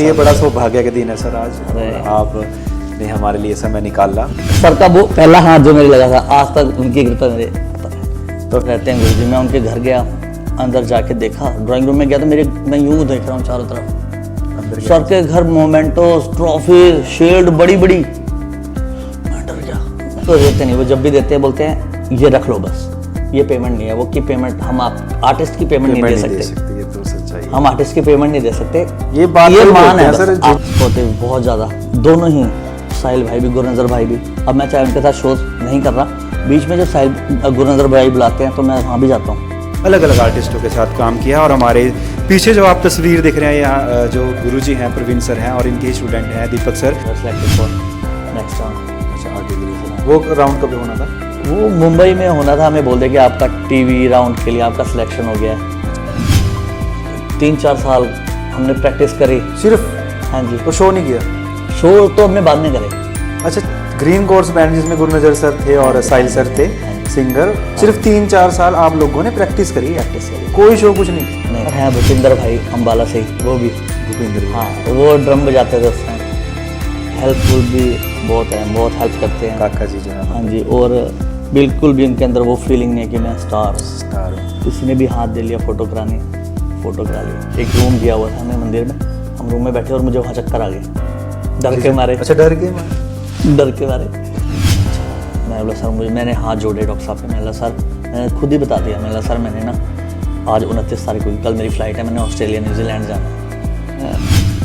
ये बड़ा सौभाग्य का दिन है सर आज, आपने हमारे लिए समय निकाला। सर का वो पहला हाथ जो मेरे लगा था, आज तक उनकी कृपा मेरे तो रहते हैं गुरुजी। मैं उनके घर गया, अंदर जाके देखा, ड्राइंग रूम में गया तो मैं यूं देख रहा हूँ चारों तरफ, सर के घर मोमेंटोस, ट्रॉफी, शील्ड बड़ी बड़ी। मैं डर गया। तो देते नहीं, वो जब भी देते हैं बोलते हैं ये रख लो बस, ये पेमेंट नहीं है। वो की पेमेंट हम आप आर्टिस्ट की पेमेंट नहीं दे सकते। ये तो सच्चाई है। हम आर्टिस्ट की पेमेंट नहीं दे सकते। ये बात ये मान है सर। होते बहुत ज्यादा, दोनों ही, साहिल भाई भी, गुरनजर भाई भी। अब मैं चाहे उनके साथ शो नहीं कर रहा, बीच में जब साहिल गुरनजर भाई बुलाते हैं तो मैं वहाँ भी जाता हूँ। अलग अलग आर्टिस्टों के साथ काम किया। और हमारे पीछे जो आप तस्वीर देख रहे हैं, यहाँ जो गुरुजी हैं प्रवीण सर हैं और इनके स्टूडेंट हैं दीपक सर। नेक्स्ट अच्छा, आगे वो राउंड कब होना था? वो मुंबई में होना था। हमें बोल दिया कि आपका टीवी राउंड के लिए आपका सिलेक्शन हो गया है। 3-4 साल हमने प्रैक्टिस करी सिर्फ। हाँ जी। तो शो नहीं किया? शो तो हमने बाद में करे। अच्छा, ग्रीन कोर्स बैंड जिसमें गुरनजर सर थे और साहिल सर थे सिंगर, सिर्फ 3-4 साल आप लोगों ने प्रैक्टिस करी? कोई शो कुछ नहीं है। भूपिंदर भाई अम्बाला से, वो भी भूपिंदर, हाँ, वो ड्रम बजाते थे उस टाइम। हेल्पफुल भी बहुत है, बहुत हेल्प करते हैं काका जी जो है। हाँ जी। और बिल्कुल भी उनके अंदर वो फीलिंग नहीं है कि मैं स्टार हूँ। किसी ने भी हाथ दे लिया फोटो करानी, फोटो करा ली। एक रूम दिया हुआ था हमें मंदिर में, हम रूम में बैठे और मुझे वहाँ चक्कर आ गए, डर के मारे। अच्छा, डर के मारे। मैं बोला सर मैंने हाथ जोड़े डॉक्टर साहब पे। मैं बोला सर, मैंने खुद ही बता दिया, मैं बोला सर मैंने ना आज 29 तारीख को, कल मेरी फ़्लाइट है, मैंने ऑस्ट्रेलिया न्यूजीलैंड जाना है।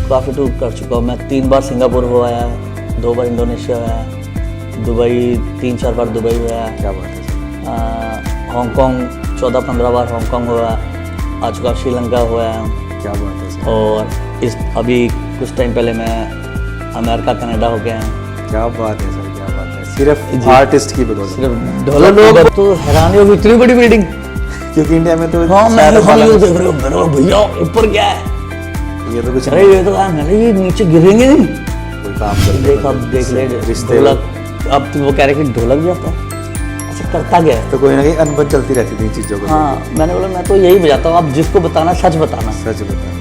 काफ़ी टूर कर चुका हूँ मैं। 3 बार सिंगापुर हुआ है, 2 बार इंडोनेशिया हुआ है, दुबई 3-4 बार दुबई हुआ है। क्या बात है। हांगकॉन्ग 14-15 बार हांगकॉन्ग हुआ है, आ चुका श्रीलंका हुआ है। क्या बात है सर। और इस अभी कुछ टाइम पहले मैं अमेरिका कनाडा हो गया है। क्या बात है सर, क्या बात है। सिर्फ आर्टिस्ट की बदौलत। सिर्फ लोग तो हैरान हो, इतनी बड़ी बिल्डिंग, क्योंकि इंडिया में तो हाँ मैं देख रहा हूँ भैया ऊपर क्या है, ये तो कुछ अरे ये तो मैंने ये नीचे गिरेंगे नहीं। कोई काम कर देख, अब देख ले रिश्ते। ढोलक, अब तो वो कह रहे कि ढोलक भी आता है। अच्छा, करता गया है तो कोई ना कहीं अनबन चलती रहती थी चीज़ों को। हाँ, मैंने बोला मैं तो यही बजाता हूँ, अब जिसको बताना सच बताना। सच बताना,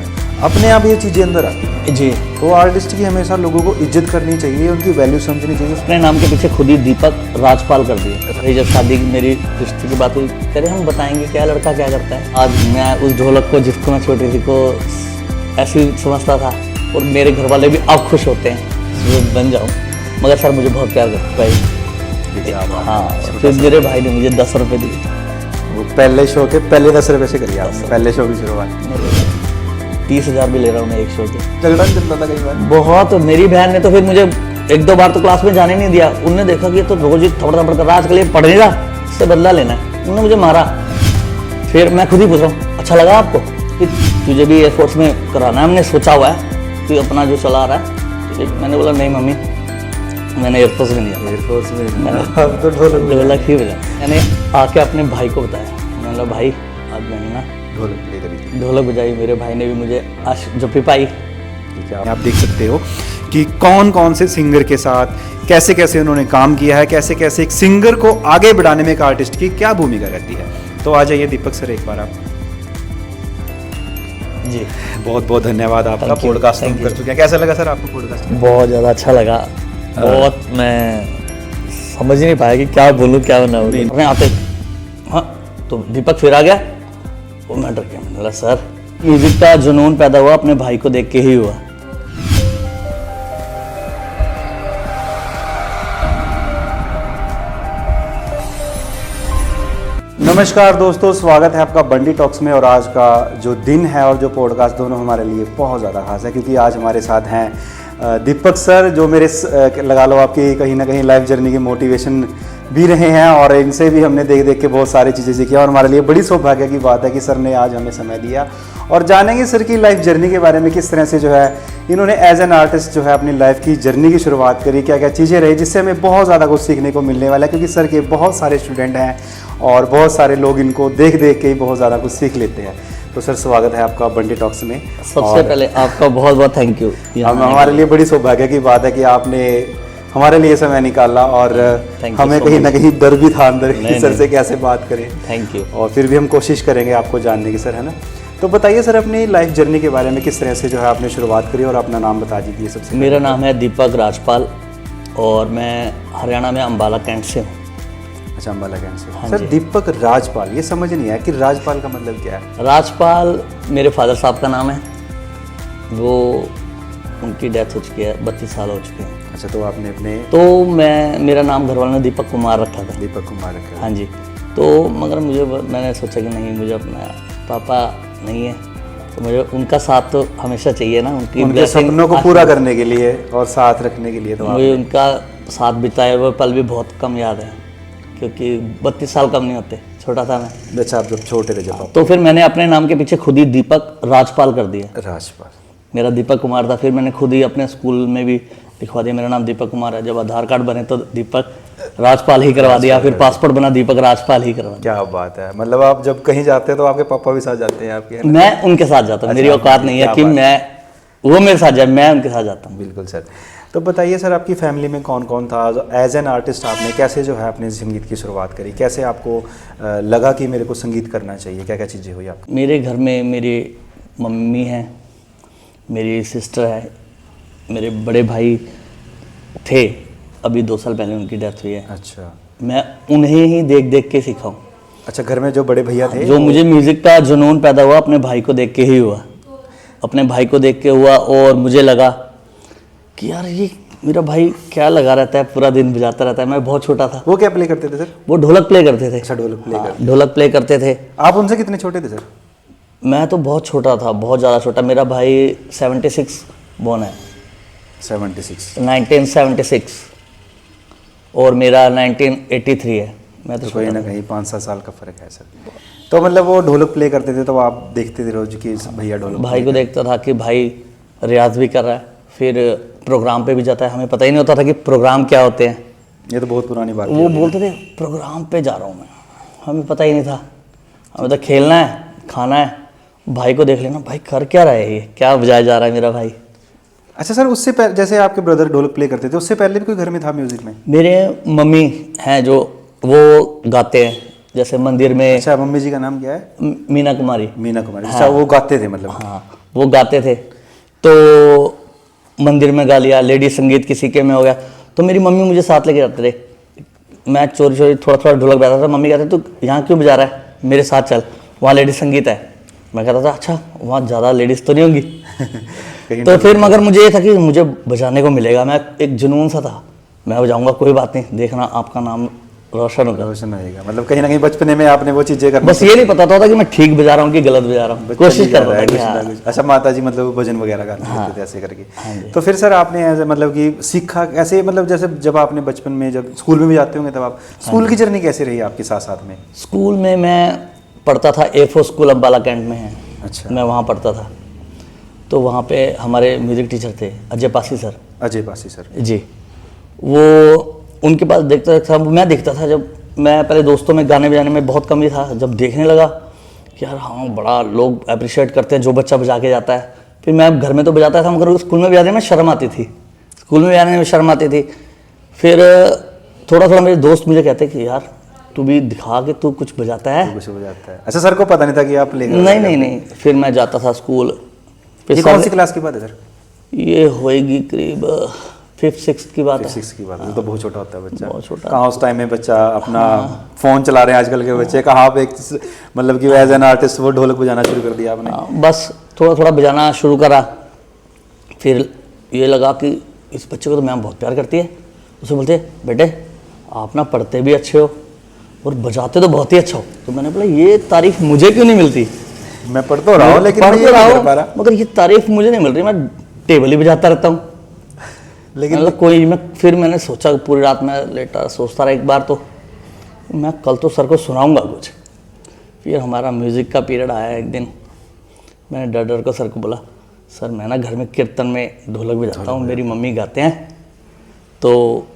अपने आप ये चीज़ें अंदर आती हैं जी। तो आर्टिस्ट की हमेशा लोगों को इज्जत करनी चाहिए, उनकी वैल्यू समझनी चाहिए। अपने नाम के पीछे खुद ही दीपक राजपाल कर दिया। जब शादी की मेरी रिश्ते की बात हुई, कह रहे हम बताएंगे क्या लड़का क्या करता है। आज मैं उस ढोलक को, जिसको मैं छोटी थी को ऐसी समझता था, और मेरे घर वाले भी अब खुश होते हैं बन जाऊँ, मगर सर मुझे बहुत प्यार करता है। हाँ, फिर मेरे भाई ने मुझे 10 रुपये दिए। वो पहले शो के पहले 10 रुपये से करिए आपने, पहले शो की शुरुआत। 30,000 भी ले रहा हूँ मैं एक शो के। झगड़ा चलता था कई बार बहुत। मेरी बहन ने तो फिर मुझे 1-2 बार तो क्लास में जाने नहीं दिया। उनने देखा कि ये तो रोज ही थपड़ थपड़ कर रहा है, आजकल ये पढ़ नहीं रहा, इससे बदला लेना है। उन्होंने मुझे मारा। फिर मैं खुद ही पूछ रहा हूँ, अच्छा लगा आपको कि तुझे भी एयरफोर्स में कराना है? हमने सोचा हुआ है कि अपना जो चला रहा है। मैंने बोला नहीं मम्मी, मैंने एयरफोर्स में नहीं जाना। एयरफोर्स में तो ढोलक ही बजा। मैंने आके अपने भाई को बताया, मैंने बोला भाई आज मैंने ना ढोलक बजाई। मेरे भाई ने भी मुझे आज जप्पी पाई। आप देख सकते हो कि कौन कौन से सिंगर के साथ कैसे कैसे उन्होंने काम किया है, कैसे कैसे एक सिंगर को आगे बढ़ाने में एक आर्टिस्ट की क्या भूमिका रहती है। तो आ जाइए दीपक सर एक बार आप। जी, बहुत बहुत धन्यवाद आपका। पॉडकास्ट कर चुके हैं, कैसा लगा सर आपको पॉडकास्ट? बहुत ज़्यादा अच्छा लगा। बहुत, मैं समझ ही नहीं पाया कि क्या बोलूँ क्या बनाऊँ। आते हाँ तो दीपक फिर आ गया, वो मैं डर गया। मैंने बोला सर, म्यूजिक का जुनून पैदा हुआ अपने भाई को देख के ही हुआ। नमस्कार दोस्तों, स्वागत है आपका बंडी टॉक्स में। और आज का जो दिन है और जो पॉडकास्ट, दोनों हमारे लिए बहुत ज़्यादा खास है, क्योंकि आज हमारे साथ हैं दीपक सर, जो मेरे लगा लो आपकी कहीं ना कहीं लाइफ जर्नी के मोटिवेशन भी रहे हैं। और इनसे भी हमने देख देख के बहुत सारी चीज़ें सीखी। और हमारे लिए बड़ी सौभाग्य की बात है कि सर ने आज हमें समय दिया और जानेंगे सर की लाइफ जर्नी के बारे में, किस तरह से जो है इन्होंने एज एन आर्टिस्ट जो है अपनी लाइफ की जर्नी की शुरुआत करी, क्या क्या चीज़ें रही, जिससे हमें बहुत ज़्यादा कुछ सीखने को मिलने वाला है। क्योंकि सर के बहुत सारे स्टूडेंट हैं और बहुत सारे लोग इनको देख देख के ही बहुत ज़्यादा कुछ सीख लेते हैं। तो सर स्वागत है आपका बंडी टॉक्स में। सबसे पहले आपका बहुत बहुत थैंक यू। हमारे लिए बड़ी सौभाग्य की बात है कि आपने हमारे लिए समय निकाला। और हमें कहीं ना कहीं डर भी था अंदर कि सर से कैसे बात करें। Thank you. और फिर भी हम कोशिश करेंगे आपको जानने की सर, है ना। तो बताइए सर अपनी लाइफ जर्नी के बारे में, किस तरह से जो है आपने शुरुआत करी और अपना नाम बता दीजिए सबसे। मेरा नाम है दीपक राजपाल और मैं हरियाणा में अम्बाला कैंट से हूँ। अच्छा, अम्बाला कैंट से। हाँ सर जी। दीपक राजपाल, ये समझ नहीं आया कि राजपाल का मतलब क्या है। राजपाल मेरे फादर साहब का नाम है, वो उनकी डेथ हो चुकी है, 32 साल हो चुके हैं। अच्छा, तो आपने अपने तो मेरा नाम घर वालों ने दीपक कुमार रखा था। दीपक कुमार रखा। हाँ जी। तो मगर मैंने सोचा कि नहीं, मुझे अपना पापा नहीं है तो मुझे उनका साथ तो हमेशा चाहिए ना, उनके blessing, सपनों को पूरा करने के लिए और साथ रखने के लिए। तो मुझे उनका साथ बिताए हुए पल भी बहुत कम याद है, क्योंकि 32 साल कम नहीं होते, छोटा था मैं। अच्छा, आप जब छोटे थे जब आप। तो फिर मैंने अपने नाम के पीछे खुद ही दीपक राजपाल कर दिया। राजपाल। मेरा दीपक कुमार था, फिर मैंने खुद ही अपने स्कूल में भी लिखवा दिया मेरा नाम दीपक कुमार है। जब आधार कार्ड बने तो दीपक राजपाल ही करवा दिया, फिर पासपोर्ट बना दीपक राजपाल ही करवा दिया। क्या बात है, मतलब आप जब कहीं जाते हैं तो आपके पापा भी साथ जाते हैं आपके, है ना? मैं उनके साथ जाता हूँ, मेरी औकात नहीं है कि वो मेरे साथ जाए, मैं उनके साथ जाता हूँ। बिल्कुल सर। तो बताइए सर, आपकी फैमिली में कौन कौन था? एज एन आर्टिस्ट आपने कैसे जो है अपने संगीत की शुरुआत करी? कैसे आपको लगा कि मेरे को संगीत करना चाहिए? क्या क्या चीज़ें हुई आपकी? मेरे घर में मेरी मम्मी हैं, मेरी सिस्टर है, मेरे बड़े भाई थे, अभी 2 साल पहले उनकी डेथ हुई है। अच्छा। मैं उन्हें ही देख देख के सीखा हूँ। अच्छा, घर में जो बड़े भैया थे, जो मुझे म्यूज़िक का जुनून पैदा हुआ अपने भाई को देख के ही हुआ। अपने भाई को देख के हुआ और मुझे लगा कि यार ये मेरा भाई क्या लगा रहता है, पूरा दिन बजाता रहता है। मैं बहुत छोटा था। वो क्या प्ले करते थे सर? वो ढोलक प्ले करते थे। अच्छा, ढोलक प्ले करते। ढोलक प्ले करते थे। आप उनसे कितने छोटे थे सर? मैं तो बहुत छोटा था, बहुत ज़्यादा छोटा। मेरा भाई 76 बोर्न है, 76। 1976, और मेरा 1983 है। मैं तो कोई ना कहीं 5-7 साल का फ़र्क है सर। तो मतलब वो ढोलक प्ले करते थे तो आप देखते थे रोज कि भैया ढोलक भाई को देखता था कि भाई रियाज भी कर रहा है, फिर प्रोग्राम पे भी जाता है। हमें पता ही नहीं होता था कि प्रोग्राम क्या होते हैं। ये तो बहुत पुरानी बात है। वो बोलते थे प्रोग्राम पे जा रहा हूँ मैं, हमें पता ही नहीं था। हमें तो खेलना है, खाना है, भाई को देख लेना, भाई कर क्या रहा है, ये क्या बजाया जा रहा है मेरा भाई। अच्छा सर, उससे पहले जैसे आपके ब्रदर ढोलक प्ले करते थे, उससे पहले भी कोई घर में था म्यूजिक में? मेरे मम्मी हैं जो वो गाते हैं, जैसे मंदिर में। अच्छा, मम्मी जी का नाम क्या है? मीना कुमारी। मीना कुमारी। अच्छा, वो गाते थे मतलब? हाँ, वो गाते थे। तो मंदिर में गा लिया, लेडी संगीत किसी के में हो गया, तो मेरी मम्मी मुझे साथ लेके जाते थे। मैं चोरी चोरी थोड़ा थोड़ा ढोलक बजाता था। मम्मी कहते तू यहाँ क्यों बजा रहा है, मेरे साथ चल, वहाँ लेडी संगीत है। मैं कहता था अच्छा, वहाँ ज़्यादा लेडीज़ तो नहीं होंगी। तो फिर मगर मुझे ये था कि मुझे बजाने को मिलेगा, मैं एक जुनून सा था, मैं बजाऊंगा, कोई बात नहीं, देखना आपका नाम रोशन होगा। रोशन होएगा, मतलब कहीं ना कहीं बचपने में आपने वो चीज़ें करना। बस ये नहीं पता था कि मैं ठीक बजा रहा हूँ कि गलत बजा रहा हूँ, कोशिश कर रहा था। अच्छा, माता जी मतलब भजन वगैरह गाते थे ऐसे करके। तो फिर सर आपने ऐसे मतलब कि सीखा ऐसे, मतलब जैसे जब आपने बचपन में जब स्कूल में भी जाते होंगे तब आप स्कूल की जर्नी कैसे रही आपके साथ साथ में? स्कूल में मैं पढ़ता था, A4 स्कूल अम्बाला कैंट में है। अच्छा। मैं वहाँ पढ़ता था, तो वहाँ पे हमारे म्यूज़िक टीचर थे अजय पासी सर। अजय पासी सर जी, वो उनके पास देखता था, मैं देखता था। जब मैं पहले दोस्तों में गाने बजाने में बहुत कम ही था, जब देखने लगा कि यार हाँ बड़ा लोग अप्रिशिएट करते हैं जो बच्चा बजा के जाता है। फिर मैं घर में तो बजाता था, मगर स्कूल में बजाने में शर्म आती थी, स्कूल में बजाने में शर्म आती थी। फिर थोड़ा थोड़ा मेरे दोस्त मुझे कहते कि यार तू भी दिखा कि तू कुछ बजाता है। कुछ बजाता है। अच्छा, सर को पता नहीं था कि आप लेकर? नहीं। फिर मैं जाता था स्कूल। ये कौन सी क्लास की बात है सर? ये होएगी करीब 5th-6th की बात है। 6 की बात है, तो बहुत छोटा होता है बच्चा। बहुत छोटा। कहाँ उस टाइम में बच्चा अपना फ़ोन चला रहे हैं आजकल के बच्चे, कहाँ पे मतलब कि एज एन आर्टिस्ट वो ढोलक बजाना शुरू कर दिया आपने? बस थोड़ा थोड़ा बजाना शुरू करा। फिर ये लगा कि इस बच्चे को तो मैम बहुत प्यार करती है। उसे बोलते बेटे आप ना पढ़ते भी अच्छे हो और बजाते तो बहुत ही अच्छा हो। तो मैंने बोला ये तारीफ मुझे क्यों नहीं मिलती? मैं पढ़ तो रहा हूँ लेकिन पढ़ मैं ये तो रहा नहीं कर पा रहा। हूँ, मगर ये तारीफ मुझे नहीं मिल रही। मैं टेबल ही बजाता रहता हूँ। लेकिन मतलब फिर मैंने सोचा, पूरी रात में लेटा सोचता रहा। एक बार तो मैं कल तो सर को सुनाऊंगा कुछ। फिर हमारा म्यूज़िक का पीरियड आया एक दिन, मैंने डर डर को सर को बोला सर मैं ना घर में कीर्तन में ढोलक बजाता हूँ, मेरी मम्मी गाते हैं, तो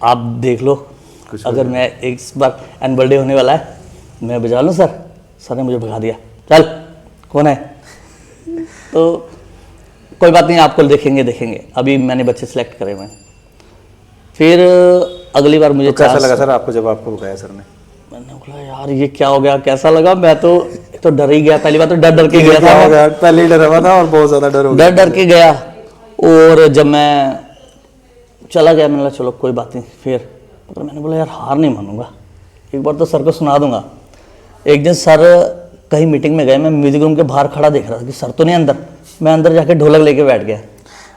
आप देख लो अगर मैं इस बार एनुअल डे होने वाला है मैं बजा लूँ सर। सर ने मुझे भगा दिया, चल कौन है। तो कोई बात नहीं, आपको देखेंगे। अभी मैंने बच्चे सेलेक्ट करे हुए हैं। फिर अगली बार मुझे तो कैसा लगा सर आपको जब आपको बताया सर ने? मैंने बोला यार ये क्या हो गया, कैसा लगा। मैं तो तो डर ही गया, पहली बार तो डर डर के गया क्या हो था, गया? पहले ही डरा हुआ था और बहुत ज्यादा डर हो गया। डर डर के गया। और जब मैं चला गया, मैंने बोला चलो कोई बात नहीं। फिर तो मैंने बोला यार हार नहीं मानूंगा, एक बार तो सर को सुना दूंगा। एक दिन सर कहीं मीटिंग में गए, मैं म्यूजिक रूम के बाहर खड़ा देख रहा था कि सर तो नहीं अंदर, मैं अंदर जाके ढोलक लेके बैठ गया।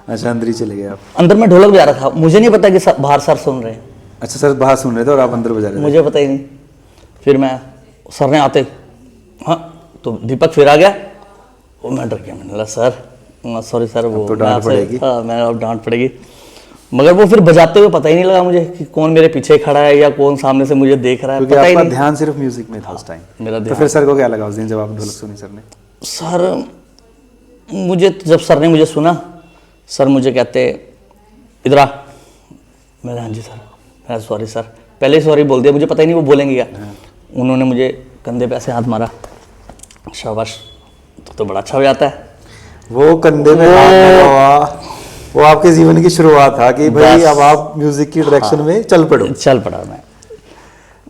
अच्छा, अंदर ही चले गए आप? अंदर मैं ढोलक बजा रहा था, मुझे नहीं पता कि बाहर सर सुन रहे हैं। अच्छा, सर बाहर सुन रहे थे और आप अंदर बजा रहे थे? मुझे पता ही नहीं। फिर मैं, सर ने आते, हाँ तो दीपक फिर आ गया, वो मैं डर गया। मैंने बोला सर सॉरी सर, वो तो डांट पड़ेगी। हाँ मैं अब डांट पड़ेगी। मगर वो फिर बजाते हुए पता ही नहीं लगा मुझे कि कौन मेरे पीछे खड़ा है या कौन सामने से मुझे देख रहा है, क्योंकि पता ही आपका नहीं। ध्यान सिर्फ म्यूजिक में था उस टाइम। मेरा तो ध्यान, फिर सर को क्या लगा उस दिन जब आप ढोलक सुनी सर ने? सर मुझे जब सर ने मुझे सुना, सर मुझे कहते इधर आ। मैंने हाँ जी सर। मैं सॉरी सर, पहले ही सॉरी बोल दिया, मुझे पता ही नहीं वो बोलेंगे क्या। उन्होंने मुझे कंधे पे ऐसे हाथ मारा, शाबाश तो बड़ा अच्छा हो जाता है। वो कंधे में हाथ लगा हुआ, वो आपके जीवन की शुरुआत था कि भाई बस। अब आप म्यूजिक की डायरेक्शन में चल पड़ो। चल पड़ा मैं।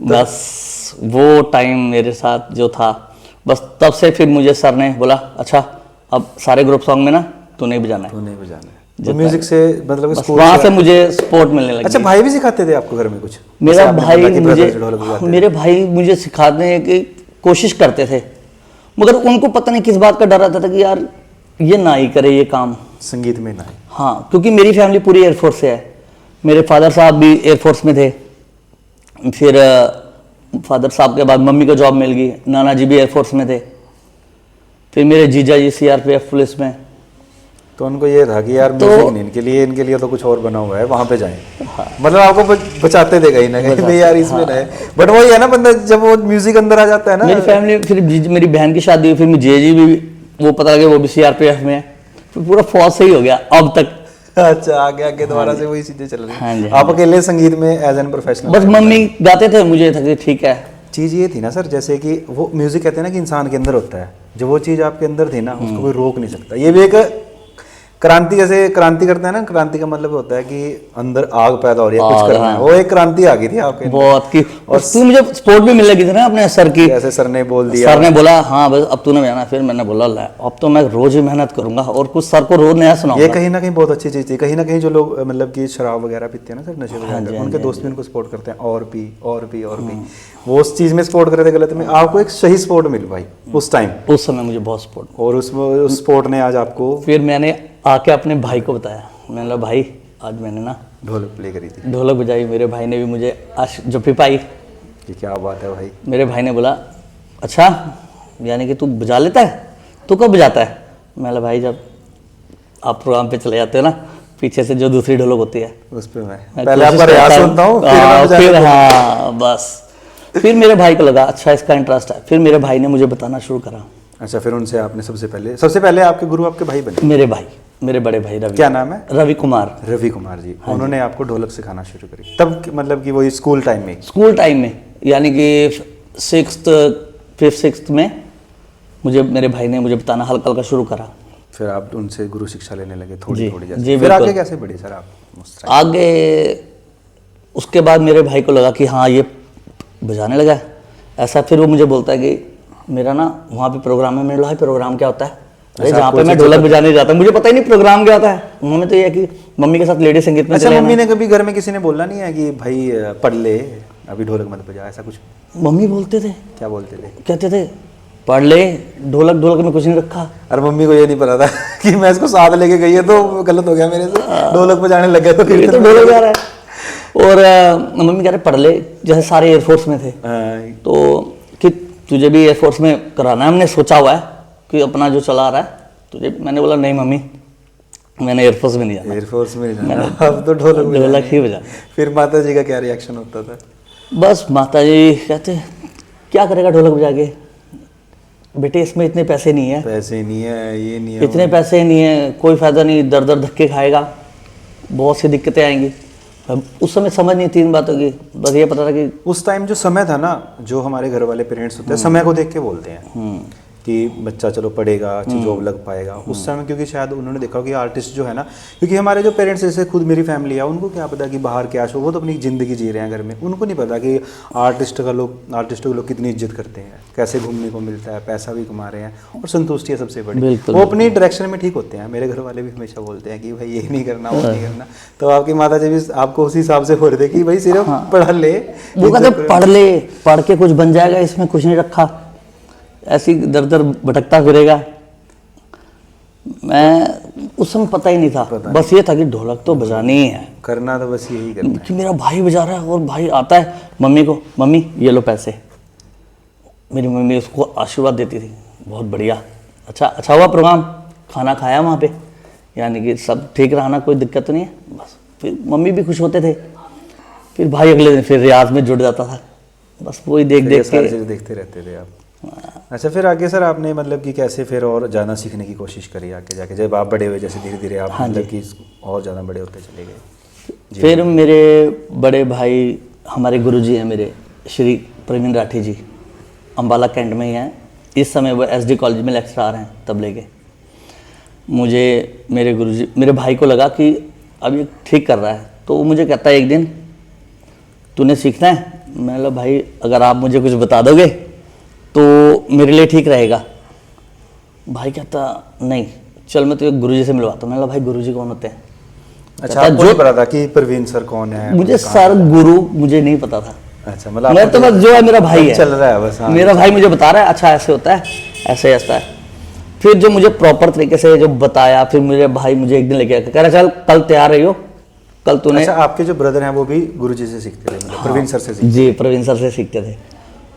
बस वो टाइम मेरे साथ जो था, बस तब से फिर मुझे सर ने बोला अच्छा अब सारे ग्रुप सॉन्ग में ना तू नहीं बजाना है। तो नहीं बजाना है। तो म्यूजिक से मतलब स्कूल वहां से मुझे सपोर्ट मिलने लगी। अच्छा, भाई भी सिखाते थे आपको घर में कुछ? मेरा जैसे आपने भाई बोला कि मुझे, brother ढोलक बजाते थे। मेरे भाई मुझे सिखाने की कोशिश करते थे, मगर उनको पता नहीं किस बात का डर रहता था कि यार ये ना ही करे ये काम संगीत में ना है। हाँ, क्योंकि मेरी फैमिली पूरी एयरफोर्स से है। मेरे फादर साहब भी एयरफोर्स में थे, फिर फादर साहब के बाद मम्मी को जॉब मिल गई, नाना जी भी एयरफोर्स में थे, फिर मेरे जीजा जी सीआरपीएफ पुलिस में। तो उनको ये था कि यार तो- म्यूजिक नहीं, इनके लिए तो कुछ और बना हुआ है, वहां पे जाएं। मतलब आपको बचाते थे कहीं ना कहीं भाई यार इसमें रहे। बट वही है ना, बंदा जब वो म्यूजिक अंदर आ जाता है ना। मेरी फैमिली, फिर मेरी बहन की शादी हुई, फिर मेरी जीजा जी भी, वो पता लगे वो भी सीआरपीएफ में है, फिर पूरा फौज से ही हो गया अब तक। अच्छा, आगे आगे दोबारा से वही चीजें चल रही हाँ जी, हैं। आप अकेले संगीत में एज एन प्रोफेशनल? बस मम्मी गाते थे, मुझे था कि ठीक है। चीज़ ये थी ना सर, जैसे कि वो म्यूजिक कहते हैं ना कि इंसान के अंदर होता है, जो वो चीज़ आपके अंदर थी ना उसको कोई रोक नहीं सकता। ये भी एक क्रांति, जैसे क्रांति करते हैं ना, क्रांति का मतलब होता है कि अंदर आग पैदा हो रही है, कुछ करना है। वो एक क्रांति आ गई थी आपके अंदर। बहुत की, और तू मुझे सपोर्ट भी मिल लगी थी ना अपने सर की। जैसे सर ने बोल दिया, सर ने बोला हाँ बस अब तूने बजाना। फिर मैंने बोला ला अब तो मैं रोज ही मेहनत करूंगा और कुछ सर को रोज नया ये सुनाऊंगा। कहीं ना कहीं बहुत अच्छी चीज़ थी। कहीं ना कहीं जो लोग मतलब कि शराब वगैरह पीते हैं ना सर, नशे वगैरह, उनके दोस्त भी उनको सपोर्ट करते हैं, और पी और पी और पी। वो उस चीज़ में सपोर्ट कर रहे थे गलत में, आपको एक सही सपोर्ट मिल पाई उस टाइम, उस समय मुझे बहुत सपोर्ट। और उस सपोर्ट ने आज आपको। फिर मैंने आके अपने भाई को बताया, मैंने बोला भाई आज मैंने ना ढोलक प्ले करी थी। ढोलक बजाई, मेरे भाई ने भी मुझे जप्पी पाई। ये क्या बात है भाई। मेरे भाई ने बोला अच्छा यानी कि तू बजा लेता है, तू कब बजाता है? मैं बोला भाई जब आप प्रोग्राम पे चले जाते हो ना, पीछे से जो दूसरी ढोलक होती है उस पे मैं मैं पहले कोशिश आपका रियाज करता हूँ। सुनता हूँ, फिर हाँ बस। फिर मेरे भाई को लगा अच्छा इसका इंटरेस्ट है, फिर मेरे भाई ने मुझे बताना शुरू करा। अच्छा, फिर उनसे आपने सबसे पहले आपके गुरु आपके भाई बने? मेरे भाई, मेरे बड़े भाई रवि। क्या नाम है? रवि कुमार। रवि कुमार जी। उन्होंने आपको ढोलक सिखाना शुरू करी तब मतलब कि वही स्कूल टाइम में? स्कूल टाइम में, यानी कि 5th में मुझे मेरे भाई ने मुझे बताना हल्का हल्का शुरू करा। फिर आप उनसे गुरु शिक्षा लेने लगे थोड़ी जी, थोड़ी जी, जैसे। फिर बिल्कुल। आगे कैसे बढ़े सर आप उस time? आगे उसके बाद मेरे भाई को लगा कि हाँ ये बजाने लगा है ऐसा। फिर वो मुझे बोलता है कि मेरा ना वहाँ पे प्रोग्राम है। मैंने बोला प्रोग्राम क्या होता है? अरे अच्छा, जहाँ आपको पे मैं अच्छा ढोलक बजाने जाता हूँ, मुझे पता ही नहीं प्रोग्राम क्या होता है। उन्होंने तो ये है कि मम्मी के साथ लेडी संगीत में अच्छा, चले मम्मी जाना। ने कभी घर में किसी ने बोला नहीं है कि भाई पढ़ ले, अभी ढोलक मत बजा, ऐसा कुछ? मम्मी बोलते थे, क्या बोलते थे? कहते थे पढ़ ले, ढोलक में कुछ नहीं रखा। अरे मम्मी को ये नहीं पता था कि मैं इसको साथ लेके गई है तो गलत हो गया मेरे से, ढोलक बजाने लग गया तो ये तो ढोलक बजा रहा है। और मम्मी कह रहे पढ़ ले, जैसे सारे एयरफोर्स में थे तो कि तुझे भी एयरफोर्स में कराना है, हमने सोचा हुआ है कि अपना जो चला रहा है तुझे। मैंने बोला नहीं मम्मी, मैंने एयरफोर्स में नहीं जाना, एयरफोर्स में जाना, अब तो ढोलक ही बजा। फिर माता जी का क्या रिएक्शन होता था? बस माता जी कहते क्या करेगा ढोलक बजा के, बेटे इसमें इतने पैसे नहीं है, पैसे नहीं है, ये नहीं है, इतने पैसे नहीं है, कोई फायदा नहीं, दर दर धक्के खाएगा, बहुत सी दिक्कतें आएंगी। अब उस समय समझ नहीं थी इन बातों की, बस ये पता था कि उस टाइम जो समय था ना, जो हमारे घर वाले पेरेंट्स होते हैं समय को देख के बोलते हैं कि बच्चा चलो पढ़ेगा, अच्छी जॉब लग पाएगा उस समय, क्योंकि शायद उन्होंने देखा हो कि आर्टिस्ट जो है ना, क्योंकि हमारे जो पेरेंट्स जैसे खुद मेरी फैमिली है, उनको क्या पता कि बाहर क्या शो, वो तो अपनी ज़िंदगी जी रहे हैं घर में, उनको नहीं पता कि आर्टिस्टों के लोग कितनी इज्जत करते हैं, कैसे घूमने को मिलता है, पैसा भी कमा रहे हैं और संतुष्टि है सबसे बड़ी। वो अपनी डायरेक्शन में ठीक होते हैं। मेरे घर वाले भी हमेशा बोलते हैं कि भाई ये नहीं करना, वो नहीं करना। तो आपकी माता जी भी आपको उसी हिसाब से बोल रहे थे कि भाई सिर्फ पढ़ ले, वो कहते पढ़ ले, पढ़ के कुछ बन जाएगा, इसमें कुछ नहीं रखा, ऐसी दर दर भटकता फिरेगा। मैं उस समय पता ही नहीं था, बस ये था कि ढोलक तो बजानी ही है, करना तो बस यही करना कि मेरा भाई बजा रहा है और भाई आता है मम्मी को, मम्मी ये लो पैसे। मेरी मम्मी उसको आशीर्वाद देती थी, बहुत बढ़िया, अच्छा हुआ प्रोग्राम, खाना खाया वहाँ पे, यानी कि सब ठीक रहा ना, कोई दिक्कत तो नहीं है। बस फिर मम्मी भी खुश होते थे, फिर भाई अगले दिन फिर रियाज में जुड़ जाता था, बस वही देख के देखते रहते थे आप। अच्छा, फिर आगे सर आपने मतलब कि कैसे फिर और ज़्यादा सीखने की कोशिश करी आगे जाके, जब आप बड़े हुए, जैसे धीरे धीरे आप मतलब कि और ज़्यादा बड़े होते चले गए? फिर मेरे बड़े भाई, हमारे गुरुजी हैं मेरे, श्री प्रवीण राठी जी, अम्बाला कैंट में ही हैं, इस समय वो SD कॉलेज में लेक्चरर हैं तबले के। मुझे मेरे गुरुजी, मेरे भाई को लगा कि अब ये ठीक कर रहा है, तो वो मुझे कहता है एक दिन, तूने सीखना है? मैं बोला भाई अगर आप मुझे कुछ बता दोगे तो मेरे लिए ठीक रहेगा। भाई कहता नहीं, चल मैं तुझे गुरुजी से मिलवाता हूँ। मैं बोला भाई गुरुजी कौन होते हैं? अच्छा, आपको नहीं पता था कि प्रवीण सर कौन है? मुझे सर गुरु मुझे नहीं पता था। अच्छा, मतलब मैं तो बस जो है मेरा भाई है, चल रहा है बस। मेरा भाई मुझे बता रहा है, अच्छा ऐसे होता है, ऐसे ऐसा है। फिर जो मुझे प्रॉपर तरीके से जो बताया, फिर मेरे भाई मुझे एक दिन लेके आया, कह रहा चल कल तैयार रही हो, कल तूने। अच्छा, आपके जो ब्रदर हैं वो भी गुरुजी से सीखते थे, मतलब प्रवीण सर से? जी, प्रवीण सर से सीखते थे।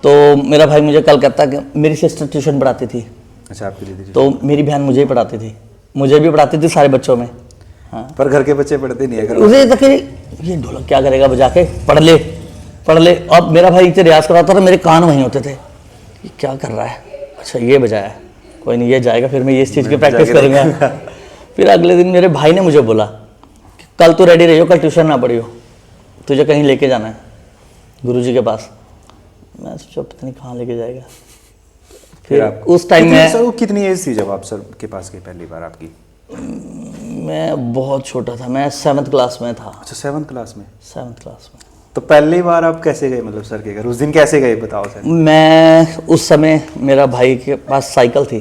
तो मेरा भाई मुझे कल कहता कि मेरी सिस्टर ट्यूशन पढ़ाती थी। अच्छा, आपकी दीदी? तो मेरी बहन मुझे ही पढ़ाती थी, मुझे भी पढ़ाती थी सारे बच्चों में। हाँ, पर घर के बच्चे पढ़ते नहीं है। उसे तक ये ढोलक क्या करेगा बजा के, पढ़ ले। अब मेरा भाई से रियाज कराता था, मेरे कान वहीं होते थे, ये क्या कर रहा है, अच्छा ये बजाया, कोई नहीं ये जाएगा, फिर मैं ये इस चीज़ की प्रैक्टिस करूँगा। फिर अगले दिन मेरे भाई ने मुझे बोला कि कल तू रेडी रही हो, कल ट्यूशन ना पढ़ी हो, तुझे कहीं लेके जाना है गुरुजी के पास। मैं सोचा पता नहीं कहाँ लेके जाएगा। फिर उस टाइम में सर, वो कितनी एज थी जब आप सर के पास गए पहली बार आपकी? मैं बहुत छोटा था, मैं 7th क्लास में था। अच्छा, 7th क्लास में? 7th क्लास में। तो पहली बार आप कैसे गए, मतलब सर के घर उस दिन कैसे गए, बताओ सर। मैं उस समय, मेरा भाई के पास साइकिल थी,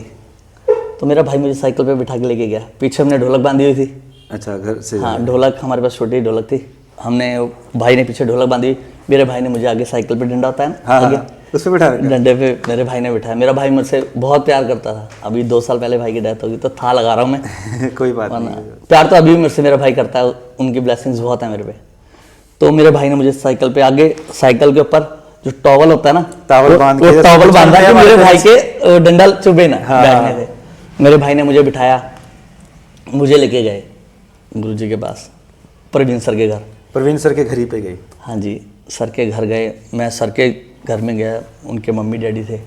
तो मेरा भाई मुझे साइकिल पे बिठा के लेके गया, पीछे हमने ढोलक बांधी हुई थी। अच्छा, घर से? हाँ, ढोलक हमारे पास छोटी ढोलक थी, हमने, भाई ने पीछे ढोलक बांधी, मेरे भाई ने मुझे आगे साइकिल पे, डंडा होता है ना, आगे उस पे बिठा रखा? डंडे पे मेरे भाई ने बिठाया। मेरा भाई मुझसे बहुत प्यार करता था, अभी 2 साल पहले भाई की डेथ होगी तो था लगा रहा हूँ मैं। कोई बात नहीं, प्यार तो अभी भी मेरे से मेरा भाई करता है, उनकी ब्लेसिंग्स बहुत है मेरे पे। तो मेरे भाई ने मुझे साइकिल पे, आगे साइकिल के ऊपर जो टॉवल होता है ना, टॉवल बांधा कि मेरे भाई के डंडा चुभे ना बैठने से। मेरे भाई ने मुझे बिठाया, मुझे लेके गए गुरुजी के पास, प्रवीण सर के घर। प्रवीण सर के घर ही पे गए? हाँ जी, सर के घर गए। मैं सर के घर में गया, उनके मम्मी डैडी थे,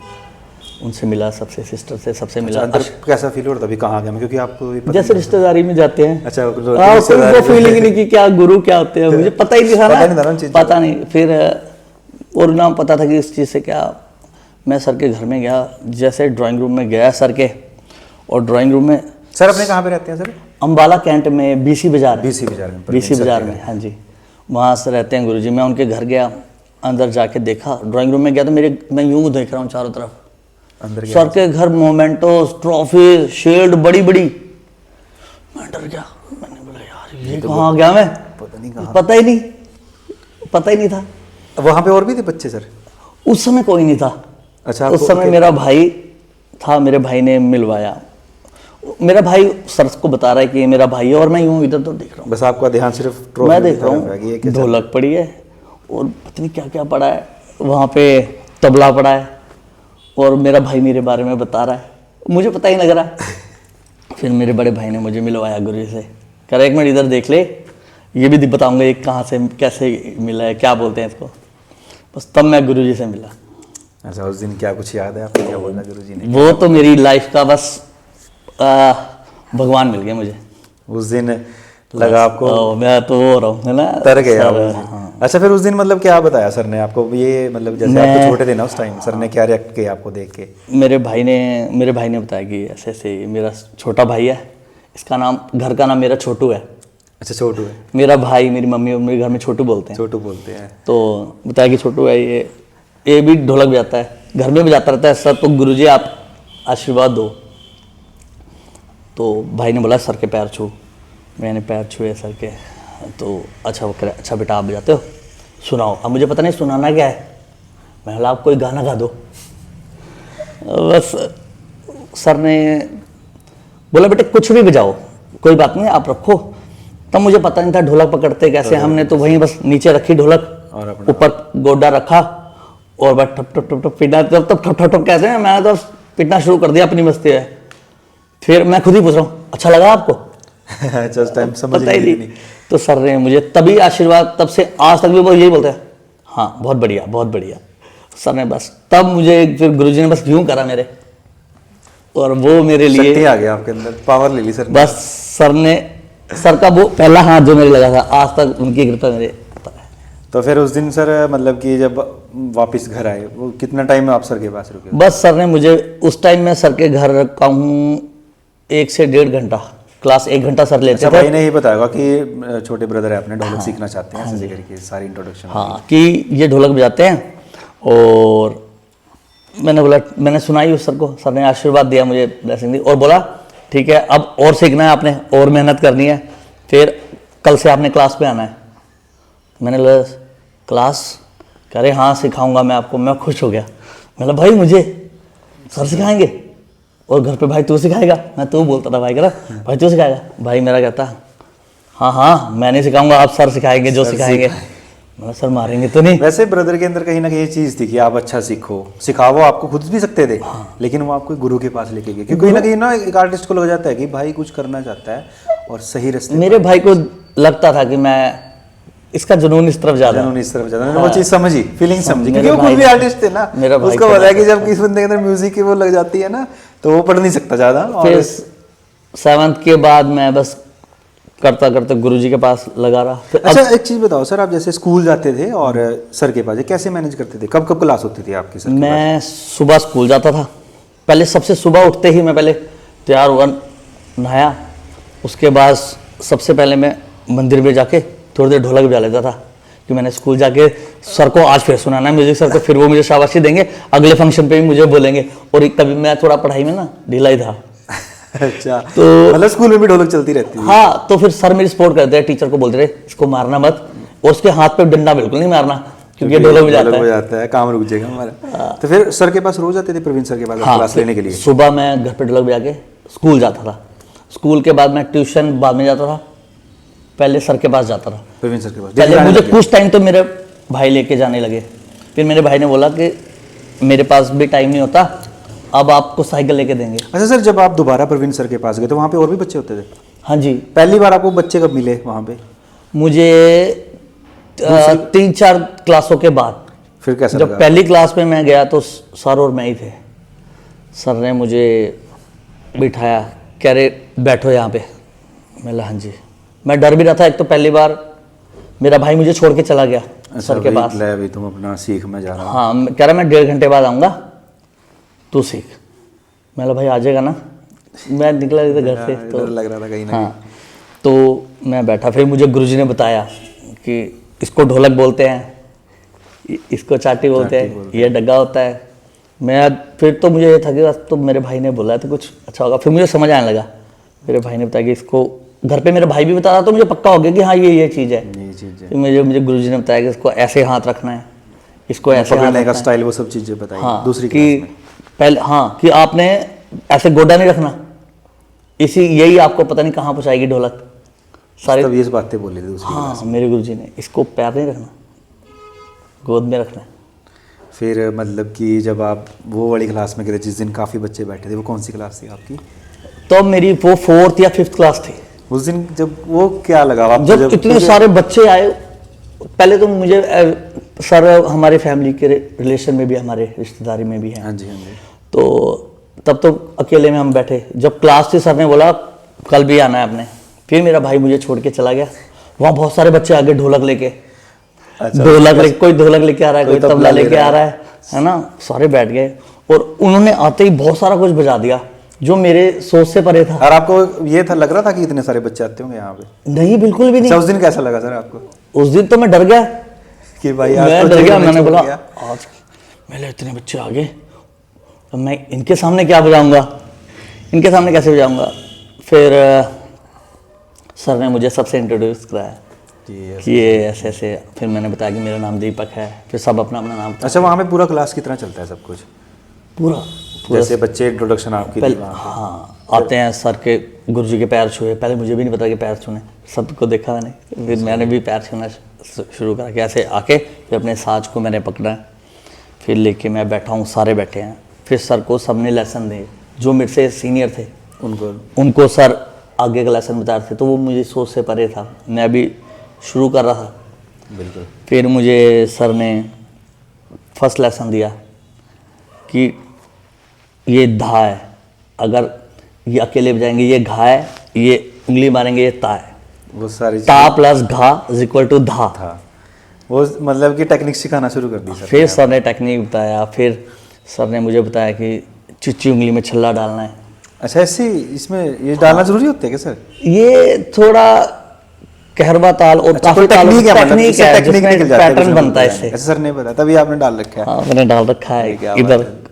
उनसे मिला, सबसे सिस्टर से सबसे मिला। अंदर कैसा फील हो रहा था अभी, कहाँ गया मैं, क्योंकि आपको जैसे रिश्तेदारी में जाते हैं। अच्छा, वो फीलिंग नहीं कि क्या गुरु क्या होते हैं, मुझे पता ही नहीं था ना, पता नहीं। फिर और नाम पता था कि इस चीज़ से क्या। मैं सर के घर में गया, जैसे ड्राइंग रूम में गया सर के, और ड्राइंग रूम में सर अपने कहाँ पे रहते हैं सर? अम्बाला कैंट में, BC बाजार। BC बाजार में? BC बाजार में, हाँ जी, वहाँ से रहते हैं गुरुजी। मैं उनके घर गया, अंदर जाके देखा, ड्राइंग रूम में गया तो मैं यूं देख रहा हूँ चारों तरफ, अंदर सर के घर मोमेंटोस, ट्रॉफी, शील्ड बड़ी बड़ी। मैं डर गया, मैंने बोला यार ये कहाँ गया मैं, पता नहीं कहाँ, पता ही नहीं था। वहाँ पे और भी थे बच्चे सर? उस समय कोई नहीं था। अच्छा, उस समय मेरा भाई था, मेरे भाई ने मिलवाया। मेरा भाई सर को बता रहा है कि ये मेरा भाई है, और मैं यूं इधर तो देख रहा हूँ, बस आपका ध्यान सिर्फ ट्रॉफी मैं देख रहा हूँ। ढोलक पड़ी है और पता नहीं क्या क्या पड़ा है, वहाँ पे तबला पड़ा है, और मेरा भाई मेरे बारे में बता रहा है, मुझे पता ही लग रहा है। फिर मेरे बड़े भाई ने मुझे मिलवाया गुरु से, कह रहा एक मिनट इधर देख ले, ये भी बताऊंगा ये कहाँ से कैसे मिला है, क्या बोलते हैं इसको। बस तब मैं गुरुजी से मिला। अच्छा, उस दिन क्या कुछ याद है आपको, क्या बोला गुरुजी ने? वो तो मेरी लाइफ का बस भगवान मिल गया मुझे उस दिन, लगा आपको मैं तो हो रहा हूँ, है ना, तर गया। हाँ। अच्छा, फिर उस दिन मतलब क्या बताया सर ने आपको, ये मतलब जैसे आप तो छोटे थे ना उस टाइम, सर ने क्या रिएक्ट किया आपको देख के? मेरे भाई ने बताया कि ऐसे ऐसे मेरा छोटा भाई है, इसका नाम, घर का नाम मेरा छोटू है। अच्छा, छोटू है। मेरा भाई, मेरी मम्मी और मेरे घर में छोटू बोलते हैं। छोटू बोलते हैं। तो बताया कि छोटू है, ये भी ढोलक बजाता है, घर में बजाता रहता है सर, तो गुरुजी आप आशीर्वाद दो। तो भाई ने बोला सर के पैर छू। मैंने पैर छुए सर के, तो अच्छा वो कह, अच्छा बेटा आप बजाते हो, सुनाओ। अब मुझे पता नहीं सुनाना क्या है, मैंने बोला आप कोई गाना गा दो। बस सर ने बोला बेटे कुछ भी बजाओ, कोई बात नहीं आप रखो। तब मुझे पता नहीं था ढोलक पकड़ते कैसे, हमने तो वहीं बस नीचे रखी ढोलक और अपना ऊपर गोडा रखा और बस ठप ठप ठप ठप पीटा, तब तब ठप ठप ठप कहते हैं, मैंने तो पीटना शुरू कर दिया अपनी मस्ती है। फिर मैं खुद ही पूछ रहा हूँ अच्छा लगा आपको? अच्छा, उस टाइम समझ पता ही नहीं। नहीं। तो सर ने मुझे तभी आशीर्वाद, तब से आज तक भी वो यही बोलते हैं, हाँ बहुत बढ़िया बहुत बढ़िया। सर ने बस तब मुझे, फिर गुरुजी ने बस यूं करा मेरे, और वो मेरे लिए शक्ति आ गया आपके अंदर, पावर ले ली सर ने। बस सर का वो पहला हाथ जो मेरे लगा था, आज तक उनकी कृपा मेरे ऊपर है। तो फिर उस दिन सर मतलब कि जब वापस घर आए, वो कितना टाइम में आप सर के पास रुके? बस सर ने मुझे उस टाइम में सर के घर रखा हूँ 1 से 1.5 घंटा, क्लास 1 घंटा सर लेते अच्छा, थे। भाई ने ही बताया कि छोटे ब्रदर है अपने, ढोलक सीखना चाहते हैं, ऐसे करके सारी इंट्रोडक्शन। हाँ कि ये ढोलक बजाते हैं, और मैंने बोला, मैंने सुनाई उस सर को, सर ने आशीर्वाद दिया मुझे, ब्लेसिंग दी, और बोला ठीक है अब और सीखना है आपने, और मेहनत करनी है, फिर कल से आपने क्लास पे आना है। मैंने बोला क्लास? कह रहे हाँ सिखाऊंगा मैं आपको। मैं खुश हो गया, मैंने बोला भाई मुझे सर सिखाएंगे, और घर पे भाई तू सिखाएगा? मैं तू बोलता था, भाई कह रहा भाई तू सिखाएगा? भाई मेरा कहता हाँ हाँ मैं नहीं सिखाऊंगा, आप सर सिखाएंगे जो सिखाएंगे। मैं सर मारेंगे तो नहीं? वैसे ब्रदर के अंदर कहीं ना कहीं ये चीज़ थी कि आप अच्छा सीखो, सिखाओ, आपको खुद भी सकते थे। लेकिन वो आपको गुरु के पास लेके गए, क्योंकि कहीं ना कहीं ना एक आर्टिस्ट को लग जाता है कि भाई कुछ करना चाहता है और सही रास्ते। मेरे भाई को लगता था कि मैं, इसका जुनून इस तरफ ज्यादा, जुनून इस तरफ ज्यादा, वो चीज़ समझी, फीलिंग समझी, मेरे क्योंकि वो खुद भाई- भी आर्टिस्ट थे ना। मेरा भाई उसको पता है कि जब किसी बंदे के अंदर म्यूजिक की वो लग जाती है ना, तो वो पढ़ नहीं सकता ज्यादा। और फिर 7th के बाद मैं बस करता करते गुरुजी के पास लगा रहा। फिर अच्छा, एक चीज बताओ सर, आप जैसे स्कूल जाते थे और सर के पास कैसे मैनेज करते थे? कब कब क्लास होती थी आपकी सर के मैं सुबह स्कूल जाता था, पहले सबसे सुबह उठते ही मैं पहले तैयार हुआ, नहाया, उसके बाद सबसे पहले मैं मंदिर में जाके थोड़ी देर ढोलक बजा लेता था, कि मैंने स्कूल जाके सर को आज फिर सुनाना है म्यूजिक सर को, फिर वो मुझे शाबाशी देंगे, अगले फंक्शन पे भी मुझे बोलेंगे। और कभी मैं थोड़ा पढ़ाई में ना ढीला ही था। अच्छा, तो मतलब स्कूल में भी ढोलक चलती रहती थी? हाँ, तो फिर सर मेरी सपोर्ट करते हैं, टीचर को बोलते रहे इसको मारना मत, और उसके हाथ पे डंडा बिल्कुल नहीं मारना, क्योंकि ये ढोलक बजाता है, काम रुक जाएगा हमारा। तो फिर सर के पास रोज जाते थे, प्रवीण सर के पास क्लास लेने के लिए? सुबह मैं घर पे ढोलक बजा के स्कूल जाता था, स्कूल के बाद मैं ट्यूशन बाद में जाता था, पहले सर के पास जाता था। प्रवीण सर के पास पहले मुझे कुछ टाइम तो मेरे भाई लेके जाने लगे, फिर मेरे भाई ने बोला कि मेरे पास भी टाइम नहीं होता, अब आपको साइकिल लेके देंगे। अच्छा सर, जब आप दोबारा प्रवीण सर के पास गए तो वहाँ पे और भी बच्चे होते थे? हाँ जी। पहली बार आपको बच्चे कब मिले वहाँ पे? मुझे 3-4 क्लासों के बाद। फिर कैसा जब लगा? पहली क्लास में मैं गया तो सर और मैं ही थे। सर ने मुझे बिठाया, कह रहे बैठो यहाँ पे। मैं बोला हाँ जी। मैं डर भी रहा था, एक तो पहली बार मेरा भाई मुझे छोड़ के चला गया सर के पास। अभी तुम अपना सीख में जा रहा हूँ। हाँ, कह रहा मैं 1.5 घंटे बाद आऊँगा, तू सीख। मैं बोला भाई आ जाएगा ना? मैं निकला था घर से तो डर लग रहा था कहीं ना हाँ, तो मैं बैठा, फिर मुझे गुरुजी ने बताया कि इसको ढोलक बोलते हैं, इसको चाटी बोलते हैं, ये डग्गा होता है। मैं फिर तो मुझे ये था कि बस तो मेरे भाई ने बोला तो कुछ अच्छा होगा। फिर मुझे समझ आने लगा, मेरे भाई ने बताया कि इसको, घर पे मेरा भाई भी बता रहा तो मुझे पक्का हो गया कि हाँ ये चीज़ है। ये चीज़ है। फिर मुझे गुरुजी ने बताया कि इसको ऐसे हाथ रखना है, इसको ऐसे हाथ पकड़ने का रखना है। स्टाइल, वो सब चीज़ें बताई हाँ, दूसरी कि क्लास में। पहले हाँ कि आपने ऐसे गोडा नहीं रखना, यही आपको पता नहीं कहाँ पहुँचाएगी ढोलक सारे। तब ये बातें बोली थी दूसरी हाँ, मेरे गुरुजी ने, इसको पैर नहीं रखना, गोद में रखना है। फिर मतलब कि जब आप वो वाली क्लास में गए थे जिस दिन काफ़ी बच्चे बैठे थे, वो कौन सी क्लास थी आपकी? तो मेरी वो 4th या 5th क्लास थी। उस दिन जब वो क्या लगा आपको? जब इतने सारे बच्चे आए, पहले तो मुझे सर हमारे फैमिली के रिलेशन में भी, हमारे रिश्तेदारी में भी हैं। हाँ जी, हाँ जी। तो तब तो अकेले में हम बैठे, जब क्लास थी सर ने बोला कल भी आना है आपने। फिर मेरा भाई मुझे छोड़ के चला गया, वहाँ बहुत सारे बच्चे आगे ढोलक लेके, अच्छा, कोई ढोलक लेके आ रहा है, कोई तबला तबला ले लेके रहा आ रहा है ना। सारे बैठ गए और उन्होंने आते ही बहुत सारा कुछ बजा दिया जो मेरे सोच से परे था। और आपको ये था, लग रहा था कि इतने सारे बच्चे आते होंगे यहाँ पे? नहीं, बिल्कुल भी नहीं। अच्छा, उस दिन कैसा लगा सर आपको? उस दिन तो मैं डर गया कि भाई आज मैं तो डर गया। जेल में मैंने छोड़ बोला दिया। आज मेरे इतने बच्चे आ गए, अब मैं इनके सामने क्या बजाऊंगा, इनके सामने कैसे बजाऊंगा। फिर सर ने मुझे सबसे इंट्रोड्यूस कराया कि ये ऐसे ऐसे। फिर मैंने बताया कि मेरा नाम दीपक है। फिर सब अपना अपना नाम। अच्छा, वहाँ पे पूरा क्लास की तरह चलता है सब कुछ? पूरा जैसे बच्चे इंट्रोडक्शन आपकी दी वहाँ पे? हाँ, आते हैं सर के गुरुजी के पैर छुए। पहले मुझे भी नहीं पता कि पैर छूने, सबको देखा मैंने। फिर मैंने भी पैर छूना शुरू करा कि ऐसे आके फिर अपने साज को मैंने पकड़ा, फिर लेके मैं बैठा हूँ, सारे बैठे हैं। फिर सर को सबने लेसन दिए, जो मेरे से सीनियर थे उनको सर आगे का लेसन बता रहे थे। तो वो मुझे सोच से परे था, मैं अभी शुरू कर रहा था। बिल्कुल। फिर मुझे सर ने फर्स्ट लेसन दिया कि ये धा है, अगर ये अकेले बजाएंगे ये घा है, ये उंगली मारेंगे ये ता है। वो सारी ता प्लस घा इज इक्वल टू धा था। वो मतलब कि टेक्निक सिखाना शुरू कर दी सर? फिर सर ने टेक्निक बताया। फिर सर ने मुझे बताया कि चिच्ची उंगली में छल्ला डालना है। अच्छा, ऐसे इसमें ये डालना जरूरी होता है क्या सर? ये थोड़ा कहरवा ताल और अच्छा, काफी ताल टेक्निक है, मतलब टेक्निक इससे है, टेक्निक जिसमें निकल जाता है, पैटर्न कुछ ना बनता है कुछ इससे। अच्छा, सर ने बताया तभी आपने डाल रखा है? हाँ, मैंने डाल रखा है क्या इधर। बात है।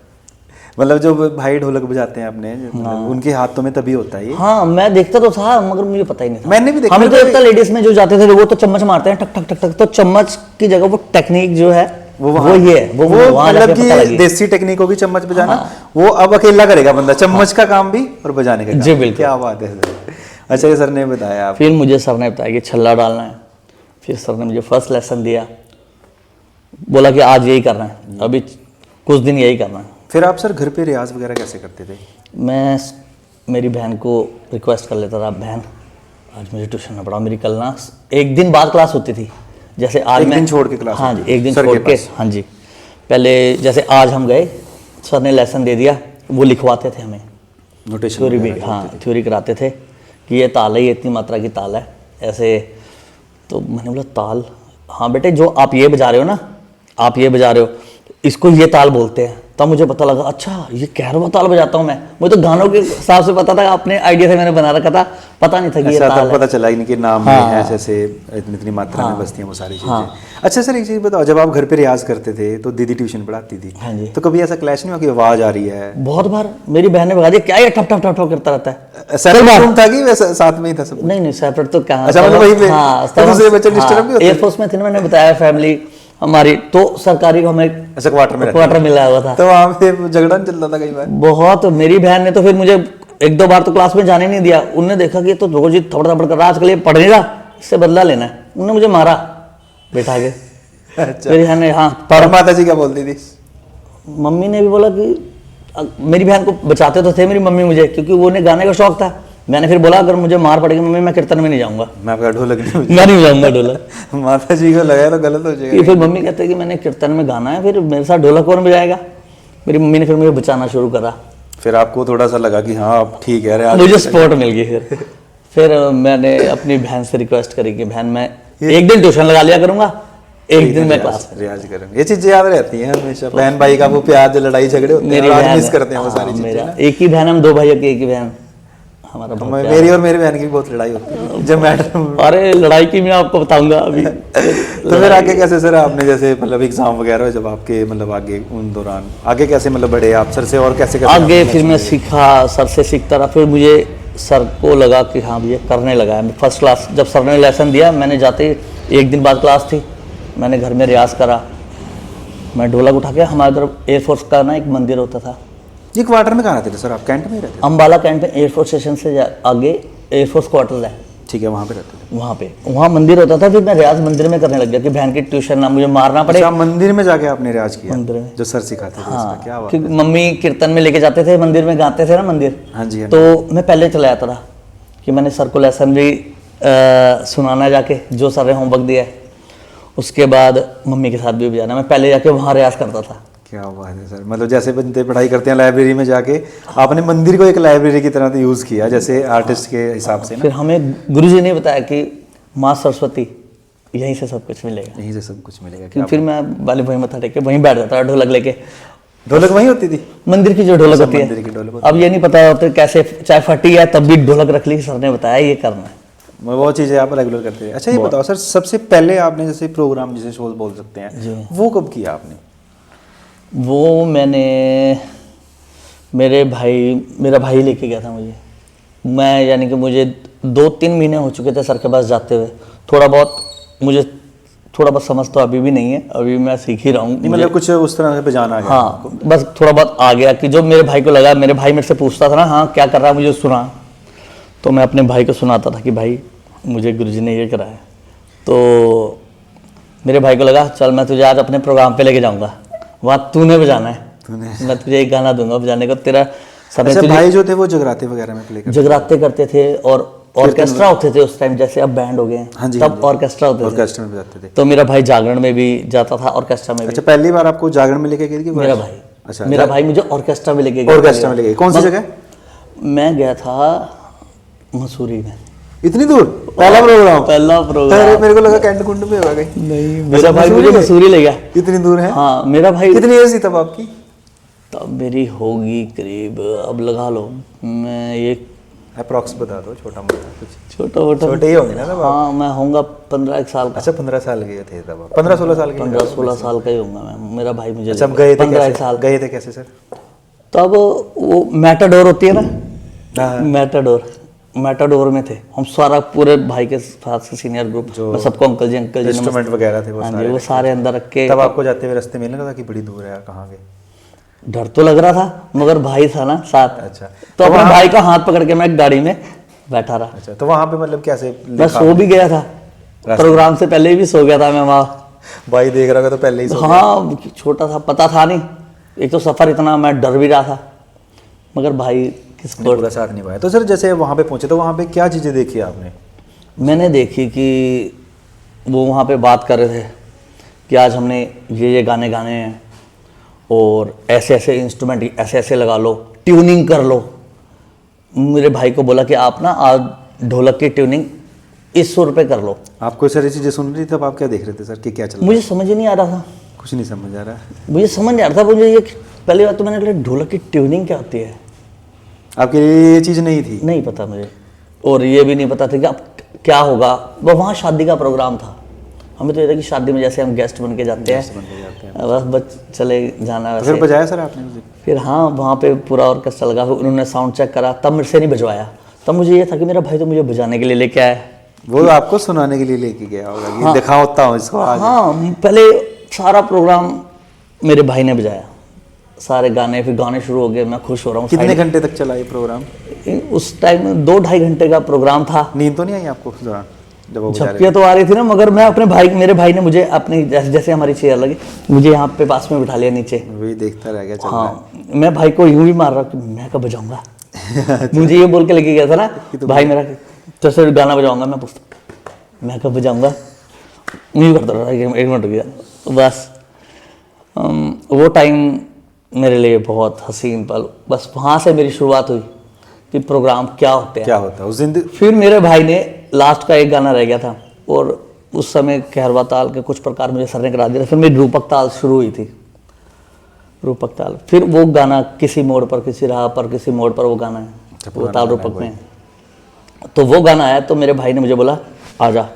मतलब जो भाई ढोलक बजाते हैं अपने, मतलब उनके हाथों में तभी होता है ये? हाँ, मैं देखता तो था मगर मुझे पता ही नहीं था। मैंने भी देखा। हमें तो लगता लेडीज में जो जाते थे वो तो चम्मच मारते हैं टक टक टक टक, तो चम्मच की जगह वो टेक्निक जो है वो ये है। वो वहाँ मतलब जाके पता कि लगी। देसी टेक्निक होगी चम्मच बजाना, वो अब अकेला करेगा बंदा, चम्मच का काम भी और बजाने का काम। जी, बिल्कुल। क्या बात है सर। अच्छा, ये सर ने बताया आप? फिर मुझे सर ने बताया कि छल्ला डालना है। फिर सर ने मुझे फर्स्ट लेसन दिया, बोला कि आज यही करना है, अभी कुछ दिन यही करना है। फिर आप सर घर पे रियाज वगैरह कैसे करते थे? मैं मेरी बहन को रिक्वेस्ट कर लेता था, बहन आज मुझे ट्यूशन ना पढ़ाओ, मेरी कल ना एक दिन बाद क्लास होती थी। जैसे आज एक मैं दिन छोड़ के क्लास हाँ होती जी, एक दिन सर छोड़ के के। पास? हाँ जी, पहले जैसे आज हम गए, सर ने लेसन दे दिया, वो लिखवाते थे हमें, नोटेशन थ्योरी भी। हाँ, थ्योरी कराते थे कि ये ताल है, ये इतनी मात्रा की ताल है ऐसे। तो मैंने बोला ताल, हाँ बेटे जो आप ये बजा रहे हो ना, आप ये बजा रहे हो, इसको ये ताल बोलते हैं। तब मुझे पता लगा अच्छा ये कहरवा ताल बजाता हूँ मैं। मुझे तो गानों के हिसाब से पता था, अपने आइडिया से मैंने बना रखा था, पता नहीं था कि ये अच्छा, ताल तब है। पता चला इनके नाम में है ऐसे इतनी इतनी मात्रा में बजती हैं वो सारी चीजें। अच्छा सर, एक चीज बताओ, जब आप घर पे रियाज करते थे तो दीदी ट्यूशन पढ़ाती थी, हाँ जी। तो कभी ऐसा क्लैश नहीं हुआ कि आवाज आ रही है? बहुत बार मेरी बहन ने बता दिया क्या ये ठप ठप ठप ठप करता रहता है। सेपरेट रूम था कि वैसे साथ में ही था सब? नहीं सेपरेट तो कहाँ। अच्छा, मतलब वहीं पे? हाँ, तो दूसरे बच्चे डिस्टर्ब भी होते थे? एयरफोर्स में थे ना, मैंने बताया फैमिली हमारी तो सरकारी को हमें अच्छा, क्वार्टर मिला हुआ था। तो वहाँ पे झगड़ा नहीं चलता था कई बार? बहुत। मेरी बहन ने तो फिर मुझे एक दो बार तो क्लास में जाने नहीं दिया। उनने देखा कि ये तो रोज ही थपड़ थपड़ कर रहा, आजकल ये पढ़ नहीं रहा, इससे बदला लेना है। उन्होंने मुझे मारा बैठा के। अच्छा, मेरी बहन ने हाँ और माता जी क्या बोलती थी? मम्मी ने भी बोला कि मेरी बहन को बचाते तो थे मेरी मम्मी मुझे, क्योंकि वो उन्हें गाने का शौक था। मैंने फिर बोला अगर मुझे मार पड़ेगी मम्मी, मैं कीर्तन में नहीं जाऊंगा, मैं आपका ढोलक नहीं मैं नहीं बजाऊंगा ढोलक। माता जी को लगा तो गलत हो जाएगा। फिर मम्मी कहते हैं कि मैंने कीर्तन में गाना है, फिर मेरे साथ ढोलक कौन बजाएगा। मेरी मम्मी ने फिर मुझे बचाना शुरू करा। फिर आपको थोड़ा सा लगा कि हाँ अब ठीक है, रियाज मुझे सपोर्ट मिल गई। फिर मैंने अपनी बहन से रिक्वेस्ट करी कि बहन मैं एक दिन ट्यूशन लगा लिया करूंगा, एक दिन मैं क्लास। रियाज करेंगे। ये चीजें याद रहती हैं हमेशा, बहन भाई का वो प्यार, जो लड़ाई झगड़े होते हैं, मेरी आज बहन मिस करते हैं वो सारी चीजें मेरा ना। एक ही बहन, हम दो भाइयों की एक ही बहन। हमारा बहुत प्यार मेरी और मेरी बहन की बहुत लड़ाई होती है जब मैटर। अरे लड़ाई की मैं आपको बताऊंगा अभी। तो फिर आगे कैसे सर आपने, जैसे मतलब एग्जाम वगैरह जब आपके मतलब आगे उन दौरान आगे कैसे मतलब बढ़े आप सर से, और कैसे आगे फिर मैं सीखा, सर से सीखता रहा। फिर मुझे सर को लगा कि हाँ ये करने लगा है। फर्स्ट क्लास जब सर ने लेसन दिया, मैंने जाते ही एक दिन बाद क्लास थी, मैंने घर में रियाज करा। मैं ढोलक उठा के, हमारे तरफ एयरफोर्स का ना एक मंदिर होता था। ये क्वार्टर में कहाँ रहते थे सर आप? कैंट में ही रहते थे? अम्बाला कैंट में एयरफोर्स स्टेशन से आगे एयरफोर्स क्वार्टर है, ठीक है, वहाँ पे रहते थे। वहाँ मंदिर होता था। फिर मैं रियाज मंदिर में करने लग गया कि बहन की ट्यूशन ना मुझे मारना पड़े। अच्छा, मंदिर में जाके आपने रियाज किया? मंदिर में जो सर सिखाते थे इसका, क्या बात। क्योंकि मम्मी कीर्तन में लेके जाते थे, मंदिर में गाते थे ना मंदिर। हाँ जी, हाँ तो मैं पहले चला जाता था कि मैंने सर को लेसन भी सुनाना जाके, जो सर ने होमवर्क दिया है। उसके बाद मम्मी के साथ भी बजाना, मैं पहले जाके वहाँ रियाज करता था। क्या बात है सर, मतलब जैसे बंदे पढ़ाई करते हैं लाइब्रेरी में जाके, आपने मंदिर को एक लाइब्रेरी की तरह यूज किया, जैसे आर्टिस्ट के हिसाब से ना। फिर हमें गुरुजी ने बताया कि माँ सरस्वती यहीं से सब कुछ मिलेगा। यहीं से सब कुछ मिलेगा। क्योंकि फिर मैं वाले वहीं मत्था टेक के वहीं बैठ जाता ढोलक लेके। ढोलक वहीं होती थी? मंदिर की जो ढोलक होती मंदिर की ढोलक है। अब ये नहीं पता होता कैसे, चाहे फटी है तब भी ढोलक रख ली, सर ने बताया ये करना है। वो चीज़ें आप रेगुलर करते हैं। अच्छा ये बताओ सर, सबसे पहले आपने जैसे प्रोग्राम जिसे शो बोल सकते हैं, वो कब किया आपने? वो मैंने मेरा भाई लेके गया था मुझे। मैं यानी कि मुझे 2-3 महीने हो चुके थे सर के पास जाते हुए। थोड़ा बहुत समझ तो अभी भी नहीं है, अभी मैं सीख ही रहा हूँ। मतलब कुछ उस तरह से बजाना आ गया? हाँ, बस थोड़ा बहुत आ गया कि जो मेरे भाई को लगा, मेरे भाई मेरे से पूछता था ना, हाँ क्या कर रहा है, मुझे सुना। तो मैं अपने भाई को सुनाता था कि भाई मुझे गुरुजी ने ये कराया। तो मेरे भाई को लगा चल मैं तुझे आज अपने प्रोग्राम पे लेके जाऊंगा, वहाँ तूने बजाना है, मैं तुझे एक गाना दूंगा बजाने को, तेरा समय। अच्छा, भाई जो थे वो जगराते वगैरह में प्ले करते? जगराते करते थे और ऑर्केस्ट्रा होते थे उस टाइम, जैसे अब बैंड हो गए हैं। हाँ जी, तब ऑर्केस्ट्रा होते थे। ऑर्केस्ट्रा में बजाते थे। तो मेरा भाई जागरण में भी जाता था, ऑर्केस्ट्रा में भी। अच्छा, पहली बार आपको जागरण में लेके गए थे? मेरा भाई, अच्छा, मेरा भाई मुझे ऑर्केस्ट्रा में लेके गया। ऑर्केस्ट्रा में लेके कौन सी जगह? मैं गया था मसूरी में। इतनी दूर? पहला प्रोग्राम? अरे मेरे को लगा कैंट कुंड में होगा कहीं। नहीं, मेरा भाई मुझे मसूरी ले गया। इतनी दूर है? हाँ, मेरा भाई। कितनी एज थी तब आपकी? तब मेरी होगी करीब, अब लगा लो, मैं ये अप्रॉक्स बता दो, छोटा मोटा कुछ। छोटे ही होंगे ना तब? हाँ, मैं होऊंगा 15 साल का। अच्छा, 15 साल के थे तब आप? 15-16 साल के? 15-16 साल का ही होऊंगा मैं। मेरा भाई मुझे जब गए थे 15 साल। गए थे कैसे सर? तब वो मैटाडोर होती है ना, मैटाडोर में थे हम सारा, पूरे भाई के साथ से सीनियर ग्रुप, मैं सबको अंकल जी इंस्ट्रूमेंट वगैरह थे वो सारे अंदर रख के। तब आपको जाते हुए रास्ते में लगा था कि बड़ी दूर है, कहाँ गए? डर तो लग रहा था, मगर भाई था ना साथ। अच्छा, तो अपने भाई का हाथ पकड़ के मैं गाड़ी में बैठा रहा। अच्छा, तो वहाँ पे मतलब कैसे? मैं सो भी गया था, प्रोग्राम से पहले भी सो गया था मैं वहाँ। भाई देख रहा था तो पहले ही सो? हाँ, छोटा था, पता था नहीं, एक तो सफर इतना, मैं डर भी रहा था, मगर भाई किसको पूरा साथ निभाया। तो सर जैसे वहाँ पे पहुँचे तो वहाँ पे क्या चीज़ें देखी आपने? मैंने देखी कि वो वहाँ पे बात कर रहे थे कि आज हमने ये गाने गाने हैं और ऐसे ऐसे इंस्ट्रूमेंट ऐसे ऐसे लगा लो, ट्यूनिंग कर लो। मेरे भाई को बोला कि आप ना आज ढोलक की ट्यूनिंग इस सुर पे कर लो। आपको सारी चीज़ें सुन रही थी तब आप क्या देख रहे थे सर कि क्या चल रहा है? मुझे समझ ही नहीं आ रहा था, कुछ नहीं समझ आ रहा। मुझे समझ नहीं आ रहा था। मुझे ये पहली बात तो मैंने कहा ढोलक की ट्यूनिंग क्या होती है, आपके लिए ये चीज़ नहीं थी? नहीं पता मुझे, और ये भी नहीं पता था कि अब क्या होगा। वो वहाँ शादी का प्रोग्राम था, हमें तो ये था कि शादी में जैसे हम गेस्ट बन के जाते हैं, बस चले जाना। तो फिर बजाया सर आपने म्यूजिक? फिर हाँ, वहाँ पे पूरा ऑर्केस्ट्रा लगा, फिर उन्होंने साउंड चेक करा, तब मेरे से नहीं बजवाया। तब मुझे ये था कि मेरा भाई तो मुझे बजाने के लिए लेके आया, वो आपको सुनाने के लिए लेके गया होगा कि दिखाता हूँ इसको आज। हाँ, पहले सारा प्रोग्राम मेरे भाई ने बजाया, सारे गाने, फिर गाने शुरू हो गए, मैं खुश हो रहा हूँ। कितने घंटे तक चला ये प्रोग्राम? उस टाइम 2-2.5 घंटे का प्रोग्राम था। नींद तो नहीं आई आपको उस दौरान जब वो बजा रहे झपकियाँ तो आ रही थी ना, मगर मैं अपने भाई, मेरे भाई ने मुझे अपनी जैसे हमारी चेयर लगी, मुझे यहाँ पे पास में बिठा लिया नीचे। वही देखता रह गया। हाँ, मैं भाई को यूं भी मार रहा कि मैं कब बजाऊंगा। मुझे ये बोल के लेके गया था ना भाई मेरा, तो सर गाना बजाऊंगा, मैं पूछता मैं कब बजाऊंगा, यूं करता रहा। 1 मिनट हो गया बस। वो टाइम मेरे लिए बहुत हसीन पल, बस वहाँ से मेरी शुरुआत हुई कि प्रोग्राम क्या होते हैं, क्या होता है उस दिन। फिर मेरे भाई ने लास्ट का एक गाना रह गया था, और उस समय कहरवा ताल के कुछ प्रकार मुझे सर ने करा दिया था। फिर मेरी रूपक ताल शुरू हुई थी, रूपक ताल। फिर वो गाना किसी मोड़ पर, किसी राह पर, किसी मोड़ पर, वो गाना है, वो ताल रूपक में। तो वो गाना आया तो मेरे भाई ने मुझे बोला आजा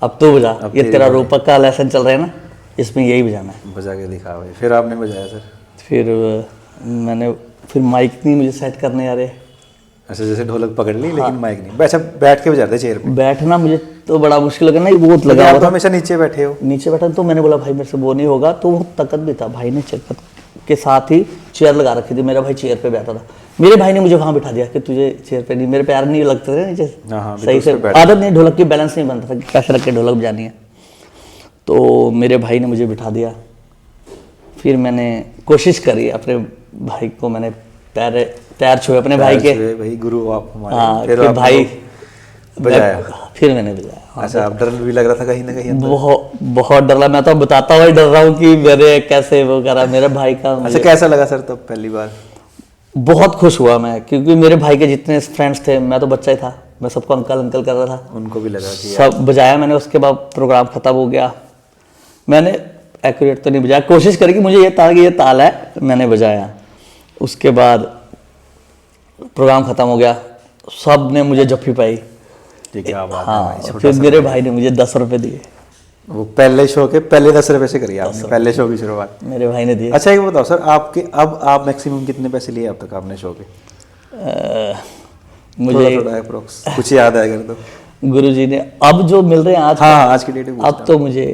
अब तू बजा, ये तेरा रूपक का लेसन चल रहा है ना, इसमें यही बजाना है। बजा के दिखा भाई। फिर आपने बजाया सर? फिर मैंने, फिर माइक नहीं मुझे सेट करने आ रहे। अच्छा, जैसे ढोलक पकड़ ली लेकिन माइक नहीं। अच्छा, बैठ के बजाते चेयर पे? बैठना मुझे तो बड़ा मुश्किल लगा, नहीं वो लगा हुआ था। हमेशा नीचे बैठे हो? नीचे बैठा, तो मैंने बोला भाई मेरे से वो नहीं होगा, तो वो तकत भी था। भाई ने चेयर के साथ ही चेयर लगा रखी थी, मेरा भाई चेयर पे बैठा था। मेरे भाई ने मुझे वहाँ बिठा दिया कि तुझे चेयर पे नहीं, मेरे पैर नहीं लगते थे नीचे सही से, आदत नहीं, ढोलक की बैलेंस नहीं बनता था कि कैसे रख के ढोलक बजानी है। तो मेरे भाई ने मुझे बिठा दिया। फिर मैंने कोशिश करी, अपने भाई को मैंने पैर छुए अपने भाई के, भाई गुरु आप हमारे। हाँ, फिर भाई बजाया? फिर मैंने बजाया। अच्छा, आप डर भी लग रहा था कहीं ना कहीं? बहुत डर लगा, मैं तो बताता हुआ डर रहा हूँ कि मेरे कैसे वो करा मेरे भाई का। अच्छा, कैसा लगा सर तब पहली बार? बहुत खुश हुआ मैं, क्योंकि मेरे भाई के जितने फ्रेंड्स थे, मैं तो बच्चा ही था, मैं सबको अंकल अंकल कर रहा था, उनको भी लगा कि सब बजाया मैंने। उसके बाद प्रोग्राम ख़त्म हो गया, मैंने एक्यूरेट तो नहीं बजाया, कोशिश करी कि मुझे ये ताल कि ये ताल है, मैंने बजाया। उसके बाद प्रोग्राम ख़त्म हो गया, सब ने मुझे जफ्फी पाई। क्या बात है हाँ, भाई, छोटा फिर सा मेरे भाई ने मुझे 10 रुपये दिए, वो पहले शो के पहले 10 रुपए से करिए आपने पहले शो की शुरुआत। मेरे भाई ने दिए। अच्छा एक बताओ सर, आपके अब आप मैक्सिमम कितने पैसे लिए अब तक आपने शो के? मुझे थोड़ा अप्रोक्स कुछ याद है अगर तो? गुरुजी ने अब जो मिल रहे हैं आज, हाँ आज की डेट में अब तो मुझे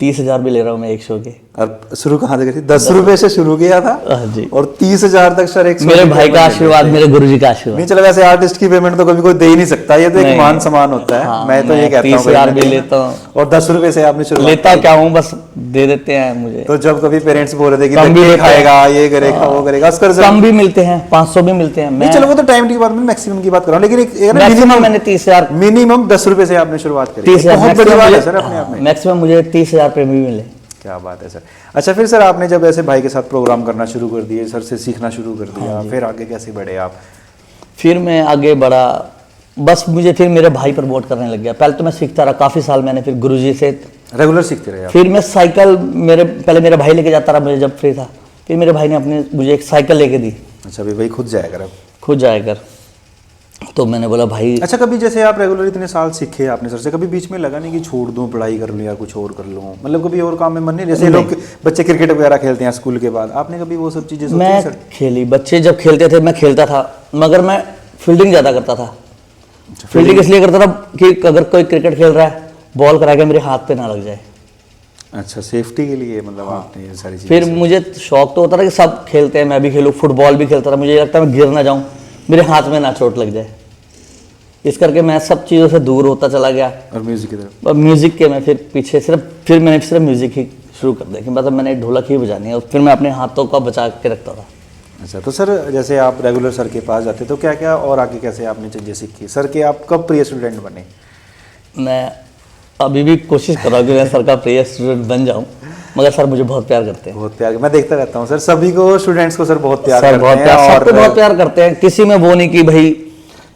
30,000 भी ले रहा हूँ मैं एक शो के। अब शुरू कहाँ से करी? 10 रुपए से शुरू किया था हाँ जी, और 30,000 तक सर एक मेरे भाई का आशीर्वाद, मेरे गुरुजी का आशीर्वाद। नहीं चलो, वैसे आर्टिस्ट की पेमेंट तो कभी कोई दे ही नहीं सकता, ये तो एक नहीं। मान सम्मान होता है। हाँ, मैं तो ये कहता हूँ 30,000 भी लेता हूँ, और 10 रुपए से आपने शुरू लेता क्या हूँ, बस दे देते हैं मुझे। तो जब कभी पेरेंट्स बोल रहे थे कि कम भी लड़के लेते हैं। खाएगा, ये करेगा, वो करेगा, उसका कम भी मिलते हैं, 500 भी मिलते हैं। नहीं चलो वो तो टाइम की बात, मैं मैक्सिमम की बात कर रहा हूँ, लेकिन एक मैक्सिमम मैंने 30,000, मिनिमम 10 रुपए से आपने शुरुआत करी, 30,000 बहुत बड़ी बात है सर अपने आप में। मैक्सिमम मुझे 30,000 रुपये भी मिले। क्या बात है सर। अच्छा फिर सर आपने जब ऐसे भाई के साथ प्रोग्राम करना शुरू कर दिए, सर से सीखना शुरू कर दिया, फिर आगे कैसे बढ़े आप? फिर मैं आगे बढ़ा, बस मुझे फिर मेरे भाई पर वोट करने लग गया। पहले तो मैं सीखता रहा काफ़ी साल, मैंने फिर गुरुजी से रेगुलर सीखते रहे आप? फिर मैं साइकिल, पहले मेरा भाई लेके जाता रहा मुझे जब फ्री था, फिर मेरे भाई ने मुझे एक साइकिल लेके दी। अच्छा भाई खुद जाया कर अब? खुद जाया कर, तो मैंने बोला भाई। अच्छा कभी जैसे आप रेगुलर इतने साल सीखे आपने सर से, कभी बीच में लगा नहीं कि छोड़ दूं, पढ़ाई कर लूं या कुछ और कर लूं, मतलब कभी और काम में मन नहीं? जैसे लोग बच्चे क्रिकेट वगैरह खेलते हैं स्कूल के बाद, आपने कभी वो सब चीजें सोची मैं सर? खेली, बच्चे जब खेलते थे मैं खेलता था, मगर मैं फील्डिंग ज़्यादा करता था। फील्डिंग इसलिए करता था कि अगर कोई क्रिकेट खेल रहा है, बॉल करा के मेरे हाथ पे ना लग जाए। अच्छा सेफ्टी के लिए मतलब आपने ये सारी चीजें? फिर मुझे शौक तो होता था कि सब खेलते हैं मैं भी खेलूँ, फुटबॉल भी खेलता था, मुझे लगता है मैं गिर ना जाऊँ, मेरे हाथ में ना चोट लग जाए, इस करके मैं सब चीज़ों से दूर होता चला गया। और म्यूजिक की तरफ? और म्यूज़िक के मैं फिर पीछे फिर मैंने सिर्फ म्यूज़िक ही शुरू कर दिया कि मतलब मैंने ढोलक ही बजानी है, और फिर मैं अपने हाथों का बचा के रखता था। अच्छा तो सर जैसे आप रेगुलर सर के पास जाते तो क्या क्या और आगे कैसे आपने चीज़ें सीखी? सर के आप कब प्रिय स्टूडेंट बने? मैं अभी भी कोशिश कर रहा हूँ कि मैं सर का प्रिय स्टूडेंट बन जाऊँ, मगर सर मुझे बहुत प्यार करते हैं। बहुत प्यार, मैं देखता रहता हूँ सर, सभी को स्टूडेंट्स को सर बहुत प्यार सर करते बहुत हैं प्यार, सबको और बहुत प्यार करते हैं। किसी में वो नहीं कि भाई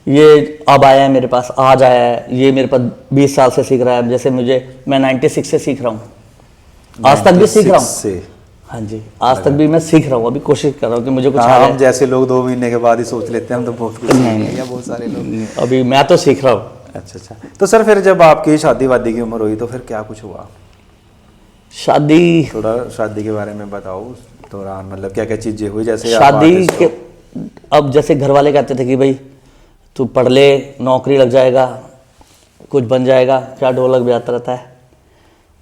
ये अब आया है मेरे पास, आज आया है, ये मेरे पास 20 साल से सीख रहा है। जैसे मैं 96 से सीख रहा हूँ, आज तक भी सीख रहा हूँ। हाँ जी, आज तक भी मैं सीख रहा हूँ, अभी कोशिश कर रहा हूँ कि मुझे कुछ आ हम जाए। जैसे लोग 2 महीने के बाद ही सोच लेते हैं हम तो बहुत कुछ सीखेंगे, या बहुत सारे लोग। अभी मैं तो सीख रहा हूँ। अच्छा अच्छा, तो सर फिर जब आपकी शादी वादी की उम्र हुई तो फिर क्या कुछ हुआ? शादी, थोड़ा शादी के बारे में बताओ उस दौरान, मतलब क्या क्या चीज़ें हुई? जैसे आप शादी artist के हो। अब जैसे घर वाले कहते थे कि भाई तू पढ़ ले, नौकरी लग जाएगा, कुछ बन जाएगा, क्या ढोलक बजाता रहता है।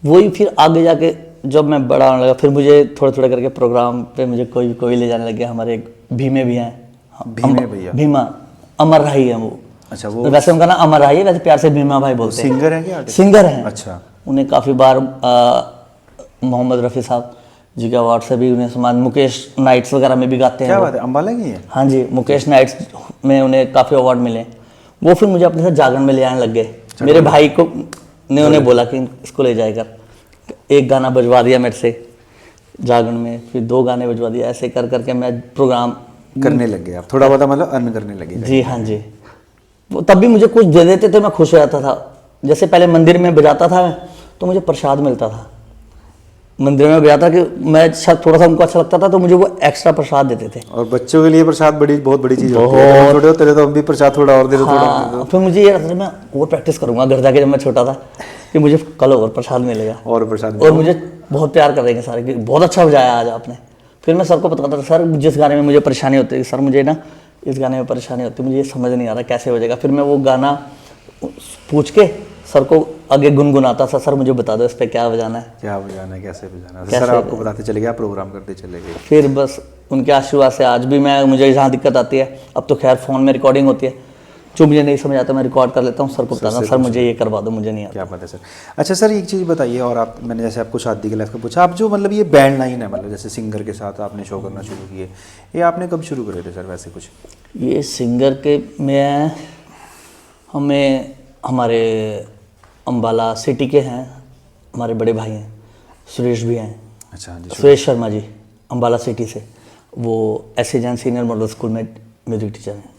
वही फिर आगे जाके जब मैं बड़ा होने लगा, फिर मुझे थोड़े थोड़े करके प्रोग्राम पे मुझे कोई ले जाने लग गया। हमारे एक भीमे भी हैं, भीमे भैया? भीमा, अमर राही है वो। अच्छा वो वैसे उनका नाम अमर राही है, वैसे प्यार से भीमा भाई बोलते हैं। सिंगर है क्या artist? सिंगर हैं। अच्छा उन्हें काफ़ी बार मोहम्मद रफ़ी साहब जी के अवार्ड से भी उन्हें सम्मान, मुकेश नाइट्स वगैरह में भी गाते हैं क्या वो। बात है, अम्बाला की है? हाँ जी, मुकेश नाइट्स में उन्हें काफ़ी अवार्ड मिले। वो फिर मुझे अपने साथ जागरण में ले आने लग गए। मेरे भाई को ने उन्हें बोला कि इसको ले जाएगा, एक गाना बजवा दिया मेरे से जागरण में, फिर 2 गाने बजवा दिया, ऐसे कर करके मैं प्रोग्राम करने लग गए आप, थोड़ा बहुत मतलब अर्न करने लगे? जी हाँ जी। वो तब भी मुझे कुछ दे देते थे, मैं खुश हो जाता था। जैसे पहले मंदिर में बजाता था तो मुझे प्रसाद मिलता था, मंदिर में बजाता कि मैं थोड़ा सा उनको अच्छा लगता था तो मुझे वो एक्स्ट्रा प्रसाद देते थे। और बच्चों के लिए प्रसाद बहुत बड़ी चीज़ होती है। हम छोटे होते रहे तो हम भी प्रसाद थोड़ा और दे दो, थोड़ा और दे दो। फिर मुझे ये लगता था मैं और प्रैक्टिस करूंगा घर जाके, जब मैं छोटा था, कि मुझे कल और प्रसाद मिलेगा और प्रसाद और मुझे बहुत प्यार करेंगे सारे कि बहुत अच्छा बजाया आज आपने। फिर मैं सर को बताता था, सर जिस गाने में मुझे परेशानी होती है, सर मुझे ना इस गाने में परेशानी होती है, मुझे ये समझ नहीं आ रहा कैसे बजेगा। फिर मैं वो गाना पूछ के सर को आगे गुनगुनाता था, सर मुझे बता दो इस पर क्या बजाना है, क्या बजाना है, कैसे बजाना है। सर आपको बताते चले गए, प्रोग्राम करते चले गए। फिर बस उनके आशीर्वाद से आज भी मुझे जहाँ दिक्कत आती है, अब तो खैर फ़ोन में रिकॉर्डिंग होती है, जो मुझे नहीं समझ आता मैं रिकॉर्ड कर लेता हूँ, सर को बताना, सर मुझे ये करवा दो, मुझे नहीं आता। क्या बात है सर। अच्छा सर एक चीज़ बताइए, और आप, मैंने जैसे आपको शादी के लाइफ का पूछा, आप जो मतलब ये बैंड लाइन है, मतलब जैसे सिंगर के साथ आपने शो करना शुरू किए, ये आपने कब शुरू करे थे सर वैसे कुछ? ये सिंगर के में हमें हमारे अम्बाला सिटी के हैं, हमारे बड़े भाई हैं, सुरेश भी हैं। अच्छा जी, सुरेश शर्मा जी अम्बाला सिटी से, वो S Jain senior model school में म्यूजिक टीचर हैं।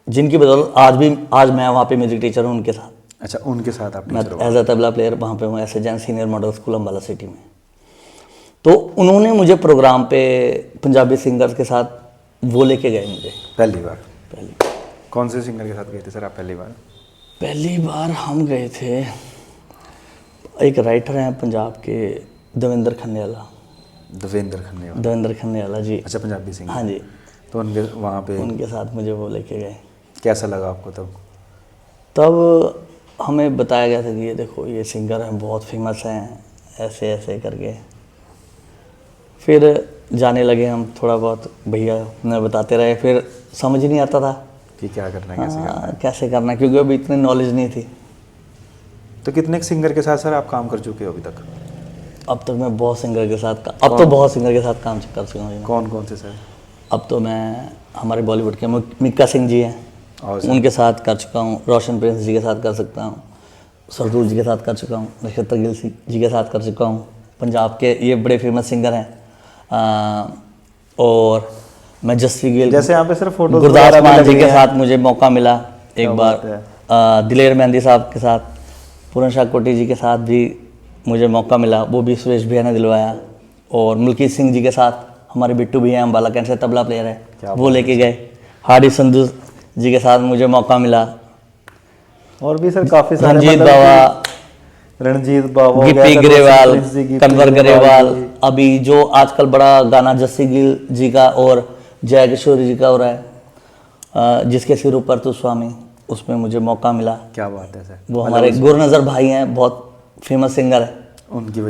जिनकी बदौलत आज मैं वहाँ पे म्यूजिक टीचर हूँ उनके साथ। अच्छा, उनके साथ आप मैं टीचर हो। एज अ तबला प्लेयर वहाँ पे हूँ, S Jain senior model school Ambala city में। तो उन्होंने मुझे प्रोग्राम पे पंजाबी सिंगर्स के साथ वो लेके गए मुझे पहली बार पहली कौन से सिंगर के साथ गए थे सर आप पहली बार? पहली बार हम गए थे, एक राइटर हैं पंजाब के देवेंद्र खन्नेवाला। देवेंद्र खन्नेवाला जी। अच्छा, पंजाबी सिंगर। हाँ जी। तो उनके वहाँ पे उनके साथ मुझे वो लेके गए। कैसा लगा आपको तब? तब हमें बताया गया था कि ये देखो ये सिंगर हैं, बहुत फेमस हैं, ऐसे ऐसे करके। फिर जाने लगे हम, थोड़ा बहुत भैया ने बताते रहे, फिर समझ नहीं आता था कि क्या करना है, कैसे करना है, क्योंकि अभी इतनी नॉलेज नहीं थी। तो कितने सिंगर के साथ सर आप काम कर चुके हो अभी तक? अब तक मैं बहुत सिंगर के साथ अब तो बहुत सिंगर के साथ काम कर चुका हूँ। कौन कौन से सर? अब तो मैं हमारे बॉलीवुड के मिक्का सिंह जी हैं, उनके साथ कर चुका हूँ। रोशन प्रिंस जी के साथ कर सकता हूँ, सरदूल जी के साथ कर चुका हूँ, नक्षत्र गिल जी के साथ कर चुका हूँ। पंजाब के ये बड़े फेमस सिंगर हैं। और मैं जस्सी गिल, जैसे यहाँ पे सिर्फ फोटो, गुरदास मान जी के साथ मुझे मौका मिला एक बार। दिलेर मेहंदी साहब के साथ, पूरन शाह कोटी जी के साथ भी मुझे मौका मिला, वो भी सुरेश भैया ने दिलवाया। और मुल्की सिंह जी के साथ हमारे बिट्टू भी हैं, अम्बाला कैंट से तबला प्लेयर है, वो लेके गए। हार्डी संधू जी के साथ मुझे मौका मिला। और भी सर काफ़ी सारे, रणजीत बावा, गिप्पी ग्रेवाल, कन्वर ग्रेवाल, अभी जो आजकल बड़ा गाना जस्सी गिल जी का और जय किशोर जी का हो रहा है, जिसके सिर ऊपर तू स्वामी, उसमें मुझे मौका मिला। क्या बात है सर। वो हमारे गुरनजर भाई हैं, बहुत फेमस सिंगर है, उनकी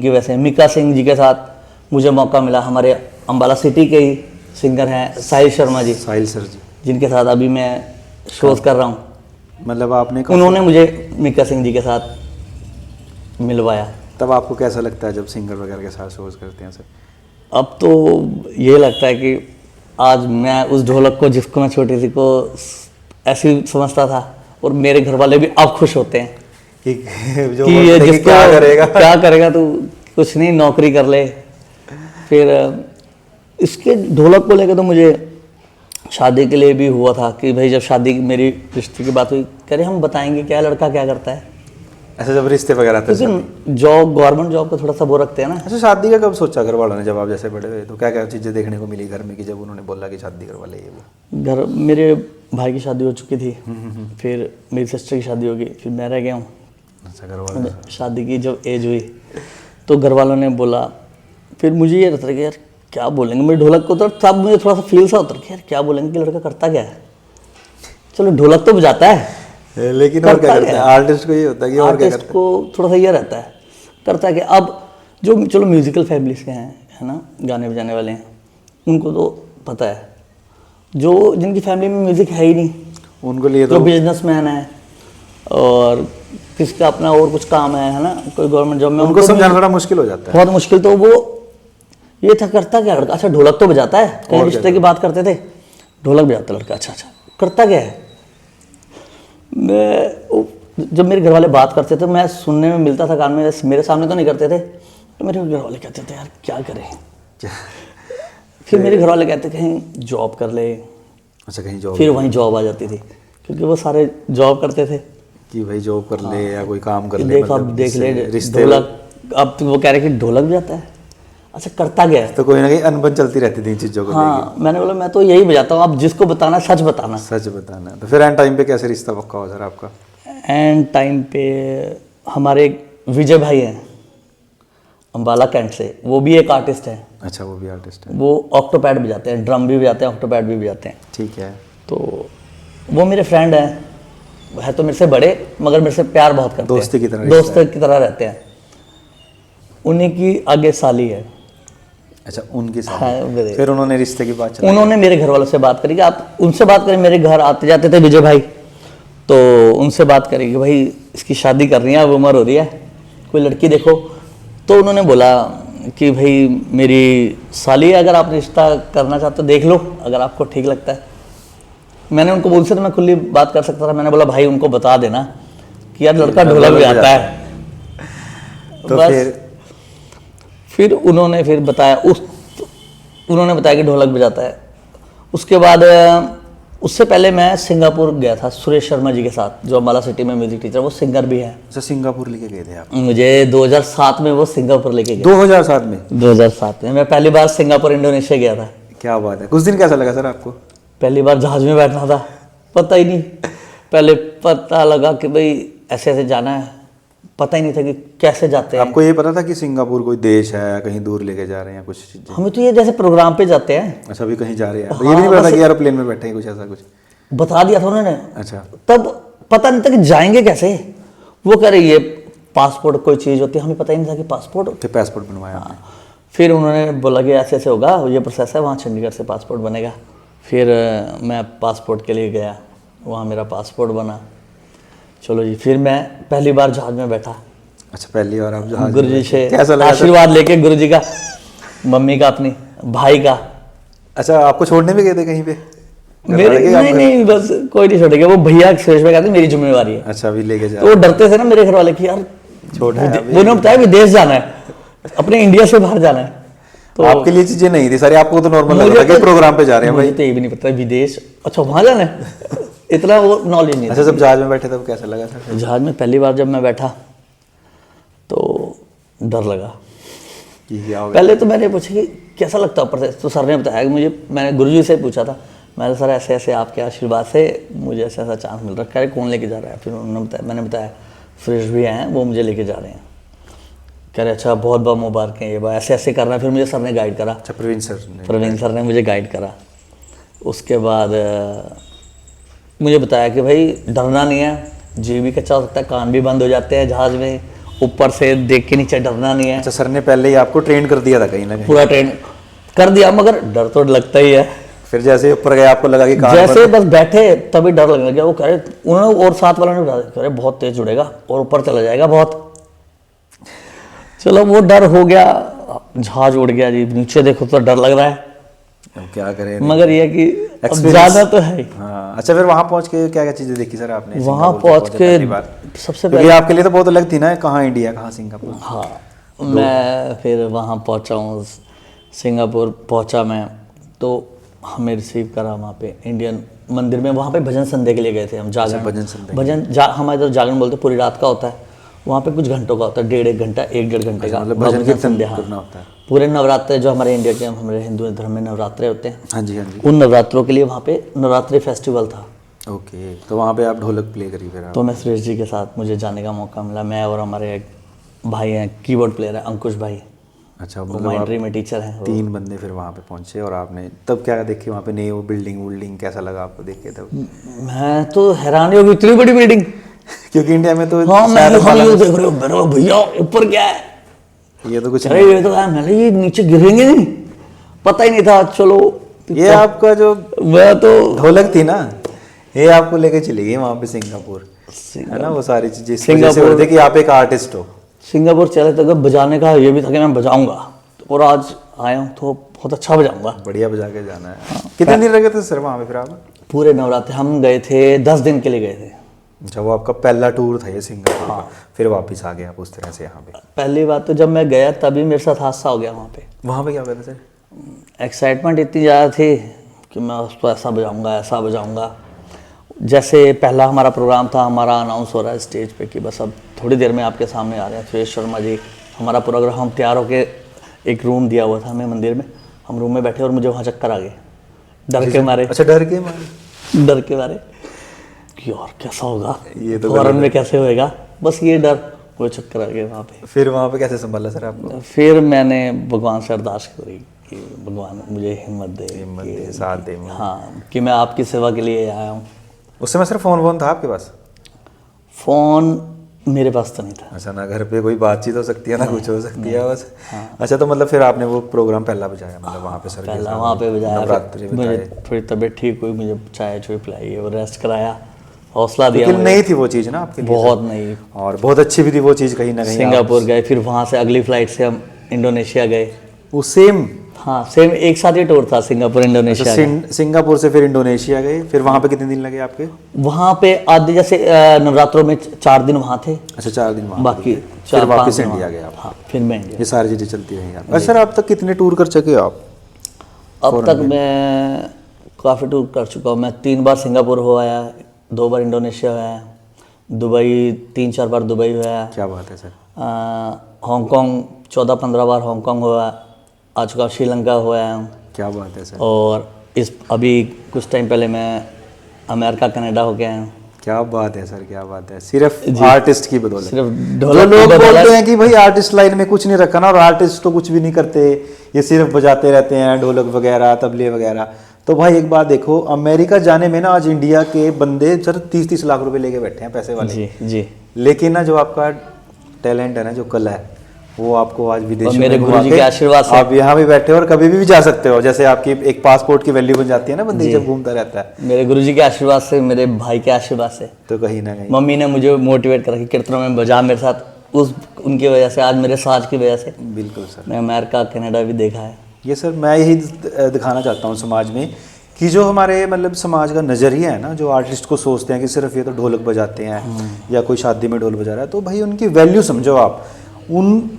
वजह से मिक्का सिंह जी के साथ मुझे मौका मिला। हमारे अम्बाला सिटी के ही सिंगर हैं साहिल शर्मा जी, साहिल सर जी, जिनके साथ अभी मैं शोज कर रहा हूँ। मतलब आपने उन्होंने मुझे मिक्का सिंह जी के साथ मिलवाया। तब आपको कैसा लगता है जब सिंगर वगैरह के साथ शोज करते हैं सर? अब तो ये लगता है कि आज मैं उस ढोलक को, जिसको मैं छोटी सी को ऐसी समझता था, और मेरे घर वाले भी अब खुश होते हैं कि जो कि ये जिसको क्या करेगा तू, कुछ नहीं नौकरी कर ले। फिर इसके ढोलक को लेकर तो मुझे शादी के लिए भी हुआ था कि भाई जब शादी मेरी रिश्ते की बात हुई, कह रहे हम बताएंगे क्या लड़का क्या करता है। ऐसा जब रिश्ते वगैरह थे, जॉब, गवर्नमेंट जॉब को थोड़ा सा वो रखते हैं ना। अच्छा, शादी का कब सोचा घर वालों ने जब आप जैसे बड़े हुए? तो क्या क्या चीज़ें देखने को मिली घर में कि जब उन्होंने बोला कि शादी करवा ले? वो घर, मेरे भाई की शादी हो चुकी थी, फिर मेरी सिस्टर की शादी होगी, फिर मैं रह गया हूँ। अच्छा, घर वालों शादी की जब एज हुई तो घर वालों ने बोला, फिर मुझे ये रहता है कि यार क्या बोलेंगे, मेरे ढोलक को, तो तब मुझे थोड़ा सा फील सा होता है कि यार क्या बोलेंगे कि लड़का करता क्या है। चलो ढोलक तो बजाता है, लेकिन और क्या करता है? आर्टिस्ट को ये होता है कि और क्या करता है? को थोड़ा सा ये रहता है, करता है कि अब जो चलो म्यूजिकल फैमिली से हैं, है ना, गाने बजाने वाले हैं, उनको तो पता है। जो जिनकी फैमिली में म्यूजिक है ही नहीं, उनको लिए जो बिजनेसमैन है और किसका अपना और कुछ काम है ना, कोई गवर्नमेंट जॉब में, उनको समझाना थोड़ा मुश्किल हो जाता है, बहुत मुश्किल। तो वो ये था, करता क्या लड़का? अच्छा ढोलक तो बजाता है, कहीं रिश्ते की बात करते थे, ढोलक बजाता लड़का, अच्छा करता क्या है? मैं जब मेरे घर वाले बात करते थे, मैं सुनने में मिलता था कान में, मेरे सामने तो नहीं करते थे, तो मेरे घर वाले कहते थे यार क्या करें। फिर मेरे घर वाले कहते कहीं जॉब कर ले। अच्छा, कहीं जॉब? फिर वहीं जॉब आ जाती थी, क्योंकि वो सारे जॉब करते थे कि भाई जॉब कर ले या कोई काम कर ले। देख अब देख ले ढोलक, अब तो वो कह रहे कि ढोलक बजाता है, अच्छा करता क्या है? तो कोई ना कहीं अनबन चलती रहती थी इन चीज़ों को। हाँ, मैंने बोला मैं तो यही बजाता हूँ, आप जिसको बताना सच बताना। सच बताना। तो फिर एंड टाइम पे कैसे रिश्ता पक्का हो सर आपका? एंड टाइम पे हमारे विजय भाई हैं अम्बाला कैंट से, वो भी एक आर्टिस्ट है। अच्छा, वो भी आर्टिस्ट है। वो ऑक्टोपैड बजाते हैं, ड्रम भी बजाते हैं, ऑक्टोपैड भी बजाते हैं। ठीक है। तो वो मेरे फ्रेंड हैं, है तो मेरे से बड़े, मगर मेरे से प्यार बहुत करते हैं, दोस्त की तरह रहते हैं। उन्हीं की आगे साली है। अच्छा, उनकी साली। हाँ, फिर उन्होंने रिश्ते की बात चलाई? उन्होंने मेरे घर वालों से बात करी कि आप उनसे बात करें, मेरे घर आते जाते थे विजय भाई, तो उनसे बात करी कि भाई इसकी शादी करनी है, अब उम्र हो रही है, कोई लड़की देखो। तो उन्होंने बोला कि भाई मेरी साली है, अगर आप रिश्ता करना चाहते हो देख लो, अगर आपको ठीक लगता है। मैंने उनको, उनसे तो मैं खुली बात कर सकता था, मैंने बोला भाई उनको बता देना कि यार लड़का ढोलक बजाता है। तो बस फिर उन्होंने फिर बताया, उन्होंने बताया कि ढोलक बजाता है। उसके बाद उससे पहले मैं सिंगापुर गया था सुरेश शर्मा जी के साथ, जो अम्बाला सिटी में म्यूजिक टीचर, वो सिंगर भी है। अच्छा, सिंगापुर लेके गए थे आप? मुझे 2007 में वो सिंगापुर लेके गया। 2007 में? 2007 में मैं पहली बार सिंगापुर इंडोनेशिया गया था। क्या बात है। कुछ दिन कैसा लगा सर आपको? पहली बार जहाज में बैठना था, पता ही नहीं, पहले पता लगा कि भाई ऐसे ऐसे जाना है, पता ही नहीं था कि कैसे जाते हैं। आपको ये पता था कि सिंगापुर कोई देश है, कहीं दूर लेके जा रहे हैं कुछ चीजें? हमें तो ये जैसे प्रोग्राम पे जाते हैं। अच्छा, अभी कहीं जा रहे हैं, ये भी नहीं पता कि एरोप्लेन में बैठे हैं, कुछ ऐसा कुछ बता दिया था उन्होंने। अच्छा, तब पता नहीं था कि जाएंगे कैसे। वो कह रहे ये पासपोर्ट कोई चीज़ होती है, हमें पता ही नहीं था कि पासपोर्ट। फिर पासपोर्ट बनवाया आपने? फिर उन्होंने बोला कि ऐसे ऐसे होगा, ये प्रोसेस है, वहाँ चंडीगढ़ से पासपोर्ट बनेगा। फिर मैं पासपोर्ट के लिए गया, वहाँ मेरा पासपोर्ट बना। चलो जी, फिर मैं पहली बार जहाज में बैठा। अच्छा, पहली बार आप जहाज गुरु जी से कैसा लगा? आशीर्वाद लेके, गुरु जी का, मम्मी का, अपनी भाई का। अच्छा, आपको छोड़ने भी गए थे कहीं पे? मेरे नहीं, बस कोई नहीं छोड़ेगा, वो भैया सुरेश भाई कहते मेरी जिम्मेवारी है। अच्छा, अभी लेके जा तो वो डरते थे ना मेरे घर वाले कि यार छोटा है अभी। उन्होंने बताया विदेश जाना है, अपने इंडिया से बाहर जाना है। तो आपके लिए चीजें नहीं थी सारी, आपको तो नॉर्मल लग रहा था कि प्रोग्राम पे जा रहे हैं भाई। मुझे तो ये भी नहीं पता विदेश, अच्छा वहाँ जाना है, इतना वो नॉलेज नहीं। अच्छा, जब जहाज में बैठे तब कैसा लगा था? जहाज में पहली बार जब मैं बैठा तो डर लगा। कि क्या होगा? पहले तो मैंने पूछा कि कैसा लगता है ऊपर से, तो सर ने बताया कि मुझे, मैंने गुरुजी से पूछा था, मैंने सर ऐसे ऐसे आपके आशीर्वाद से मुझे ऐसा ऐसा चांस मिल रहा है। कह रहे कौन लेके जा रहा है? फिर उन्होंने बताया, मैंने बताया सुरेश भी हैं, वो मुझे लेके जा रहे हैं। कह रहे अच्छा बहुत बहुत मुबारक है, ये ऐसे ऐसे करना है। फिर मुझे सर ने गाइड करा। अच्छा, प्रवीण सर ने मुझे गाइड करा। उसके बाद मुझे बताया कि भाई डरना नहीं है, जी भी कच्चा हो सकता है, कान भी बंद हो जाते हैं जहाज़ में, ऊपर से देख के नीचे डरना नहीं है। अच्छा, सर ने पहले ही आपको ट्रेन कर दिया था कहीं ना कहीं? पूरा ट्रेन कर दिया, मगर डर तो लगता ही है। फिर जैसे ऊपर गए आपको लगा कि कान जैसे बस बैठे तभी डर लगने लगा। वो कह रहे, उन्होंने और साथ वालों ने बता कह रहे बहुत तेज उड़ेगा और ऊपर चला जाएगा बहुत। चलो वो डर हो गया, जहाज उड़ गया जी, नीचे देखो तो डर लग रहा है, अब क्या करें। मगर ये कि अब ज्यादा तो है। हाँ, अच्छा, फिर वहाँ पहुँच के क्या क्या चीज़ें देखी सर आपने? वहाँ पहुँच के सबसे पहले आपके लिए तो बहुत अलग थी ना, कहाँ इंडिया कहाँ सिंगापुर? हाँ, मैं फिर वहाँ पहुँचा हूँ, सिंगापुर पहुँचा मैं, तो हमें रिसीव करा वहाँ पे इंडियन मंदिर में। वहाँ पे भजन संध्या के लिए गए थे हम, जागरण। हमारे इधर जागरण बोलते पूरी रात का होता है, वहाँ पे कुछ घंटों का होता है, 1.5 घंटा 1-1.5 घंटे का भजन संध्या होता है। पूरे नवरात्रे जो हमारे इंडिया के, हमारे हिंदू धर्म में नवरात्रे होते हैं, हाँ जी हाँ जी, उन नवरात्रों के लिए वहाँ पे नवरात्रि फेस्टिवल था। ओके, तो वहाँ पे आप ढोलक प्ले करी फिर? तो मैं सुरेश जी के साथ मुझे जाने का मौका मिला, मैं और हमारे एक भाई हैं, कीबोर्ड प्लेयर है अंकुश भाई। अच्छा, मतलब माइंट्री में टीचर हैं। 3 बंदे फिर वहाँ पे पहुँचे और आपने तब क्या देखे वहाँ पे? नई वो बिल्डिंग कैसा लगा आपको देख के तब? मैं तो हैरान हो गई, इतनी बड़ी बिल्डिंग। क्योंकि इंडिया में तो हाँ, मैं देख रहे हो भैया ऊपर क्या है, ये तो कुछ अरे ये तो है, मैंने ये नीचे गिरेंगे नहीं, पता ही नहीं था। चलो ये आपका जो मैं तो ढोलक थी ना, ये आपको लेके चली गई वहाँ पे सिंगापुर, है ना? वो सारी चीजें सिंगापुर होते कि आप एक आर्टिस्ट हो। सिंगापुर चले तो बजाने का ये भी था कि मैं बजाऊंगा, और आज आया हूँ तो बहुत अच्छा बजाऊंगा। बढ़िया बजा के जाना है। हाँ। कितने दिन लगे थे सर वहाँ पे फिर आप? पूरे नवरात्रे हम गए थे, 10 दिन के लिए गए थे। अच्छा, वो आपका पहला टूर था ये सिंगापुर का? फिर वापस आ गए आप उस तरह से यहाँ पे? पहली बात तो जब मैं गया तभी मेरे साथ हादसा हो गया वहाँ पे। वहाँ पे क्या कहते सर? एक्साइटमेंट इतनी ज़्यादा थी कि मैं उसको ऐसा बजाऊंगा। जैसे पहला हमारा प्रोग्राम था, हमारा अनाउंस हो रहा है स्टेज पे कि बस अब थोड़ी देर में आपके सामने आ रहे हैं सुरेश शर्मा जी। हमारा प्रोग्राम, हम तैयार होके, एक रूम दिया हुआ था हमें मंदिर में, हम रूम में बैठे और मुझे वहाँ चक्कर आ गए, डर के मारे। अच्छा, डर के मारे कि और कैसा होगा, ये तो फौरन में कैसे होएगा, बस ये डर, वो चक्कर आ गए वहाँ पे। फिर वहाँ पे कैसे संभाला सर आपको? फिर मैंने भगवान से अरदास करी कि भगवान मुझे हिम्मत दे, साथ दे। हाँ, कि मैं आपकी सेवा के लिए आया हूँ। उस समय सर फोन था आपके पास? फ़ोन मेरे पास तो नहीं था। अच्छा, ना घर पे कोई बातचीत हो सकती है ना कुछ हो सकती है बस। हाँ। अच्छा, तो मतलब फिर आपने वो प्रोग्राम पहला बजाया, मतलब वहाँ पे सर? पहला वहाँ पे बजाया, मुझे थोड़ी तबीयत ठीक हुई, मुझे चाय पिलाई और रेस्ट कराया, हौसला दिया। लेकिन नई थी वो चीज़ ना आपके लिए? बहुत नई, और बहुत अच्छी भी थी वो चीज़ कहीं ना कहीं। सिंगापुर गए, फिर वहाँ से अगली फ्लाइट से हम इंडोनेशिया गए। वो सेम? हाँ, सेम एक साथ ही टूर था, सिंगापुर इंडोनेशिया। सिंगापुर से फिर इंडोनेशिया गए, फिर वहाँ पे कितने दिन लगे आपके? वहाँ पे आधे, जैसे नवरात्रों में 4 दिन वहाँ थे। अच्छा, 4 दिन वहाँ, बाकी फिर वापस इंडिया गए आप? हाँ, फिर मैं इंडिया। ये सारी चीज़ें चलती रही आप। अच्छा सर, अब तक कितने टूर कर चुके हो आप? अब तक मैं काफ़ी टूर कर चुका हूँ मैं। 3 बार सिंगापुर हो आया, 2 बार इंडोनेशिया हुआ है, दुबई 3-4 बार दुबई हुआ है। क्या बात है सर। हांगकांग 14-15 बार हांगकांग हुआ, आ चुका श्रीलंका हुआ है। क्या बात है सर। और इस अभी कुछ टाइम पहले मैं अमेरिका कनाडा हो गया हूँ। क्या बात है सर, क्या बात है। सिर्फ आर्टिस्ट की बदौलत। सिर्फ जो ढोलक लोग की बदौलत। बोलते हैं कि भाई आर्टिस्ट लाइन में कुछ नहीं रखा ना, और आर्टिस्ट तो कुछ भी नहीं करते, ये सिर्फ बजाते रहते हैं ढोलक वगैरह तबले वगैरह। तो भाई एक बात देखो, अमेरिका जाने में ना आज इंडिया के बंदे सर 30-30 लाख रुपए लेके बैठे हैं पैसे वाले। जी जी। लेकिन ना जो आपका टैलेंट है ना, जो कला है, वो आपको आज विदेशों मेरे में गुरुजी घुमा के आशीर्वाद से आप यहाँ भी बैठे हो और कभी भी जा सकते हो। जैसे आपकी एक पासपोर्ट की वैल्यू बन जाती है ना बंदी जब घूमता रहता है। मेरे गुरुजी के आशीर्वाद से, मेरे भाई के आशीर्वाद से, तो कहीं ना कहीं मम्मी ने मुझे मोटिवेट करा कि कीर्तनों में बजा मेरे साथ, उस उनकी वजह से, आज मेरे साथ की वजह से बिल्कुल सर। मैं अमेरिका कनाडा भी देखा है। ये सर मैं यही दिखाना चाहता हूँ समाज में कि जो हमारे मतलब समाज का नज़रिया है ना, जो आर्टिस्ट को सोचते हैं कि सिर्फ ये तो ढोलक बजाते हैं या कोई शादी में ढोल बजा रहा है, तो भाई उनकी वैल्यू समझो आप।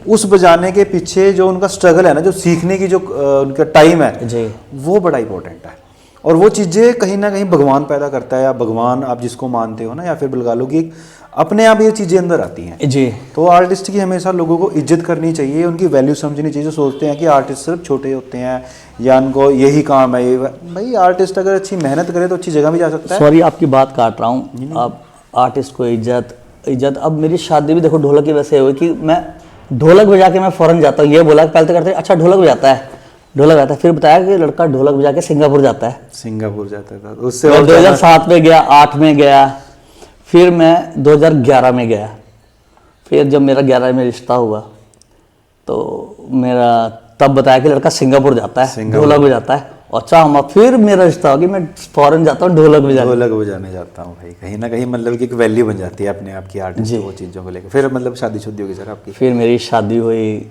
उस बजाने के पीछे जो उनका स्ट्रगल है ना, जो सीखने की जो उनका टाइम है जी, वो बड़ा इंपॉर्टेंट है। और वो चीज़ें कहीं ना कहीं भगवान पैदा करता है, या भगवान आप जिसको मानते हो ना, या फिर बलगा लो कि अपने आप ये चीज़ें अंदर आती हैं जी। तो आर्टिस्ट की हमेशा लोगों को इज्जत करनी चाहिए, उनकी वैल्यू समझनी चाहिए। जो सोचते हैं कि आर्टिस्ट सिर्फ छोटे होते हैं या उनको यही काम है, भाई आर्टिस्ट अगर अच्छी मेहनत करे तो अच्छी जगह भी जा सकता है। सॉरी आपकी बात काट रहा हूँ। अब आर्टिस्ट को इज्जत, अब मेरी शादी भी देखो ढोलक की वजह से हुई कि मैं ढोलक बजा के मैं फॉरेन जाता हूँ। ये बोला पहले तो करते अच्छा ढोलक बजाता है, ढोलक बजाता है, फिर बताया कि लड़का ढोलक बजा के सिंगापुर जाता है। सिंगापुर जाता था उससे मैं और 2007 में गया, 8 में गया, फिर मैं 2011 में गया। फिर जब मेरा 11 में रिश्ता हुआ तो मेरा तब बताया कि लड़का सिंगापुर जाता है, ढोलक बजाता है। अच्छा हम फिर मेरा रिश्ता हो गया, मैं फॉरेन जाता हूँ ढोलक बजाने जाता हूँ। भाई कहीं ना कहीं मतलब कि एक वैल्यू बन जाती है अपने आप की आर्टिस्ट वो चीज़ों को लेकर। फिर मतलब शादी शुद्धी होगी सर आपकी? फिर मेरी शादी हुई।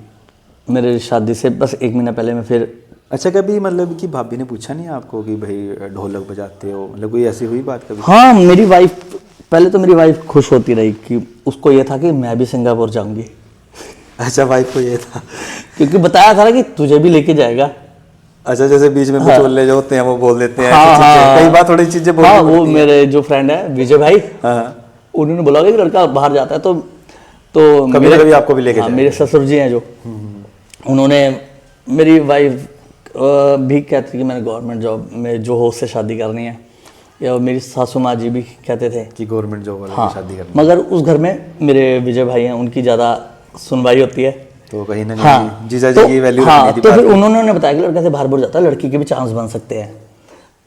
मेरी शादी से बस 1 महीना पहले मैं फिर। अच्छा, कभी मतलब कि भाभी ने पूछा नहीं आपको कि भाई ढोलक बजाते हो, मतलब कोई ऐसी हुई बात कभी? हाँ, मेरी वाइफ, पहले तो मेरी वाइफ खुश होती रही कि उसको ये था कि मैं भी सिंगापुर जाऊंगी। अच्छा, वाइफ को ये था क्योंकि बताया था ना कि तुझे भी लेके जाएगा। अच्छा, जैसे बीच में बिचौले जो होते हैं वो बोल देते हैं हाँ, कई बार थोड़ी चीजें बोलनी हाँ, पड़ती वो हैं। मेरे जो फ्रेंड है विजय भाई, हाँ, उन्होंने बोला कि लड़का बाहर जाता है तो कभी ना कभी आपको भी लेके हाँ, जाएंगे। मेरे ससुर जी हैं जो, उन्होंने, मेरी वाइफ भी कहती कि मैंने गवर्नमेंट जॉब में जो हो उससे शादी करनी है, या मेरी सासू माँ जी भी कहते थे कि गवर्नमेंट जॉब वाले हाँ, की शादी करनी। मगर उस घर में मेरे विजय भाई हैं, उनकी ज़्यादा सुनवाई होती है। तो कहीं ना कहीं हाँ, जीजा जी की वैल्यू हाँ, रखनी थी तो बात फिर में। उन्होंने बताया कि लड़का से बाहर बुर जाता है, लड़की के भी चांस बन सकते हैं।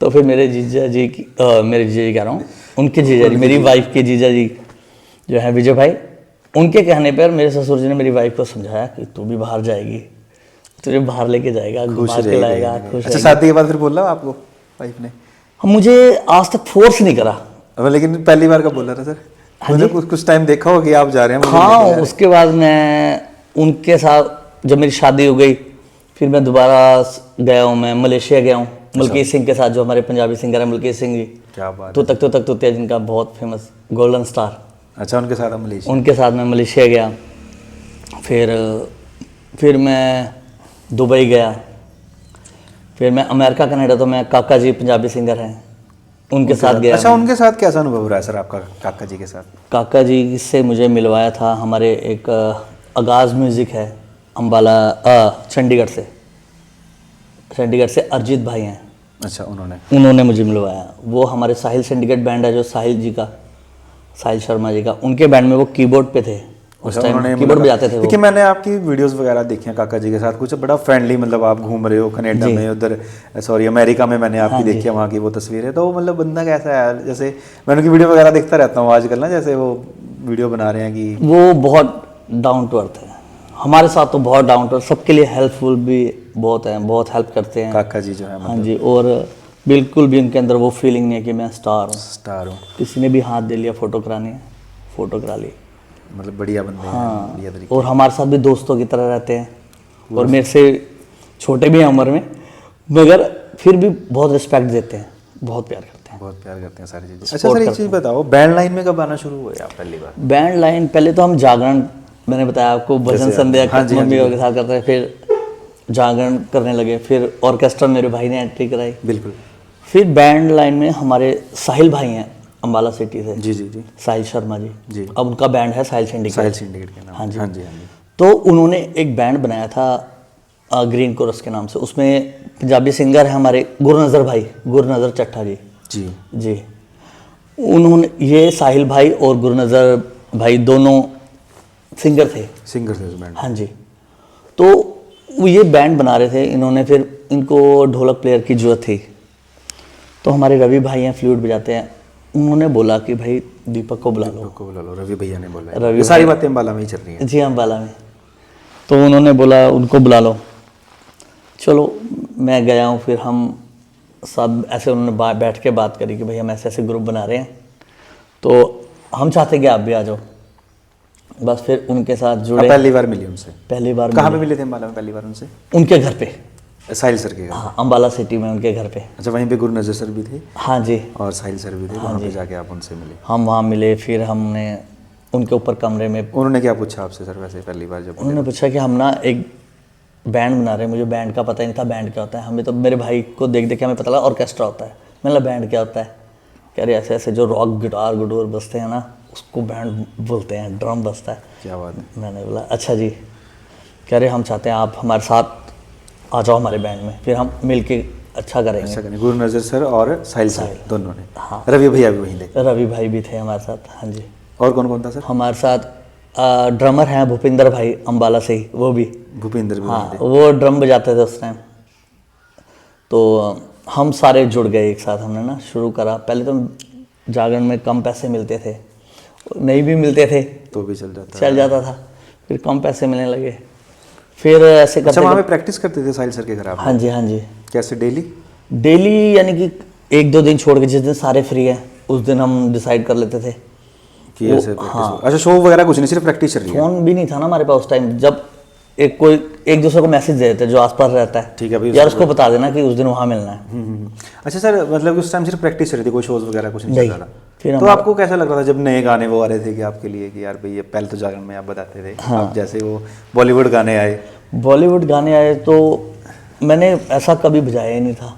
तो फिर मेरे जीजा जी की मेरे जीजा जी कह रहा हूँ, उनके जीजा जी, मेरी वाइफ के जीजा जी जो है विजय भाई, उनके कहने पर मेरे ससुर जी ने मेरी वाइफ को समझाया कि तू भी बाहर जाएगी, तुझे बाहर लेके जाएगा, घुमा के लाएगा, खुश। अच्छा, शादी के बाद फिर बोला आपको वाइफ ने? मुझे आज तक फोर्स नहीं करा। लेकिन पहली बार का बोला था सर? मतलब कुछ टाइम देखा हो कि आप जा रहे हैं? हाँ, उसके बाद मैं उनके साथ, जब मेरी शादी हो गई, फिर मैं दोबारा गया हूँ, मैं मलेशिया गया हूँ मलकीत सिंह के साथ, जो हमारे पंजाबी सिंगर है मलकीत सिंह जी। क्या बात। तो तक तो जिनका बहुत फेमस गोल्डन स्टार। अच्छा, उनके साथ मलेशिया? उनके साथ मैं मलेशिया गया। फिर मैं दुबई गया। फिर मैं अमेरिका कनाडा, तो मैं काका जी पंजाबी सिंगर हैं उनके साथ गया। अच्छा, उनके साथ कैसा अनुभव रहा है सर आपका काका जी के साथ? काका जी से मुझे मिलवाया था हमारे एक आगाज़ म्यूज़िक है अम्बाला, चंडीगढ़ से अरिजीत भाई हैं। अच्छा, उन्होंने मुझे मिलवाया। वो हमारे साहिल सिंडिकेट बैंड है जो साहिल शर्मा जी का, उनके बैंड में वो कीबोर्ड पे थे। उस टाइम कीबोर्ड बजाते थे। क्योंकि मैंने आपकी वीडियोस वगैरह देखी हैं काका जी के साथ, कुछ बड़ा फ्रेंडली, मतलब आप घूम रहे हो कनाडा में, उधर सॉरी अमेरिका में मैंने आपकी देखी है, वहाँ की वो तस्वीरें। तो मतलब बंदा कैसा है? जैसे मैं उनकी वीडियो वगैरह देखता रहता हूँ आजकल ना, जैसे वो वीडियो बना रहे हैं कि वो बहुत डाउन टू अर्थ है। हमारे साथ तो बहुत डाउन टू अर्थ, सबके लिए हेल्पफुल भी बहुत है, बहुत हेल्प करते हैं काका जी जो है। हाँ जी, और बिल्कुल भी उनके अंदर वो फीलिंग नहीं है कि मैं स्टार हूँ। किसी ने भी हाथ दे लिया फोटो करानी है, फोटो करा ली। मतलब बढ़िया बंदे हैं, बढ़िया तरीके। और हमारे साथ भी दोस्तों की तरह रहते हैं, और मेरे से छोटे भी हैं उम्र में, मगर फिर भी बहुत रिस्पेक्ट देते हैं, बहुत प्यार करते हैं। बहुत प्यार करते हैं सारी चीज़ें। अच्छा सर, एक चीज़ बताओ, बैंड लाइन में कब आना शुरू हुए आप पहली बार? बैंड लाइन पहले तो हम जागरण, मैंने बताया आपको, भजन संध्या मम्मी के साथ करते हैं, फिर जागरण करने लगे, फिर ऑर्केस्ट्रा मेरे भाई ने एंट्री कराई। बिल्कुल। फिर बैंड लाइन में हमारे साहिल भाई हैं अम्बाला सिटी से, जी जी जी साहिल शर्मा जी। जी। अब उनका बैंड है साहिल सिंडिकेट। साहिल सिंडिकेट के नाम। हाँ जी। हाँ जी हाँ जी। तो उन्होंने एक बैंड बनाया था ग्रीन कोरस के नाम से। उसमें पंजाबी सिंगर है हमारे गुरनज़र भाई, गुरनज़र चट्ठा जी। जी जी, उन्होंने, ये साहिल भाई और गुरनज़र भाई दोनों सिंगर थे। सिंगर थे उस बैंड। हाँ जी। तो वो ये बैंड बना रहे थे इन्होंने, फिर इनको ढोलक प्लेयर की जरूरत थी। तो हमारे रवि भाई हैं, फ्लूट बजाते हैं, उन्होंने बोला कि भाई दीपक को बुला लो। को बुला लो, रवि भैया ने बोला है। रवि ये सारी बातें अम्बाला में ही चल रही हैं। जी, अम्बाला में। तो उन्होंने बोला उनको बुला लो। चलो मैं गया हूँ, फिर हम सब ऐसे, उन्होंने बैठ के बात करी कि भाई हम ऐसे ऐसे ग्रुप बना रहे हैं, तो हम चाहते कि आप भी आ जाओ। बस फिर उनके साथ जुड़े। पहली बार मिली उनसे? पहली बार। कहाँ पे मिले थे अम्बाला में पहली बार उनसे? उनके घर पे, साहिल सर के घर। हाँ, अम्बाला सिटी में उनके घर पे। अच्छा, वहीं पे गुरनज़र सर भी थे? हाँ जी। और साहिल सर भी थे? वहाँ पे जाके आप उनसे मिले? हम वहाँ मिले, फिर हमने उनके ऊपर कमरे में। उन्होंने क्या पूछा आपसे सर वैसे पहली बार जब? उन्होंने पूछा कि हम ना एक बैंड बना रहे हैं। मुझे बैंड का पता ही नहीं था, बैंड क्या होता है। हमें तो, मेरे भाई को देख देख के हमें पता लगा ऑर्केस्ट्रा होता है। मैंने बोला बैंड क्या होता है? कह रहे ऐसे ऐसे जो रॉक गिटार गुडोर बजते हैं ना, उसको बैंड बोलते हैं, ड्रम बजता है। क्या बात है। मैंने बोला अच्छा जी। कह रहे हम चाहते हैं आप हमारे साथ आ जाओ हमारे बैंड में, फिर हम मिल के अच्छा करेंगे। अच्छा करेंगे। गुरनज़र सर और साहिल सर दोनों ने? हाँ। रवि भैया भी वहीं थे? रवि भाई भी थे हमारे साथ। हाँ जी। और कौन कौन था सर? हमारे साथ ड्रमर हैं भूपिंदर भाई अम्बाला से ही, वो भी। भूपिंदर भी हाँ, वहीं थे? वो ड्रम बजाते थे उस टाइम। तो हम सारे जुड़ गए एक साथ, हमने ना शुरू करा। पहले तो जागरण में कम पैसे मिलते थे, नहीं भी मिलते थे तो भी चल जाता था। फिर कम पैसे मिलने लगे, फिर ऐसे करते। अच्छा, वहाँ पे प्रैक्टिस करते थे साहिल सर के घर आप? हाँ जी, हाँ जी। कैसे, डेली? डेली यानी कि 1-2 दिन छोड़ के, जिस दिन सारे फ्री हैं उस दिन हम डिसाइड कर लेते थे कि ऐसे प्रैक्टिस। अच्छा, शो वगैरह कुछ नहीं, सिर्फ प्रैक्टिस चल रही है? फोन भी नहीं था ना हमारे पास उस टाइम। जब एक दूसरे को मैसेज दे देते जो आसपास रहता है, ठीक है भाई, यार उसको बता देना कि उस दिन वहाँ मिलना है। अच्छा सर, मतलब उस टाइम सिर्फ प्रैक्टिस चल रही थी, कोई शोज वगैरह कुछ नहीं चल रहा था? फिर तो आपको कैसा लग रहा था जब नए गाने वो आ रहे थे कि आपके लिए कि यार भाई ये पहले तो जागरण में आप बताते थे, अब जैसे वो बॉलीवुड गाने आए? बॉलीवुड गाने आए तो मैंने ऐसा कभी बजाया ही नहीं था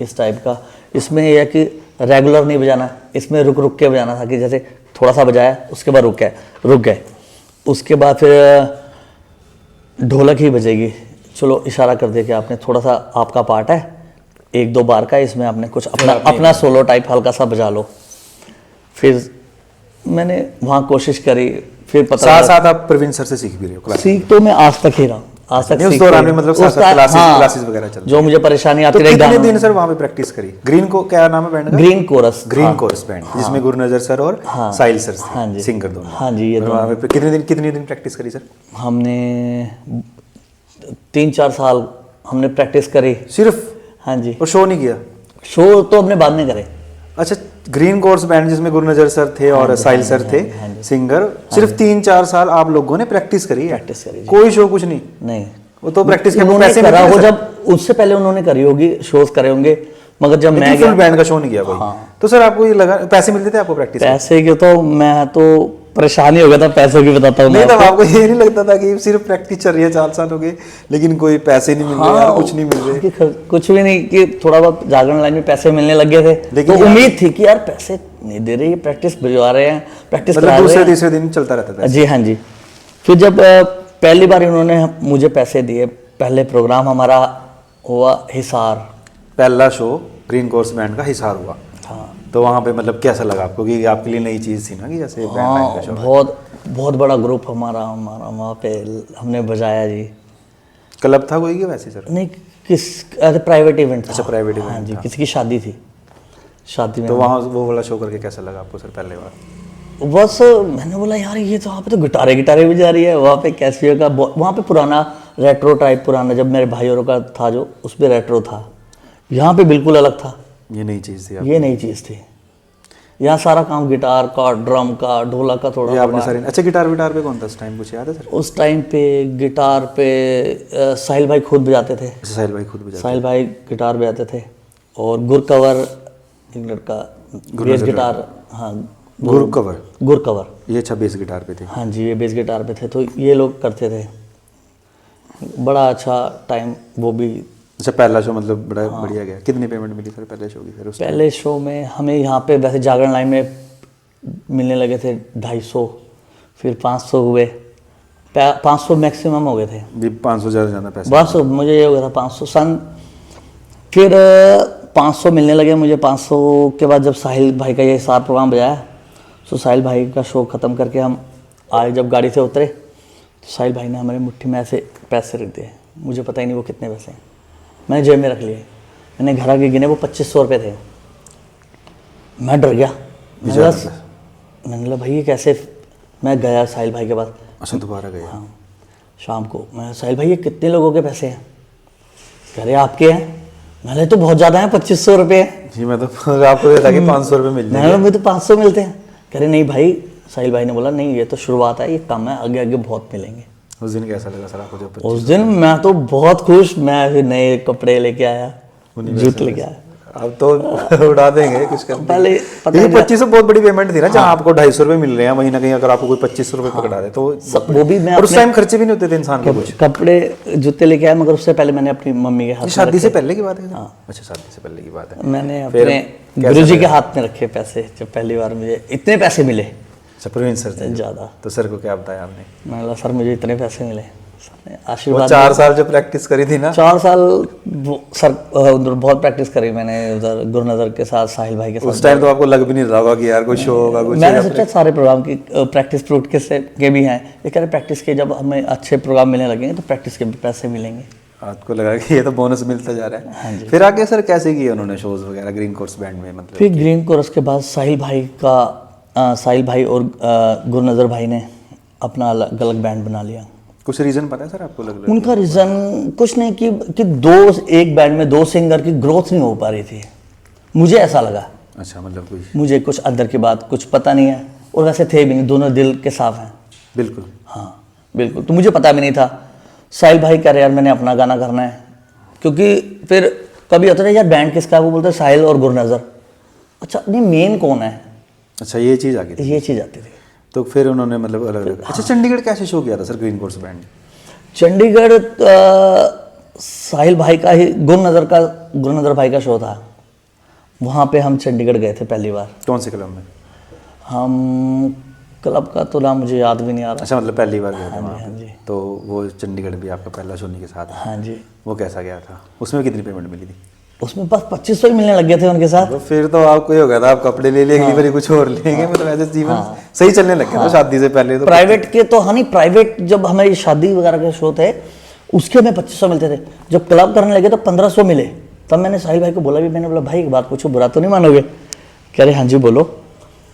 इस टाइप का। इसमें यह है कि रेगुलर नहीं बजाना, इसमें रुक रुक के बजाना था कि जैसे थोड़ा सा बजाया उसके बाद रुक गए, उसके बाद फिर ढोलक ही बजेगी, चलो इशारा कर दिया कि आपने थोड़ा सा, आपका पार्ट है 1-2 बार का, इसमें आपने कुछ अपना सोलो टाइप हल्का सा बजा लो। फिर मैंने वहाँ कोशिश करी, फिर पता साथ साथ आप प्रवीण सर से सीख भी रहे हो? सीख तो मैं आज तक ही रहा हूँ, आज तक उस दौरान में मतलब क्लासेस वगैरह चल रही? जो मुझे परेशानी आती तो रही। कितने दिन सर वहाँ पे प्रैक्टिस करी? ग्रीन को क्या नाम है बैंड का? Green chorus. Green chorus band, जिसमें गुरनज़र सर और साहिल सर थे। हाँ जी। सिंगर दोनों? हाँ जी, ये वहाँ पे कितने दिन प्रैक्टिस करी सर? हमने 3-4 साल हमने प्रैक्टिस करी सिर्फ? हाँ जी। और शो नहीं किया? शो तो हमने बाद में करे। अच्छा, ग्रीन कोर्स बैंड जिसमें गुरनज़र सर थे और साहिल सर थे सिंगर, सिर्फ 3-4 साल आप लोगों ने प्रैक्टिस करी है? प्रैक्टिस करी, कोई शो कुछ नहीं? नहीं, वो तो प्रैक्टिस के उन्होंने पैसे करा मिलते हो, थे? जब उससे पहले उन्होंने करी होगी, शोज करे होंगे, मगर जब मैं फुल बैंड का शो नहीं किया कोई? तो सर आपको ये लगा पैसे मिलते थे आपको प्रैक्टिस? पैसे के तो मैं तो परेशान ही हो गया था, पैसों की बताता हूँ। नहीं, तब आपको ये नहीं लगता था कि सिर्फ प्रैक्टिस चल रही है, 4 साल हो गए लेकिन कोई पैसे नहीं मिल रहे? यार कुछ नहीं मिल रहे? कुछ भी नहीं, कि थोड़ा बहुत जागरण लाइन में पैसे मिलने लग गए थे, तो उम्मीद थी कि यार पैसे नहीं दे रहे, ये प्रैक्टिस भिजवा रहे हैं, प्रैक्टिस करा रहे हैं। दूसरे तीसरे दिन चलता रहता था? जी हाँ जी। फिर जब पहली बार इन्होंने मुझे पैसे दिए, पहले प्रोग्राम हमारा हुआ हिसार, पहला शो ग्रीन कोर्स बैंड का हिसार हुआ। हाँ। तो वहाँ पे मतलब कैसा लगा आपको कि आपके लिए नई चीज़ थी ना कि जैसे बैंड लाइन का शो? बहुत बड़ा ग्रुप हमारा वहाँ पे हमने बजाया जी। क्लब था कोई कि वैसे सर? नहीं, प्राइवेट इवेंट था। अच्छा, प्राइवेट इवेंट? हाँ जी, किसी की शादी थी, शादी में। तो वहाँ वो वाला शो करके कैसा लगा आपको सर पहले बार? बस मैंने बोला यार ये तो वहाँ पे तो गिटारे बजा रही है, वहाँ पे कैसियो का, वहाँ पे पुराना रेट्रो टाइप, पुराना जब मेरे भाइयों का था जो, उस पर रेट्रो था, यहाँ पे बिल्कुल अलग था। ये नई चीज़ थी? ये नई चीज़ थी। यहाँ सारा काम गिटार का, ड्रम का, ढोलक का थोड़ा आपने सारे। अच्छा, गिटार पे कौन था उस टाइम, कुछ याद है सर? उस टाइम पे गिटार पे साहिल भाई खुद बजाते थे। साहिल भाई खुद बजाते? साहिल भाई गिटार बजाते थे, और गुरकवर एक लड़का बेस गिटार। हाँ, गुरकवर ये अच्छा बेस गिटार पे थे? हाँ जी, ये बेस गिटार पे थे, तो ये लोग करते थे। बड़ा अच्छा टाइम वो भी अच्छा, पहला शो मतलब बड़ा बढ़िया गया। कितनी पेमेंट मिली सर पहले शो की? फिर उस पहले शो में हमें यहाँ पे वैसे जागरण लाइन में मिलने लगे थे 250, फिर 500 हुए, 500 मैक्सिमम हो गए थे। भी 500 ज़्यादा पैसे। बस मुझे ये हो गया था 500 सन। फिर 500 मिलने लगे मुझे। 500 के बाद जब साहिल भाई का ये हिसाब प्रोग्राम बजाया, तो साहिल भाई का शो ख़त्म करके हम आए, जब गाड़ी से उतरे तो साहिल भाई ने हमारी मुट्ठी में ऐसे पैसे रख दिए। मुझे पता ही नहीं वो कितने पैसे हैं, मैंने जेब में रख लिए। मैंने घर आके गिने, वो 2500 रुपये थे। मैं डर गया। मैंने बोला भाई ये कैसे? मैं गया साहिल भाई के पास। अच्छा, दोबारा गया? हाँ, शाम को। मैं साहिल भाई ये कितने लोगों के पैसे हैं? कह रहे आपके हैं। मैंने तो बहुत ज़्यादा है, 2500 रुपये जी। मैं तो आपको देता कि 500 रुपये मिल जाएंगे। मुझे तो 500 मिलते हैं। कह रहे नहीं भाई, साहिल भाई ने बोला नहीं ये तो शुरुआत है, ये कम है, आगे आगे बहुत मिलेंगे। उस दिन कैसा लगा सर आपको जब? उस दिन मैं तो बहुत खुश। मैं फिर नए कपड़े लेके आया, जूते लेके आया। अब तो उड़ा देंगे कुछ कर। पहले पता लेकिन 2500 बहुत बड़ी पेमेंट थी ना। जहाँ आपको 250 रुपये मिल रहे हैं, वहीं ना कहीं अगर आपको कोई 2500 रुपये पकड़ा दे तो वो भी मैं और उस टाइम खर्चे भी नहीं होते थे इंसान के कुछ। कपड़े जूते लेके आया, मगर उससे पहले मैंने अपनी मम्मी के हाथ में शादी से पहले की बात है? अच्छा, शादी से पहले की बात है। मैंने अपने गुरुजी के हाथ में रखे पैसे। जब पहली बार मुझे इतने पैसे मिले। अच्छा, प्रवीण सर थे ज़्यादा। तो सर को क्या बताया आपने? मैंने बोला सर मुझे इतने पैसे मिले। वो आशीर्वाद। 4 साल जो प्रैक्टिस करी थी ना? 4 साल सर उधर बहुत प्रैक्टिस करी मैंने, उधर गुरुनजर के साथ, साहिल भाई के साथ। उस टाइम तो आपको लग भी नहीं रहा होगा कि यार कोई शो होगा कुछ? मैंने सोचा सारे प्रोग्राम की प्रैक्टिस फ्रूट के भी हैं, लेकिन प्रैक्टिस के जब हमें अच्छे प्रोग्राम मिलने लगेंगे तो प्रैक्टिस के भी पैसे मिलेंगे। आपको लगा कि ये तो बोनस मिलता जा रहा है। हाँ जी। फिर आगे सर कैसे किए उन्होंने शोज वगैरह ग्रीन कोर्स बैंड में? मतलब फिर ग्रीन कोर्स के बाद साहिल भाई और गुरुनजर भाई ने अपना अलग अलग बैंड बना लिया। कुछ रीजन पता है सर आपको? लग उनका रीज़न कुछ नहीं कि एक बैंड में 2 सिंगर की ग्रोथ नहीं हो पा रही थी, मुझे ऐसा लगा। अच्छा, मतलब कोई मुझे कुछ अंदर की बात कुछ पता नहीं है, और वैसे थे भी नहीं, दोनों दिल के साफ हैं। बिल्कुल। हाँ बिल्कुल। तो मुझे पता भी नहीं था। साहिल भाई कह रहे यार मैंने अपना गाना करना है, क्योंकि फिर कभी होता था यार बैंड किसका है, वो बोलते साहिल और गुरुनजर। अच्छा नहीं, मेन कौन है? अच्छा, ये चीज़ आ गई थी। ये चीज़ आती थी। तो फिर उन्होंने मतलब अलग अलग। अच्छा, चंडीगढ़ कैसे शो किया था sir green course band? Chandigarh Sahil भाई का ही, गुरुनजर भाई का शो था। वहाँ पे हम चंडीगढ़ गए थे पहली बार। कौन से क्लब में? हम क्लब का तो नाम मुझे याद भी नहीं आ रहा। अच्छा, मतलब पहली बार गए थे वहाँ? हाँ जी। तो वो चंडीगढ़ भी आपका पहला शो नहीं के साथ? हाँ जी। वो कैसा गया था? उसमें कितनी पेमेंट मिली थी? उसमें बस 2500 ही मिलने लग गए थे उनके साथ। तो फिर तो आपको ये हो गया था आप कपड़े ले लिए, अगली बार कुछ और लेंगे। मतलब ऐसे जीवन सही चलने लग गया था शादी से पहले तो। प्राइवेट के तो हाँ नहीं, प्राइवेट जब हमारी शादी वगैरह के शो थे उसके हमें 2500 मिलते थे। जब क्लब करने लगे तो 1500 मिले। तब मैंने साहिल भाई को बोला भी, मैंने बोला भाई एक बात पूछो, बुरा तो नहीं मानोगे? कह रहे हाँ जी बोलो।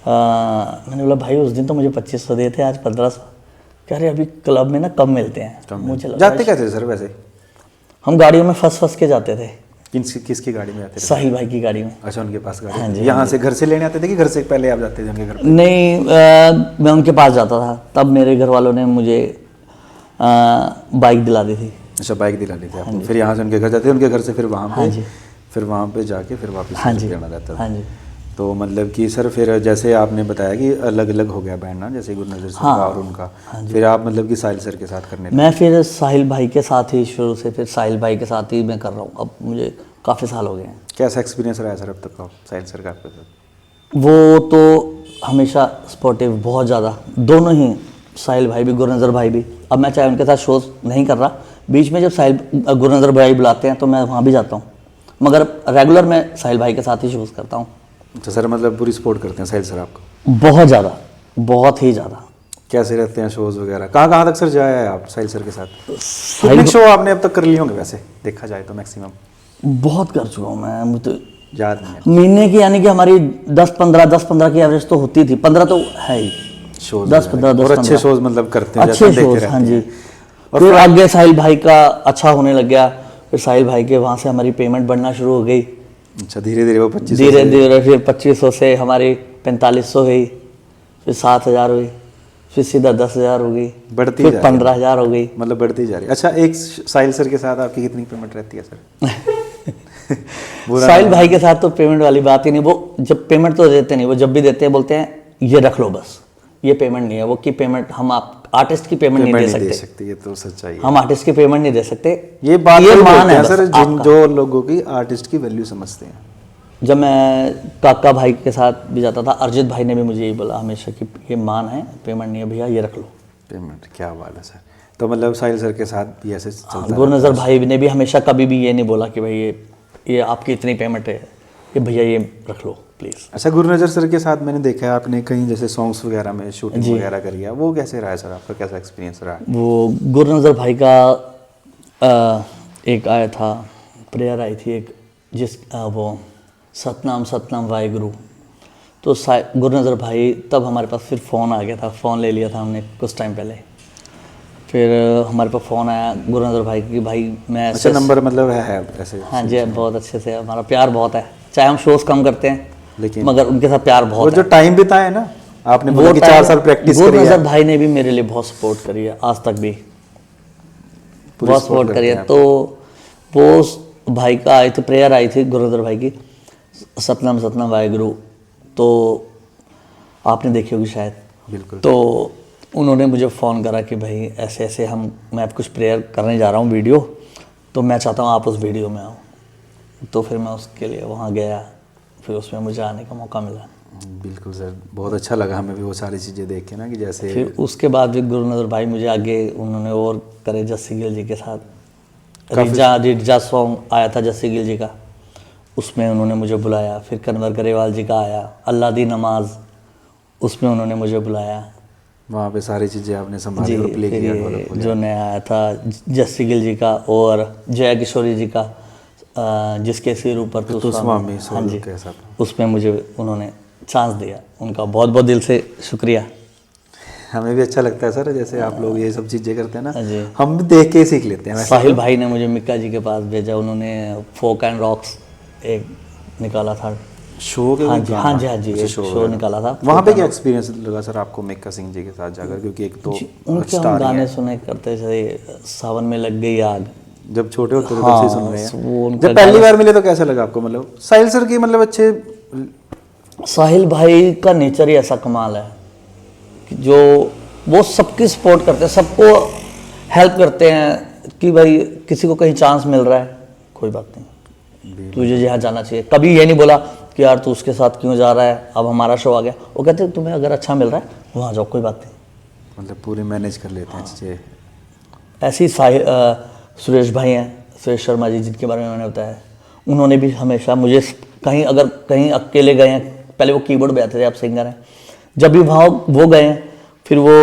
मैंने बोला भाई उस दिन तो मुझे 2500 दिए थे, आज 1500। कह रहे अभी क्लब में ना कम मिलते हैं। मुझे लगा जाते कैसे सर वैसे? हम गाड़ियों में फंस के जाते थे। किसकी गाड़ी में आते थे? साहिल भाई की गाड़ी में। अच्छा, उनके पास गाड़ी? हाँ जी। यहाँ से घर से लेने आते थे कि घर से पहले आप जाते थे उनके घर पे? नहीं, मैं उनके पास जाता था। तब मेरे घर वालों ने मुझे बाइक दिला दी थी। अच्छा, बाइक दिला दी थी आपको। फिर यहाँ से उनके घर जाते, उनके घर से फिर वहाँ पे, फिर वहाँ पे जाके फिर वापस आना रहता था। हाँ जी। तो मतलब कि सर फिर जैसे आपने बताया कि अलग अलग हो गया बैंड ना, जैसे गुरुनजर सर का और उनका, फिर आप मतलब कि साहिल सर के साथ करने? मैं फिर साहिल भाई के साथ ही शुरू से, फिर साहिल भाई के साथ ही मैं कर रहा हूँ। अब मुझे काफ़ी साल हो गए हैं। कैसा एक्सपीरियंस रहा है सर अब तक का साहिल सर का आपके साथ? वो तो हमेशा सपोर्टिव, बहुत ज़्यादा, दोनों ही, साहिल भाई भी गुरुनजर भाई भी। अब मैं चाहे उनके साथ शोज नहीं कर रहा, बीच में जब गुरुनजर भाई बुलाते हैं तो मैं वहाँ भी जाता हूँ, मगर रेगुलर मैं साहिल भाई के साथ ही शोज करता हूँ। अच्छा सर, मतलब पूरी सपोर्ट करते हैं साहिल सर आपको? बहुत ज़्यादा, बहुत ही ज़्यादा। कैसे रहते हैं शोज वगैरह? कहाँ तक सर जाया है आप साहिल सर के साथ? कितने शो आपने अब तक कर लिए होंगे वैसे देखा जाए तो? मैक्सिमम बहुत कर चुका हूँ मैं, मुझे तो याद नहीं है। महीने की, यानी कि हमारी 10-15 की एवरेज तो होती थी। 15 तो है ही शोज। 10-15 और अच्छे शोज मतलब करते हैं, अच्छे शोज। हाँ जी। और फिर आगे साहिल भाई का अच्छा होने लग गया। फिर साहिल भाई के वहाँ से हमारी पेमेंट बढ़ना शुरू हो गई। अच्छा, धीरे धीरे वो 2500, धीरे धीरे फिर 2500 से हमारी 4500 हुई, फिर 7000 हुई, फिर सीधा 10,000 हो गई, बढ़ती फिर 15,000 हो गई, मतलब बढ़ती जा रही। अच्छा, एक साहिल सर के साथ आपकी कितनी पेमेंट रहती है सर? साहिल भाई के साथ तो पेमेंट वाली बात ही नहीं। वो जब पेमेंट तो देते नहीं, वो जब भी देते हैं बोलते हैं ये रख लो बस, ये पेमेंट नहीं है वो, की पेमेंट हम आर्टिस्ट की पेमेंट नहीं दे सकते। सकते, ये तो सच्चाई है। हम आर्टिस्ट की पेमेंट नहीं दे सकते। ये बात ये वही मान बोलते है हैं बस सर, जिन आपका। जो लोगों की आर्टिस्ट की वैल्यू समझते हैं। जब मैं काका भाई के साथ भी जाता था, अर्जित भाई ने भी मुझे यही बोला हमेशा कि ये मान है, पेमेंट नहीं है भैया, ये रख लो। पेमेंट, क्या बात है सर। तो मतलब साहिल सर के साथ भी ऐसे चलता गुरनजर भाई ने भी हमेशा कभी भी ये नहीं बोला कि भाई ये आपकी इतनी पेमेंट है, ये भैया ये रख लो प्लीज़। अच्छा, गुरनजर सर के साथ मैंने देखा है आपने कहीं जैसे सॉन्ग्स वगैरह में शूटिंग वगैरह करी है, वो कैसे रहा है सर, आपका कैसा एक्सपीरियंस रहा है? वो गुरनजर भाई का एक आया था, प्रेयर आई थी एक, वो सतनाम सतनाम वाहेगुरु। तो गुरनजर भाई, तब हमारे पास फिर फ़ोन आ गया था, फ़ोन ले लिया था हमने कुछ टाइम पहले। फिर हमारे पास फ़ोन आया गुरनजर भाई की, भाई मैं अच्छा, नंबर मतलब है ऐसे? हाँ जी, बहुत अच्छे से, हमारा प्यार बहुत है, चाहे हम शोज़ कम करते हैं लेकिन मगर उनके साथ प्यार वो बहुत जो टाइम बिताया है ना, आपने बोला कि 4 साल प्रैक्टिस करी है। गुरनजर भाई ने भी मेरे लिए बहुत सपोर्ट करी है, आज तक भी बहुत सपोर्ट करी है। तो वो भाई का आई थी, प्रेयर आई थी गुरनजर भाई की, सतनाम सतनाम वाहेगुरु, तो आपने देखी होगी शायद। बिल्कुल। तो उन्होंने मुझे फ़ोन करा कि भाई ऐसे ऐसे मैं कुछ प्रेयर करने जा रहा हूँ वीडियो, तो मैं चाहता हूँ आप उस वीडियो में आओ। तो फिर मैं उसके लिए वहाँ गया, फिर उसमें मुझे आने का मौका मिला। बिल्कुल सर, बहुत अच्छा लगा हमें भी वो सारी चीज़ें देख के ना, कि जैसे फिर उसके बाद भी गुरनजर भाई मुझे आगे उन्होंने और करे, जस्सी गिल जी के साथ रिजा सॉन्ग आया था जस्सी गिल जी का, उसमें उन्होंने मुझे बुलाया। फिर कन्वर गरेवाल जी का आया अल्लाह दी नमाज, उसमें उन्होंने मुझे बुलाया। वहाँ पे सारी चीज़ें आपने संभाली जी, और प्ले फिर किया। ये जो नया आया था जस्सी गिल जी का और जया किशोरी जी का, जिसके सिर ऊपर तो स्वामी, हाँ जी, कैसा? उसमें मुझे उन्होंने चांस दिया, उनका बहुत बहुत दिल से शुक्रिया। हमें भी अच्छा लगता है सर, जैसे आप लोग ये सब चीज़ें करते हैं ना, जी। हम भी देख के ही सीख लेते हैं। साहिल भाई ने मुझे मिक्का जी के पास भेजा, उन्होंने फोक एंड रॉक्स एक निकाला था शो के? हाँ जी हाँ जी हाँ जी, एक शो निकाला था। वहाँ पे क्या एक्सपीरियंस लगा सर आपको मिक्का सिंह जी के साथ जाकर? क्योंकि एक तो उनके हम गाने सुने करते थे, सावन में लग गई आग, जब छोटे होते थे हाँ, तब से सुन रहे हैं। वो उनका जब पहली बार मिले तो कैसा लगा आपको? मतलब साहिल सर की मतलब अच्छे, साहिल भाई का नेचर ही ऐसा कमाल है कि जो वो सबकी सपोर्ट करते हैं, सबको हेल्प करते हैं कि भाई किसी को कहीं चांस मिल रहा है, कोई बात नहीं, तुझे यहाँ जाना चाहिए। कभी ये नहीं बोला कि यार तू उसके साथ क्यों जा रहा है, अब हमारा शो आ गया। वो कहते हैं तुम्हें अगर अच्छा मिल रहा है वहाँ जाओ, कोई बात नहीं। मतलब पूरे मैनेज कर लेते हैं चीज़ें। ऐसे ही सुरेश भाई हैं, सुरेश शर्मा जी, जिनके बारे में मैंने बताया, उन्होंने भी हमेशा मुझे कहीं अकेले गए हैं, पहले वो कीबोर्ड बजाते थे, अब सिंगर हैं, जब भी वहाँ वो गए हैं, फिर वो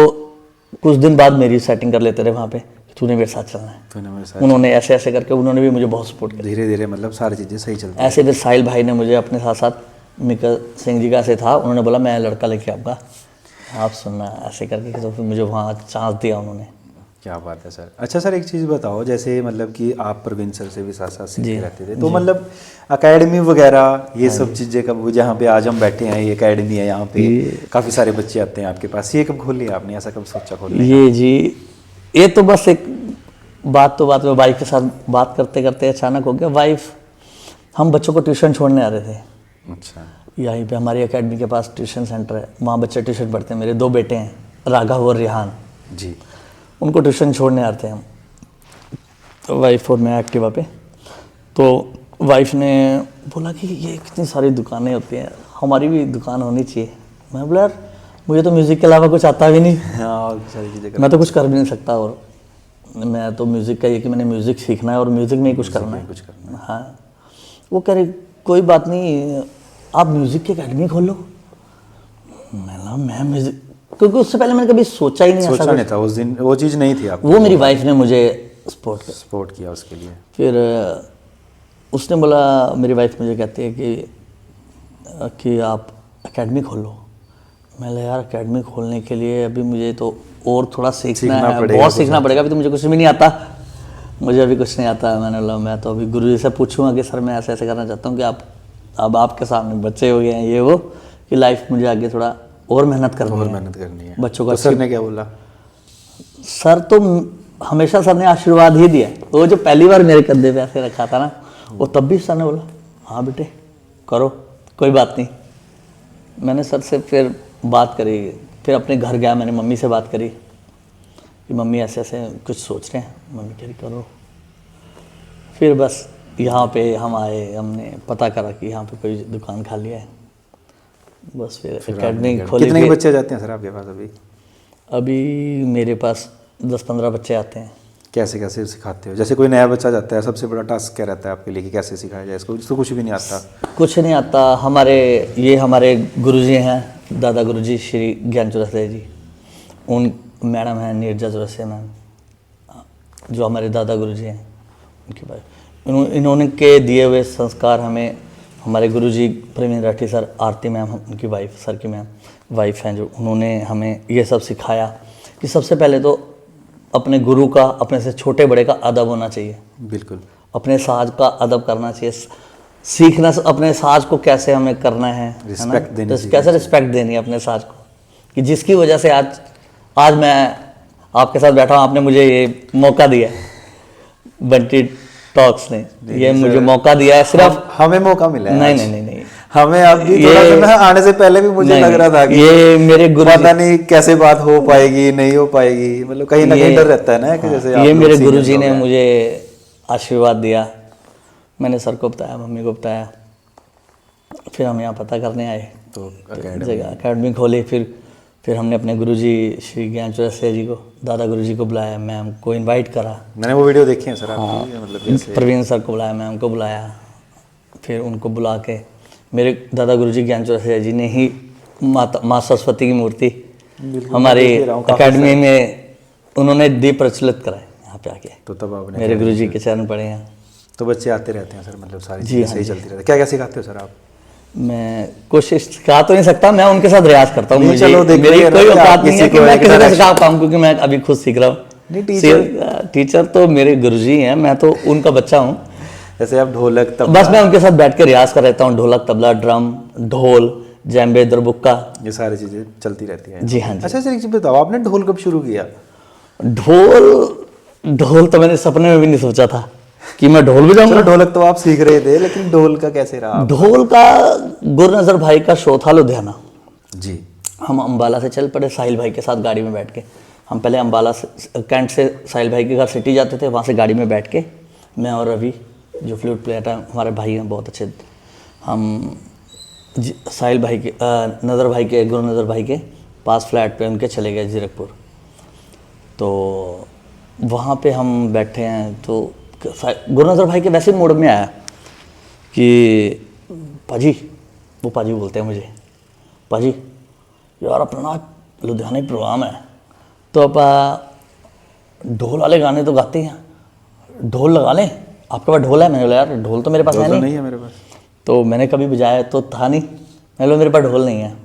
कुछ दिन बाद मेरी सेटिंग कर लेते रहे वहाँ पे, तूने मेरे साथ चलना है। उन्होंने ऐसे ऐसे करके उन्होंने भी मुझे बहुत सपोर्ट किया। धीरे धीरे मतलब सारी चीज़ें सही चलती हैं। ऐसे फिर साहिल भाई ने मुझे अपने साथ साथ मिक्का सिंह जी का ऐसे था, उन्होंने बोला मैं लड़का लेके आऊँगा, आप सुनना, ऐसे करके तो फिर मुझे वहाँ चांस दिया उन्होंने। क्या बात है सर। अच्छा सर, एक चीज़ बताओ, जैसे मतलब कि आप प्रवीण सर से भी साथ साथ सीखते रहते थे, तो मतलब एकेडमी वगैरह ये सब चीज़ें कब, जहाँ पे आज हम बैठे हैं, ये एकेडमी है, यहाँ पे काफ़ी सारे बच्चे आते हैं आपके पास, ये कब खोल लिया आपने? ऐसा कब सोचा खोलने का? ये जी, ये तो बस एक बात में वाइफ के साथ बात करते करते अचानक हो गया। वाइफ, हम बच्चों को ट्यूशन छोड़ने आ रहे थे। अच्छा। यहीं पे हमारी एकेडमी के पास ट्यूशन सेंटर है, वहाँ बच्चे ट्यूशन पढ़ते हैं। मेरे 2 बेटे हैं, राघव और रिहान जी, उनको ट्यूशन छोड़ने आते हैं हम, तो वाइफ और मैं एक्टिवा पे। तो वाइफ ने बोला कि ये कितनी सारी दुकानें होती हैं, हमारी भी दुकान होनी चाहिए। मैं बोला यार मुझे तो म्यूज़िक के अलावा कुछ आता भी नहीं, हाँ, सारी चीज़ें मैं तो कुछ कर भी नहीं सकता, और मैं तो म्यूज़िक का ये कि मैंने म्यूज़िक सीखना है और म्यूज़िक में ही कुछ करना है। हाँ, वो कह रहे कोई बात नहीं, आप म्यूज़िक की एकेडमी खोल लो। मैं म्यूज़िक, क्योंकि उससे पहले मैंने कभी सोचा ही नहीं, सोचा नहीं था उस दिन, वो चीज़ नहीं थी आप। वो मेरी वाइफ ने मुझे सपोर्ट किया उसके लिए। फिर उसने बोला, मेरी वाइफ मुझे कहती है कि आप एकेडमी खोल लो। मैं यार एकेडमी खोलने के लिए अभी मुझे तो और थोड़ा सीखना है, बहुत सीखना पड़ेगा, अभी तो मुझे कुछ भी नहीं आता, मुझे अभी कुछ नहीं आता। मैंने बोला मैं तो अभी गुरु जी से पूछूंगा कि सर मैं ऐसे ऐसे करना चाहता हूँ कि आप अब आपके सामने बच्चे हो गए हैं ये वो, कि लाइफ मुझे आगे थोड़ा और मेहनत करनी है बच्चों का। तो सर ने क्या बोला? सर तो हमेशा सर ने आशीर्वाद ही दिया। वो जो पहली बार मेरे कंधे पे ऐसे रखा था ना, वो तब भी सर ने बोला हाँ बेटे करो, कोई बात नहीं। मैंने सर से फिर बात करी, फिर अपने घर गया, मैंने मम्मी से बात करी, कि मम्मी ऐसे ऐसे कुछ सोच रहे हैं। मम्मी कह रही करो। फिर बस यहाँ पे हम आए, हमने पता करा कि यहाँ पे कोई दुकान खाली है। बस फिर एकेडमी खोली। कितने बच्चे जाते हैं सर आपके पास अभी? अभी मेरे पास 10-15 बच्चे आते हैं। कैसे कैसे सिखाते हो? जैसे कोई नया बच्चा जाता है, सबसे बड़ा टास्क क्या रहता है आपके लिए कि कैसे सिखाया जाए इसको, जिसको कुछ भी नहीं आता? कुछ नहीं आता। हमारे गुरुजी हैं, दादा गुरुजी श्री ज्ञान चौरसिया जी। उन मैडम हैं नीरजा चौरसिया मैम, जो हमारे दादा गुरुजी हैं, उनके बारे इन्होंने के दिए हुए संस्कार हमें हमारे गुरुजी प्रवीण राठी सर, आरती मैम उनकी वाइफ, सर की मैम वाइफ हैं, जो उन्होंने हमें ये सब सिखाया कि सबसे पहले तो अपने गुरु का, अपने से छोटे बड़े का अदब होना चाहिए। बिल्कुल। अपने साज का अदब करना चाहिए, सीखना अपने साज को कैसे हमें करना है ना, कैसे रिस्पेक्ट देनी है अपने साज को, कि जिसकी वजह से आज मैं आपके साथ बैठा हूँ। आपने मुझे ये मौका दिया है, बंटी टॉक्स ने ये मुझे मौका दिया है। सिर्फ हमें मौका मिला है? नहीं, हमें अभी थोड़ा आने से पहले भी मुझे लग रहा था कि ये मेरे गुरु, पता नहीं कैसे बात हो पाएगी, नहीं हो पाएगी, मतलब कहीं ना कहीं डर रहता है ना कि जैसे ये मेरे गुरुजी ने मुझे आशीर्वाद दिया। मैंने सर को बताया, मम्मी को बताया, फिर हम यहाँ पता करने आए तो जगह एकेडमी खोली। फिर हमने अपने गुरुजी श्री ज्ञान चौरसिया जी को, दादा गुरुजी को बुलाया, मैम को इनवाइट करा। मैंने वो वीडियो देखी है सर आपकी, मतलब प्रवीण सर को बुलाया, मैम को बुलाया। फिर उनको बुला के मेरे दादा गुरुजी ज्ञान चौरसिया जी ने ही माँ सरस्वती की मूर्ति हमारी एकेडमी में उन्होंने दीप प्रज्वलित कराए यहाँ पे आके। तो तब आपने मेरे गुरुजी के चरण पड़े हैं। तो बच्चे आते रहते हैं सर, मतलब सारी चीज़ें सही चलती रहती है। क्या क्या सिखाते हो सर आप? मैं कोशिश सिखा तो नहीं सकता, मैं उनके साथ रियाज करता हूँ। चलो मेरी कोई औकात नहीं है कि मैं किसी को सिखा पाऊँ, क्योंकि मैं अभी खुद सीख रहा हूँ। टीचर तो मेरे गुरुजी हैं, मैं तो उनका बच्चा हूँ। जैसे आप ढोलक तबला, बस मैं उनके साथ बैठ के रियाज कर रहता हूँ। ढोलक, तबला, ड्रम, ढोल, जैम्बे, दरबुक्का, ये सारी चीज़ें चलती रहती हैं। जी हाँ जी। अच्छा सर एक चीज़ बताओ, आपने ढोल कब शुरू किया? ढोल तो मैंने सपने में भी नहीं सोचा था कि मैं ढोल बजाऊंगा। ढोलक तो आप सीख रहे थे, लेकिन ढोल का कैसे रहा? ढोल का गुरनजर भाई का शो था लुधियाना जी। हम अंबाला से चल पड़े साहिल भाई के साथ गाड़ी में बैठ के। हम पहले अंबाला से कैंट से साहिल भाई के घर सिटी जाते थे, वहाँ से गाड़ी में बैठ के मैं और रवि जो फ्लूट प्लेयर है, हमारे भाई हैं बहुत अच्छे, हम साहिल भाई के नज़र भाई के, गुरनजर भाई के पास फ्लैट पे उनके चले गए जीरकपुर। तो वहाँ पे हम बैठे हैं तो गुरनजर भाई के वैसे मूड में आया कि पाजी, वो पाजी बोलते हैं मुझे, पाजी यार अपना ना लुधियाना ही प्रोग्राम है, तो आप ढोल वाले गाने तो गाते हैं, ढोल लगा लें, आपके पास ढोल है? मैंने बोला यार ढोल तो मेरे पास है नहीं है मेरे पास, तो मैंने कभी बजाया तो था नहीं। मैंने बोला मेरे पास ढोल नहीं है।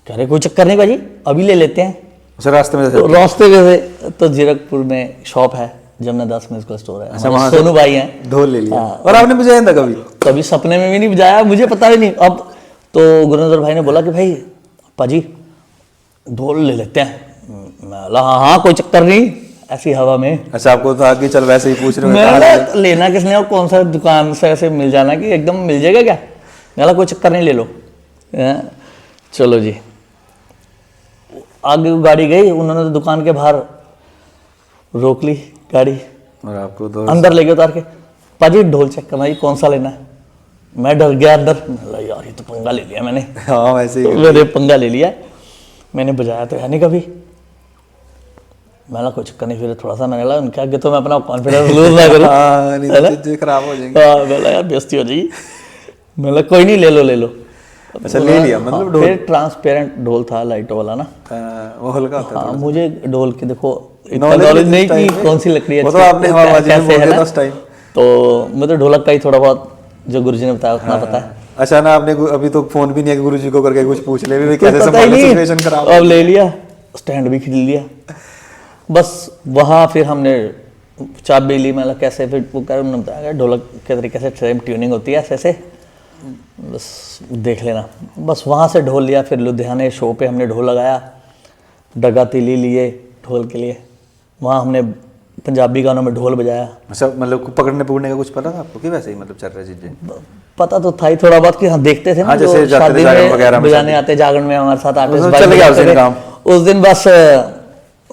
कह रहे कोई चक्कर नहीं भाजी, अभी ले लेते हैं। सर रास्ते में तो रास्ते में तो जीरकपुर में शॉप है, जमुना दास म्यूजिकल स्टोर है, अच्छा, सोनू भाई हैं। ढोल ले लिया। और आपने बजाया था कभी? कभी सपने में भी नहीं बजाया, मुझे पता भी नहीं। अब तो गुरनजर भाई ने बोला कि भाई पाजी ढोल ले लेते हैं। मैं बोला हाँ कोई चक्कर नहीं, ऐसी हवा में। अच्छा आपको था कि चल वैसे ही पूछ रहे हो? मैं लेना किसने और कौन सा दुकान से ऐसे मिल जाना कि एकदम मिल जाएगा क्या? मैं कोई चक्कर नहीं, ले लो। चलो जी, आगे गाड़ी गई, उन्होंने तो दुकान के बाहर रोक ली गाड़ी और आपको तो अंदर ले गए उतार के, पाजी ढोल चेक करना जी, कौन सा लेना है? मैं डर गया अंदर, यार ये तो पंगा ले लिया मैंने। हाँ वैसे ही तो मैंने पंगा ले लिया, मैंने बजाया तो है नहीं कभी। मैंने कोई चक्कर नहीं, फिर थोड़ा सा मैंने लगा उनके आगे तो मैं अपना कॉन्फिडेंस लूज ना करूं, हाँ, नहीं तो चीजें खराब हो जाएंगी। हाँ मैंने यार बेइज्जती हो जाएगी। मैंने कोई नहीं, ले लो। अच्छा ले लिया, मतलब ढोल? फिर ट्रांसपेरेंट ढोल था, लाइटों वाला ना, वो हल्का होता है। हाँ मुझे ढोल की देखो इतना नॉलेज नहीं कि कौन सी लकड़ी है, वो तो आपने हवाबाजी में बोल दिया था उस टाइम। तो मुझे ढोलक का ही थोड़ा बहुत जो गुरुजी ने बताया उतना पता है। अच्छा ना, आपने अभी तो फोन भी नहीं है कि गुरुजी को करके कुछ पूछ ले, भी कैसे पता ही संभालना, नहीं, सिचुएशन खराब। अब ले लिया, स्टैंड भी खरीद लिया। बस वहाँ फिर हमने चाबी ली, मतलब कैसे, फिर वो कर उन्होंने बताया ढोलक के तरीके से सेम ट्यूनिंग होती है ऐसे, बस देख लेना। बस वहाँ से ढोल लिया, फिर लुधियाने शो पे हमने ढोल लगाया, डगा तिली लिए ढोल के लिए, वहाँ हमने पंजाबी गानों में ढोल बजाया। अच्छा मतलब पकड़ने पकड़ने का कुछ पता था आपको कि वैसे ही मतलब चल रही चीजें? पता तो था ही थोड़ा बहुत कि हाँ देखते थे ना, जैसे शादी में बजाने आते, जागरण में हमारे साथ आर्टिस्ट। उस दिन बस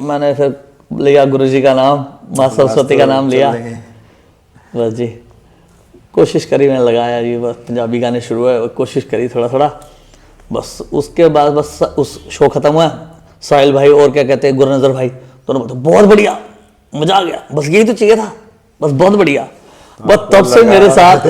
मैंने फिर लिया गुरुजी का नाम, माँ सरस्वती का नाम लिया, बस जी कोशिश करी, मैंने लगाया जी, बस पंजाबी गाने शुरू हुए, कोशिश करी थोड़ा थोड़ा, बस उसके बाद बस उस शो खत्म हुआ, साहिल भाई और क्या कहते हैं गुरनजर भाई दोनों बोलते बहुत बढ़िया, मजा आ गया, बस यही तो चाहिए था, बस बहुत बढ़िया। बस तब से मेरे साथ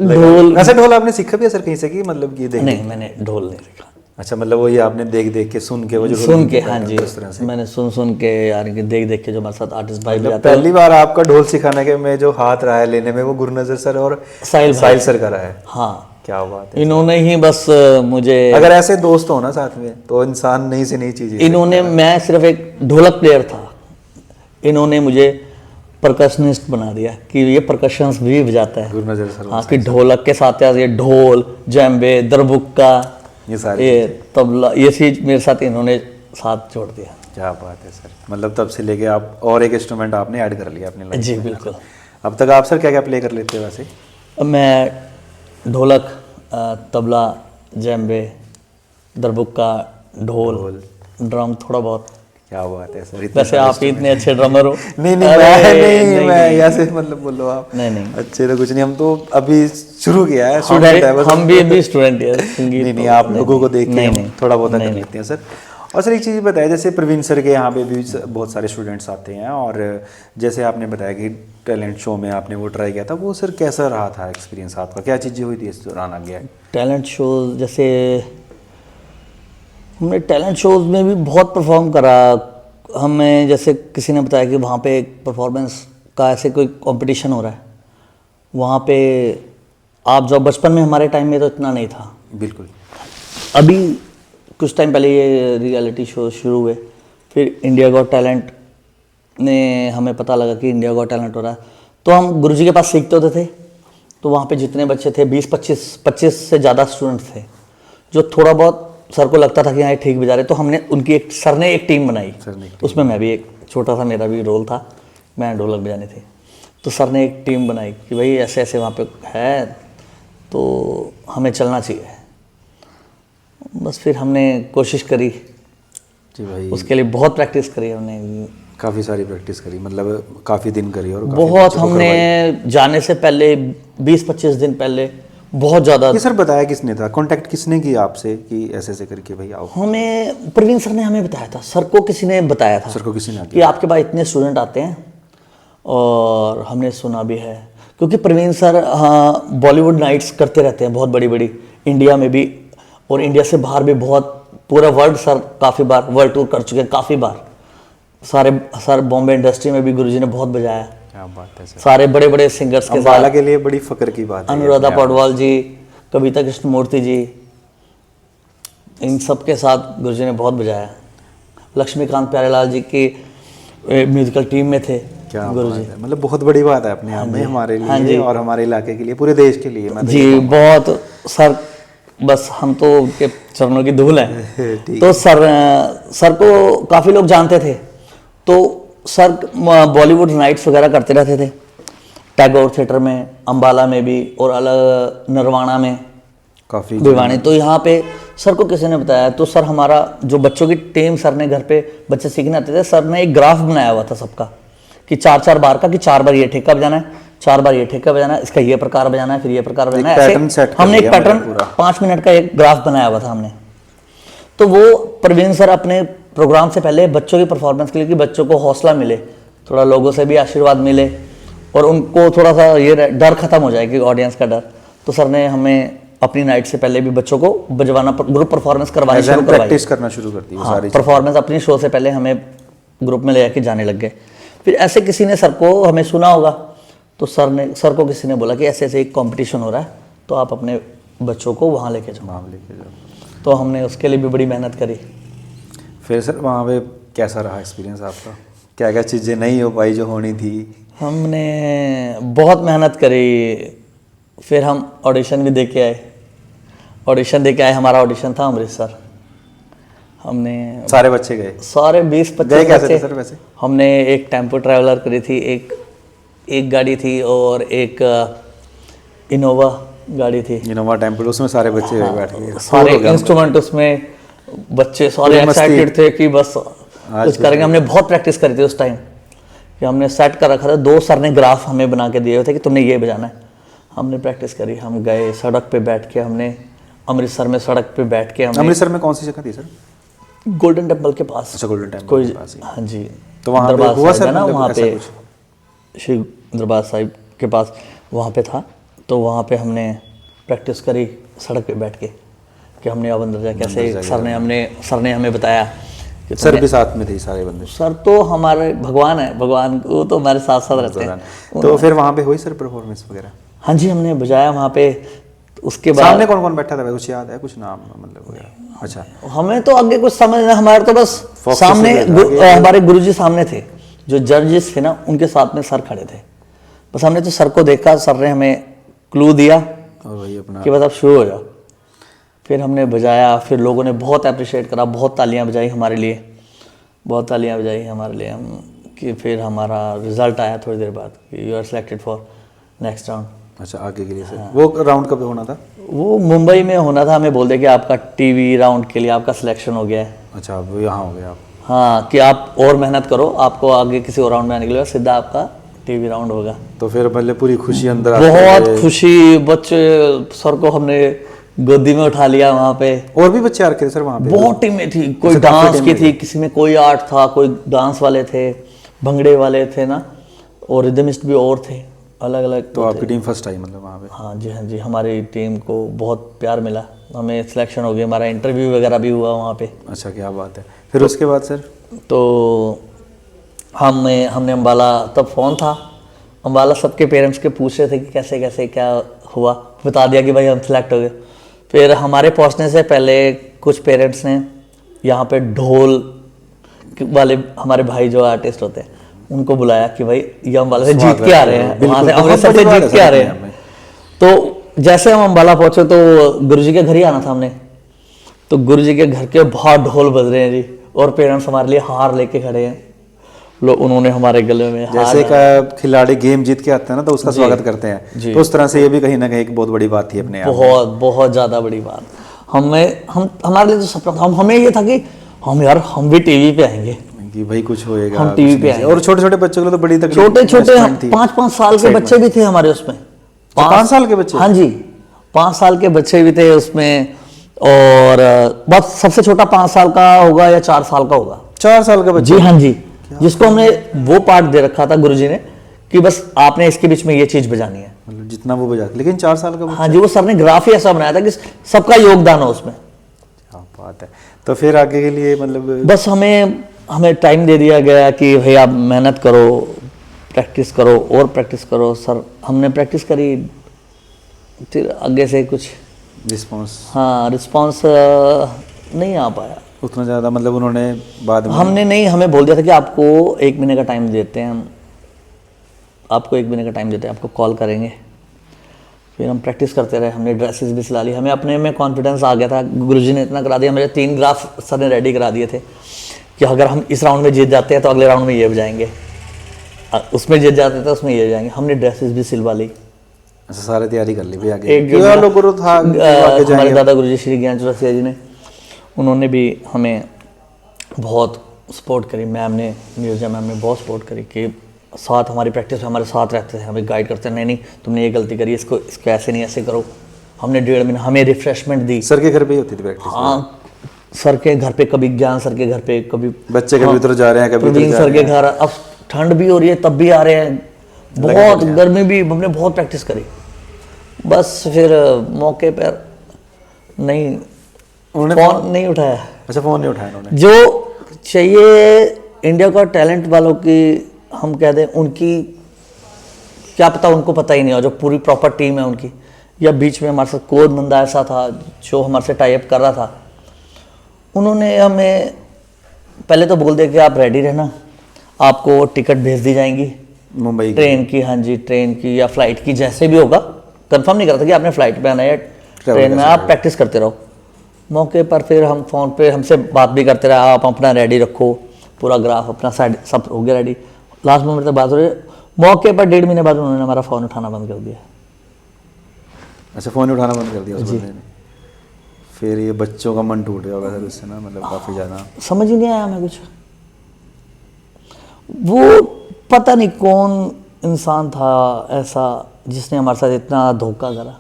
ढोल। वैसे ढोल आपने सीखा भी है सर कहीं से कि मतलब कि देख नहीं, मैंने ढोल नहीं सीखा। अच्छा, मतलब वो ये आपने देख देख के सुन के वो जो सुन के, हाँ जी, मैंने सुन के यार कि देख देख के जो हमारे साथ आर्टिस्ट भाई भी आते हैं। पहली बार आपका ढोल सिखाने के में जो हाथ रहा है लेने में वो गुरनजर सर और साहिल सर का रहा है। हाँ, क्या बात है, इन्होंने ही बस मुझे, अगर ऐसे दोस्त हो ना साथ में तो इंसान नई से नई चीजें, इन्होंने, मैं सिर्फ एक ढोलक प्लेयर था, इन्होंने मुझे परकशनिस्ट बना दिया कि ये परकशंस भी बजाता है। गुरनजर सर, हाँ, कि ढोलक के साथ ये ढोल, जैम्बे, दरबुक्का, ये तबला, ये चीज मेरे साथ इन्होंने साथ जोड़ दिया। क्या बात है सर, मतलब तब से लेके आप और एक इंस्ट्रूमेंट आपने ऐड कर लिया अपने लाइफ जी में। बिल्कुल। अब तक आप सर क्या क्या प्ले कर लेते हैं वैसे? मैं ढोलक, तबला, जैम्बे, दरबुक्का, ढोल, ड्रम थोड़ा बहुत। क्या बात है सर, वैसे आप ही इतने अच्छे ड्रमर हो। नहीं मैं ऐसे मतलब बोलो आप। नहीं अच्छे तो कुछ नहीं, हम तो अभी शुरू किया है, स्टूडेंट है बस। हम भी अभी स्टूडेंट है, संगीत नहीं आप लोगों को देख के हम थोड़ा बहुत कर लेते हैं सर। और सर एक चीज़ बताया, जैसे प्रवीण सर के यहाँ पे भी बहुत सारे स्टूडेंट्स आते हैं, और जैसे आपने बताया कि टैलेंट शो में आपने वो ट्राई किया था, वो सर कैसा रहा था एक्सपीरियंस आपका, क्या चीज़ें हुई थी इस दौरान आगे? टैलेंट शो, जैसे हमने टैलेंट शोज में भी बहुत परफॉर्म करा। हमें जैसे किसी ने बताया कि वहाँ पे एक परफॉर्मेंस का ऐसे कोई कंपटीशन हो रहा है, वहाँ पे आप जब बचपन में, हमारे टाइम में तो इतना नहीं था बिल्कुल। अभी कुछ टाइम पहले ये रियलिटी शो शुरू हुए, फिर इंडिया गॉट टैलेंट ने हमें पता लगा कि इंडिया गॉट टैलेंट हो रहा है, तो हम गुरुजी के पास सीखते होते थे। तो वहाँ पे जितने बच्चे थे 20-25 से ज़्यादा स्टूडेंट्स थे, जो थोड़ा बहुत सर को लगता था कि हाँ ठीक बजा रहे, तो हमने उनकी सर ने एक टीम बनाई, उसमें मैं भी एक छोटा सा मेरा भी रोल था, मैं ढोलक बजाने थी। तो सर ने एक टीम बनाई कि भाई ऐसे ऐसे वहाँ पे है, तो हमें चलना चाहिए। बस फिर हमने कोशिश करी जी भाई, उसके लिए बहुत प्रैक्टिस करी हमने, काफ़ी सारी प्रैक्टिस करी, मतलब काफ़ी दिन करी, और बहुत हमने जाने से पहले 20-25 दिन पहले बहुत ज़्यादा। ये सर बताया किसने था, कांटेक्ट किसने किया आपसे कि ऐसे ऐसे करके भाई आओ? हमें प्रवीण सर ने हमें बताया था, सर को किसी ने बताया था, सर को किसी ने कि आपके पास इतने स्टूडेंट आते हैं, और हमने सुना भी है क्योंकि प्रवीण सर हाँ बॉलीवुड नाइट्स करते रहते हैं बहुत बड़ी बड़ी, इंडिया में भी और इंडिया से बाहर भी, बहुत पूरा वर्ल्ड सर काफ़ी बार वर्ल्ड टूर कर चुके हैं, काफ़ी बार सर बॉम्बे इंडस्ट्री में भी गुरुजी ने बहुत बजाया। क्या बात है सर, सारे बड़े बड़े सिंगर्स के साथ के लिए बड़ी फक्र की बात है। अनुराधा पौडवाल जी, कविता कृष्णमूर्ति जी, इन सब के साथ गुरुजी ने बहुत बजाया। लक्ष्मीकांत प्यारेलाल जी की म्यूजिकल टीम में थे गुरुजी। मतलब बहुत बड़ी बात है अपने आप में, हमारे लिए और हमारे इलाके के लिए, पूरे देश के लिए जी बहुत। सर बस हम तो उनके चरणों की धूल हैं। तो सर को काफ़ी लोग जानते थे, तो सर बॉलीवुड नाइट्स वगैरह करते रहते थे, टैगोर थिएटर में, अंबाला में भी, और अलग नरवाना में काफ़ी भिवानी। तो यहाँ पे सर को किसी ने बताया, तो सर हमारा जो बच्चों की टीम, सर ने घर पे बच्चे सीखने आते थे, सर ने एक ग्राफ बनाया हुआ था सबका कि 4-4 बार का, कि 4 बार ये ठेका बजाना है, 4 बार ये ठेका बजाना है, इसका ये प्रकार बजाना है, फिर ये प्रकार बजाना है, ऐसे हमने एक पैटर्न 5 मिनट का एक ग्राफ बनाया हुआ था हमने। तो वो प्रवीण सर अपने प्रोग्राम से पहले बच्चों की परफॉर्मेंस के लिए, कि बच्चों को हौसला मिले, थोड़ा लोगों से भी आशीर्वाद मिले, और उनको थोड़ा सा ये डर खत्म हो जाए कि ऑडियंस का डर, तो सर ने हमें अपनी नाइट से पहले भी बच्चों को बजवाना, ग्रुप परफॉर्मेंस करवानी शुरू करवाई, प्रैक्टिस करना शुरू कर दी। सारी परफॉर्मेंस अपनी शो से पहले हमें ग्रुप में ले जाके जाने लग गए। फिर ऐसे किसी ने सर को, हमें सुना होगा, तो सर को किसी ने बोला कि ऐसे ऐसे एक कंपटीशन हो रहा है, तो आप अपने बच्चों को वहाँ लेके जाओ। तो हमने उसके लिए भी बड़ी मेहनत करी। फिर सर वहाँ पे कैसा रहा एक्सपीरियंस आपका, क्या क्या चीज़ें नहीं हो पाई जो होनी थी? हमने बहुत मेहनत करी, फिर हम ऑडिशन भी दे के आए। हमारा ऑडिशन था अमृतसर, हमने सारे बच्चे गए, सारे 20-25 गए कैसे थे सर वैसे? हमने एक टेम्पो ट्रैवलर करी थी, एक गाड़ी थी, और एक इनोवा गाड़ी थी, इनोवा टेम्पो, उसमें सारे बच्चे बैठ गए, सारे इंस्ट्रूमेंट उसमें, बच्चे सारे एक्साइटेड थे कि बस कुछ करेंगे। हमने बहुत प्रैक्टिस करी थी उस टाइम कि हमने सेट कर रखा था, 2 सर ने ग्राफ हमें बना के दिए हुए थे कि तुमने ये बजाना है। हमने प्रैक्टिस करी, हम गए सड़क पे बैठ के, हमने अमृतसर में सड़क पे बैठ के हमने अमृतसर में कौन सी जगह थी सर? गोल्डन टेम्पल के पास। अच्छा, गोल्डन टेम्पल कोई के पास ही। हाँ जी, तो वहाँ पे दरबार हुआ साहिब सर है ना, मतलब वहाँ ऐसा पे कुछ? श्री दरबार साहिब के पास वहाँ पे था। तो वहाँ पे हमने प्रैक्टिस करी सड़क पे बैठ के कि हमने अब अंदर जाके कैसे, सर ने हमें बताया कि सर भी साथ में थे सारे बंदे? सर तो हमारे भगवान है, भगवान वो तो हमारे साथ साथ रहते हैं। तो फिर वहाँ पे हुई सर परफॉर्मेंस वगैरह? हाँ जी, हमने बजाया वहाँ पे। उसके बाद सामने कौन कौन बैठा था, कुछ याद है, कुछ नाम मतलब वगैरह? अच्छा, हमें तो आगे कुछ समझ नहीं, हमारे तो बस Fox सामने से बैठा हमारे गुरुजी सामने थे, जो जजेस थे ना उनके साथ में सर खड़े थे। बस हमने तो सर को देखा, सर ने हमें क्लू दिया और वही अपना कि बस अब शुरू हो जाओ। फिर हमने बजाया, फिर लोगों ने बहुत अप्रिशिएट करा, बहुत तालियां बजाई हमारे लिए, बहुत तालियां बजाई हमारे लिए। हम कि फिर हमारा रिजल्ट आया थोड़ी देर बाद कि you are selected for next round. अच्छा, आगे के लिए सर वो राउंड कब होना था? वो मुंबई में होना था। हमें बोल दिया कि आपका टीवी राउंड के लिए आपका सिलेक्शन हो गया है। अच्छा, अब यहाँ हो गया आप? हाँ, कि आप और मेहनत करो, आपको आगे किसी और राउंड में आने के लिए सीधा आपका टीवी राउंड होगा। तो फिर मतलब पूरी खुशी अंदर आती बहुत है? खुशी, बच्चे, सर को हमने गोदी में उठा लिया वहाँ पे। और भी बच्चे आ रखे थे सर वहाँ पे? बहुत टीमें थी, कोई अच्छा, काफी डांस की थी, किसी में कोई आर्ट था, कोई डांस वाले थे, भंगड़े वाले थे ना, और रिदमिस्ट भी और थे, अलग अलग। तो आपकी टीम फर्स्ट आई मतलब वहाँ पे? हाँ जी, हाँ जी, हमारी टीम को बहुत प्यार मिला, हमें सिलेक्शन हो गया, हमारा इंटरव्यू वगैरह भी हुआ वहाँ पे। अच्छा, क्या बात है। फिर उसके बाद सर? तो हमने अम्बाला, तब फ़ोन था, अम्बाला सबके पेरेंट्स के पूछ रहे थे कि कैसे कैसे क्या हुआ, बता दिया कि भाई हम सिलेक्ट हो गए। फिर हमारे पहुंचने से पहले कुछ पेरेंट्स ने यहाँ पे ढोल वाले हमारे भाई जो आर्टिस्ट होते हैं उनको बुलाया कि भाई ये अम्बाला से जीत के आ रहे हैं, वहाँ से अमृतसर से जीत के आ रहे हैं। तो जैसे हम अम्बाला पहुंचे तो गुरुजी के घर ही आना था हमने, तो गुरुजी के घर के बहुत ढोल बज रहे हैं जी, और पेरेंट्स हमारे लिए हार लेके खड़े हैं। उन्होंने हमारे गले में जैसे का खिलाड़ी गेम जीत के आते हैं ना तो उसका स्वागत करते हैं, तो उस तरह से ये भी कहीं ना कहीं एक बहुत बड़ी बात थी अपने आप में। बहुत ज़्यादा बड़ी बात। हमारे लिए तो सपना था, हमें ये था कि हम भी टीवी पे आएंगे, कि भाई कुछ होएगा, हम टीवी पे आएंगे। और छोटे छोटे बच्चों के लिए तो बड़ी तकलीफ, छोटे 5-5 साल के बच्चे भी थे हमारे उसमें। 5 साल के बच्चे? हाँ जी, 5 साल के बच्चे भी थे उसमें, और बस सबसे छोटा 5 साल का होगा या 4 साल का होगा। 4 साल का बच्चा? जी हाँ जी, जिसको हमने वो पार्ट दे रखा था गुरुजी ने कि बस आपने इसके बीच में ये चीज बजानी है, मतलब जितना वो बजा, लेकिन 4 साल का बच्चा? हाँ जी, वो सर ने ग्राफ ही ऐसा बनाया था कि सबका योगदान हो उसमें। क्या बात है। तो फिर आगे के लिए मतलब बस हमें टाइम दे दिया गया कि भाई आप मेहनत करो, प्रैक्टिस करो और प्रैक्टिस करो। सर हमने प्रैक्टिस करी, फिर आगे से कुछ रिस्पॉन्स? हाँ, रिस्पॉन्स नहीं आ पाया उतना ज़्यादा, मतलब उन्होंने बाद में हमें बोल दिया था कि आपको 1 महीने का टाइम देते हैं, हम आपको 1 महीने का टाइम देते हैं, आपको कॉल करेंगे। फिर हम प्रैक्टिस करते रहे, हमने ड्रेसेस भी सिला ली, हमें अपने में कॉन्फिडेंस आ गया था। गुरुजी ने इतना करा दिया, मेरे 3 ग्राफ सर ने रेडी करा दिए थे कि अगर हम इस राउंड में जीत जाते हैं तो अगले राउंड में ये बजाएंगे, उसमें जीत जाते थे उसमें ये बजाएंगे। हमने ड्रेसेस भी सिलवा ली। अच्छा, सारी तैयारी कर ली भी आगे? एक गुरु था हमारे दादा गुरुजी श्री ज्ञान चौरसिया जी ने, उन्होंने भी हमें बहुत सपोर्ट करी। मैम ने, नीरजा मैम ने बहुत सपोर्ट करी कि साथ हमारी प्रैक्टिस में हमारे साथ रहते थे, हमें गाइड करते, नहीं तुमने ये गलती करी, इसको ऐसे नहीं ऐसे करो। हमने 1.5 महीना, हमें रिफ्रेशमेंट दी। सर के घर पे ही होती थी प्रैक्टिस? हाँ, सर के घर पे, कभी ज्ञान सर के घर पे, कभी बच्चे कभी उधर जा रहे हैं, कभी प्रवीण सर के घर। अब ठंड भी हो रही है तब भी आ रहे हैं, बहुत गर्मी भी, हमने बहुत प्रैक्टिस करी। बस फिर मौके पर नहीं, फोन नहीं उठाया। अच्छा, फोन नहीं उठाया उन्होंने? जो चाहिए इंडिया का टैलेंट वालों की हम कह दें, उनकी क्या पता, उनको पता ही नहीं हो, जो पूरी प्रॉपर टीम है उनकी। या बीच में हमारे साथ कोई बंदा ऐसा था जो हमारे से टाई अप कर रहा था, उन्होंने हमें पहले तो बोल दिया कि आप रेडी रहना, आपको टिकट भेज दी जाएंगी मुंबई ट्रेन की। हाँ जी, ट्रेन की या फ्लाइट की, जैसे भी होगा। कंफर्म नहीं करता कि आपने फ्लाइट पे आना है या ट्रेन में, आप प्रैक्टिस करते रहो। मौके पर फिर हम फ़ोन पे हमसे बात भी करते रहे, आप अपना रेडी रखो, पूरा ग्राफ अपना साइड सब हो गया रेडी। लास्ट मोमेंट तक बात हो रही, मौके पर 1.5 महीने बाद उन्होंने हमारा फ़ोन उठाना बंद कर दिया। अच्छा, फ़ोन उठाना बंद कर दिया उस बंदे ने? फिर ये बच्चों का मन टूट गया होगा सर उससे ना, मतलब काफ़ी ज़्यादा। समझ ही नहीं आया हमें कुछ। वो पता नहीं कौन इंसान था ऐसा जिसने हमारे साथ इतना धोखा करा।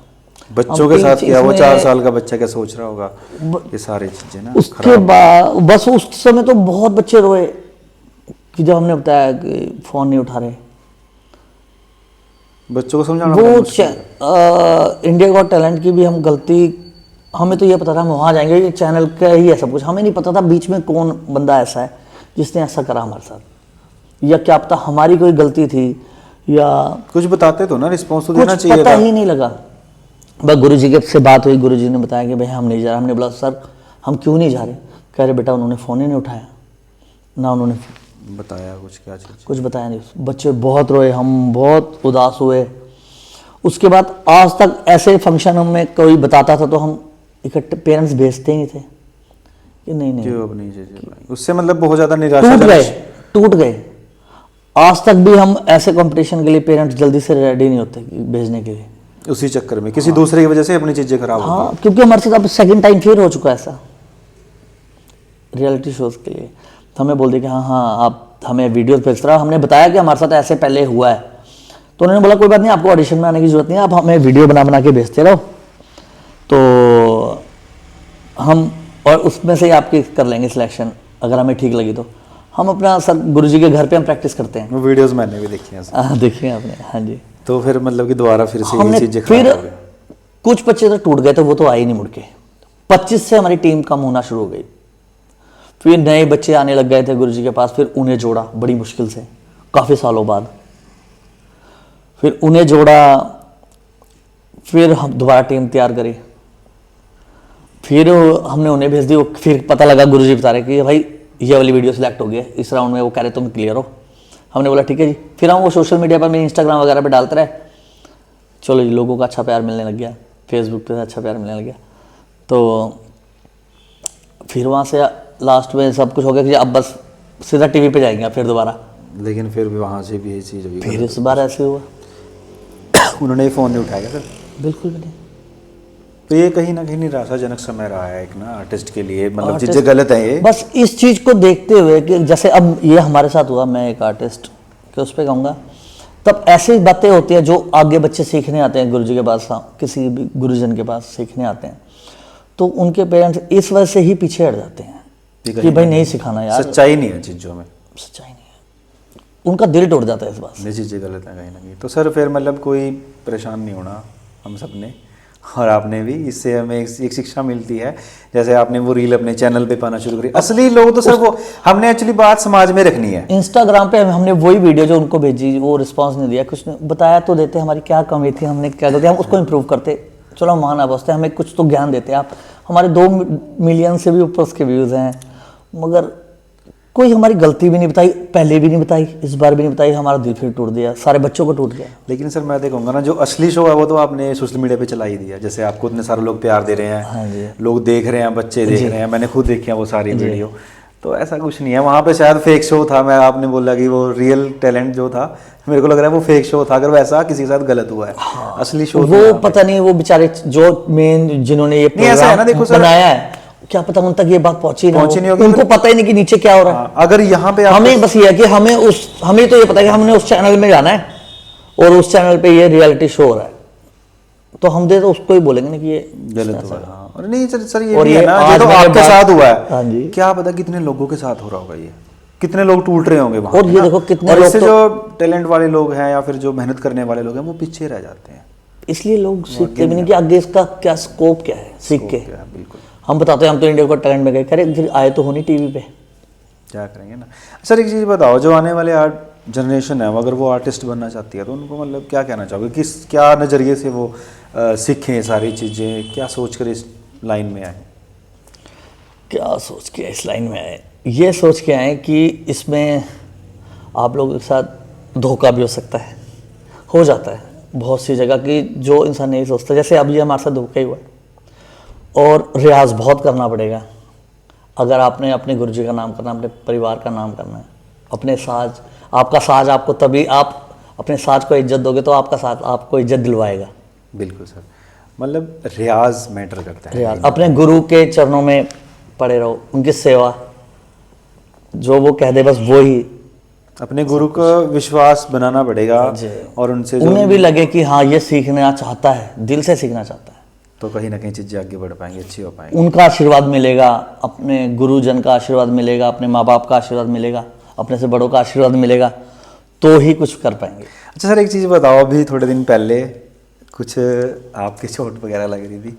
बच्चों के साथ किया, वो 4 साल का बच्चा क्या सोच रहा होगा ये सारी चीजें ना। उसके बाद बस उस समय तो बहुत बच्चे रोए कि जब हमने बताया कि फ़ोन नहीं उठा रहे। बच्चों को समझाना वो बड़ा मुश्किल है। इंडिया गॉट टैलेंट की भी हम गलती, हमें तो ये पता था हम वहाँ जाएंगे, ये चैनल का ही है सब कुछ, हमें नहीं पता था बीच में कौन बंदा ऐसा है जिसने ऐसा करा हमारे साथ, या क्या पता हमारी कोई गलती थी या कुछ बताते तो ना, रिस्पॉन्स तो देना कुछ चाहिए पता था। ही नहीं लगा। बस गुरुजी के से बात हुई, गुरुजी ने बताया कि भाई हम नहीं जा रहे। हमने बोला सर हम क्यों नहीं जा रहे? कह रहे बेटा उन्होंने फ़ोन ही नहीं उठाया, ना उन्होंने बताया कुछ, क्या चीज? कुछ बताया नहीं। बच्चे बहुत रोए, हम बहुत उदास हुए। उसके बाद आज तक ऐसे फंक्शन में कोई बताता था तो हम इकट्ठे पेरेंट्स भेजते ही नहीं थे कि नहीं क्यों अब नहीं चीजें। उससे मतलब बहुत ज्यादा निराशा टूट गए। आज तक भी हम ऐसे कंपटीशन के लिए पेरेंट्स जल्दी से रेडी नहीं होते भेजने के लिए, उसी चक्कर में किसी दूसरे की वजह से अपनी चीजें खराब हो हाँ, क्योंकि हमारे साथ अब सेकंड टाइम फिर हो चुका है ऐसा रियलिटी शोज के लिए। तो हमें बोल दिया कि हाँ आप हमें वीडियोस भेज रहा। हमने बताया कि हमारे साथ ऐसे पहले हुआ है, तो उन्होंने बोला कोई बात नहीं, आपको ऑडिशन में आने की जरूरत नहीं है, आप हमें वीडियो बना के भेजते रहो, तो हम और उसमें से ही आपकी कर लेंगे सिलेक्शन, अगर हमें ठीक लगी तो। हम अपना सर गुरुजी के घर पे हम प्रैक्टिस करते हैं। वो वीडियोस मैंने भी देखी हैं। हाँ देखिए आपने, हाँ जी। तो फिर मतलब कि दोबारा फिर से ये हमने चीजें फिर खराब हो गई। कुछ बच्चे तो टूट गए, तो वो तो आए नहीं मुड़ के। 25 से हमारी टीम कम होना शुरू हो गई। फिर नए बच्चे आने लग गए थे गुरुजी के पास, फिर उन्हें जोड़ा बड़ी मुश्किल से काफ़ी सालों बाद। फिर उन्हें जोड़ा, फिर हम दोबारा टीम तैयार करी, फिर हमने उन्हें भेज दी। फिर पता लगा गुरुजी बता रहे कि भाई ये वाली वीडियो सिलेक्ट हो गई है इस राउंड में, वो कह रहे तुम क्लियर हो। हमने बोला ठीक है जी। फिर हम वो सोशल मीडिया पर, मैं इंस्टाग्राम वगैरह पे डालते रहे। चलो जी, लोगों का अच्छा प्यार मिलने लग गया, फेसबुक पे अच्छा प्यार मिलने लग गया। तो फिर वहाँ से लास्ट में सब कुछ हो गया कि अब बस सीधा टीवी पे जाएंगे फिर दोबारा। लेकिन फिर भी वहाँ से भी ये चीज़ हुई। फिर इस बार ऐसे हुआ। उन्होंने ये फ़ोन नहीं उठाया सर? बिल्कुल भी नहीं। तो ये कहीं ना कहीं निराशाजनक समय रहा है एक ना आर्टिस्ट के लिए, मतलब चीज़ें गलत है ये। बस इस चीज़ को देखते हुए कि जैसे अब ये हमारे साथ हुआ, मैं एक आर्टिस्ट के उस पर कहूँगा, तब ऐसी बातें होती हैं जो आगे बच्चे सीखने आते हैं गुरुजी के पास, किसी भी गुरुजन के पास सीखने आते हैं, तो उनके पेरेंट्स इस वजह से ही पीछे हट जाते हैं कि भाई नहीं सिखाना यार, सच्चाई नहीं है चीज़ों में, सच्चाई नहीं है, उनका दिल टूट जाता है इस बात से। ये चीज़ें गलत है कहीं ना कहीं। तो सर फिर मतलब कोई परेशान नहीं होना हम सब ने, और आपने भी, इससे हमें एक शिक्षा मिलती है। जैसे आपने वो रील अपने चैनल पे पाना शुरू करी, असली लोग तो सर वो हमने एक्चुअली बात समाज में रखनी है। इंस्टाग्राम पे हमने वही वीडियो जो उनको भेजी, वो रिस्पांस नहीं दिया, कुछ नहीं बताया तो देते हमारी क्या कमी थी, हमने क्या करते, हम उसको इम्प्रूव करते, चलो हम वहाँ ना बसते, हमें कुछ तो ज्ञान देते। आप हमारे 2 मिलियन से भी ऊपर उसके व्यूज़ हैं, मगर कोई हमारी गलती भी नहीं बताई, पहले भी नहीं बताई, इस बार भी नहीं बताई। हमारा दिल फिर टूट दिया, सारे बच्चों को टूट गया। लेकिन सर मैं देखूंगा ना, जो असली शो है वो तो आपने सोशल मीडिया पे चला ही दिया। जैसे आपको इतने सारे लोग प्यार दे रहे हैं, हाँ जी, लोग देख रहे हैं, बच्चे देख रहे हैं, मैंने खुद देखी है वो सारी वीडियो। तो ऐसा कुछ नहीं है वहाँ पे, शायद फेक शो था। मैं आपने बोला कि वो रियल टैलेंट जो था, मेरे को लग रहा है वो फेक शो था, अगर वैसा किसी के साथ गलत हुआ है। हाँ, असली शो वो पता नहीं, वो बेचारे जो मेन जिन्होंने ये प्रोग्राम बनाया है, क्या पता उन तक ये बात पहुंची नहीं होगी, उनको पता ही नहीं कि नीचे क्या हो रहा है। अगर यहाँ पे हमें बस ये है कि हमें तो ये पता है कि हमने उस चैनल में जाना है और उस चैनल पे ये रियलिटी शो हो रहा है, तो हम तो उसको ही बोलेंगे ना कि ये गलत हुआ है। और नहीं सर ये और भी ये है ना, ये तो आपके साथ हुआ है। हाँ जी, क्या पता कितने लोगों के साथ हो रहा होगा, ये कितने लोग टूट रहे होंगे वहाँ। और ये देखो कितने लोग, इससे जो टैलेंट वाले लोग हैं या फिर जो मेहनत करने वाले लोग हैं वो पीछे रह जाते हैं। इसलिए लोग सीखते भी नहीं कि आगे इसका क्या स्कोप क्या है सीख के। बिल्कुल, हम बताते हैं हम तो इंडिया को टैलेंट में गए, करे फिर आए तो होनी टीवी पे, क्या करेंगे ना। सर एक चीज़ बताओ, जो आने वाले जनरेशन है, अगर वो आर्टिस्ट बनना चाहती है तो उनको मतलब क्या कहना चाहोगे, किस क्या नज़रिए से वो सीखें सारी चीज़ें, क्या सोच कर इस लाइन में आए? क्या सोच के इस लाइन में आए? ये सोच के आए कि इसमें आप लोगों के साथ धोखा भी हो सकता है, हो जाता है बहुत सी जगह की, जो इंसान नहीं सोचता। जैसे अब ये हमारे साथ धोखा ही हुआ है, और रियाज बहुत करना पड़ेगा अगर आपने अपने गुरुजी का नाम करना, अपने परिवार का नाम करना है, अपने साज, आपका साज आपको, तभी आप अपने साज को इज्जत दोगे तो आपका साज आपको इज्जत दिलवाएगा। बिल्कुल सर, मतलब रियाज मैटर करता है। रियाज, अपने गुरु के चरणों में पड़े रहो, उनकी सेवा, जो वो कह दे बस वो ही अपने गुरु का विश्वास बनाना पड़ेगा और उनसे जो उन्हें भी लगे कि हाँ ये सीखना चाहता है, दिल से सीखना चाहता है, तो कहीं ना कहीं चीज़ें आगे बढ़ पाएंगी, अच्छी हो पाएंगी। उनका आशीर्वाद मिलेगा, अपने गुरुजन का आशीर्वाद मिलेगा, अपने माँ बाप का आशीर्वाद मिलेगा, अपने से बड़ों का आशीर्वाद मिलेगा, तो ही कुछ कर पाएंगे। अच्छा सर, एक चीज़ बताओ, अभी थोड़े दिन पहले कुछ आपकी चोट वगैरह लगी थी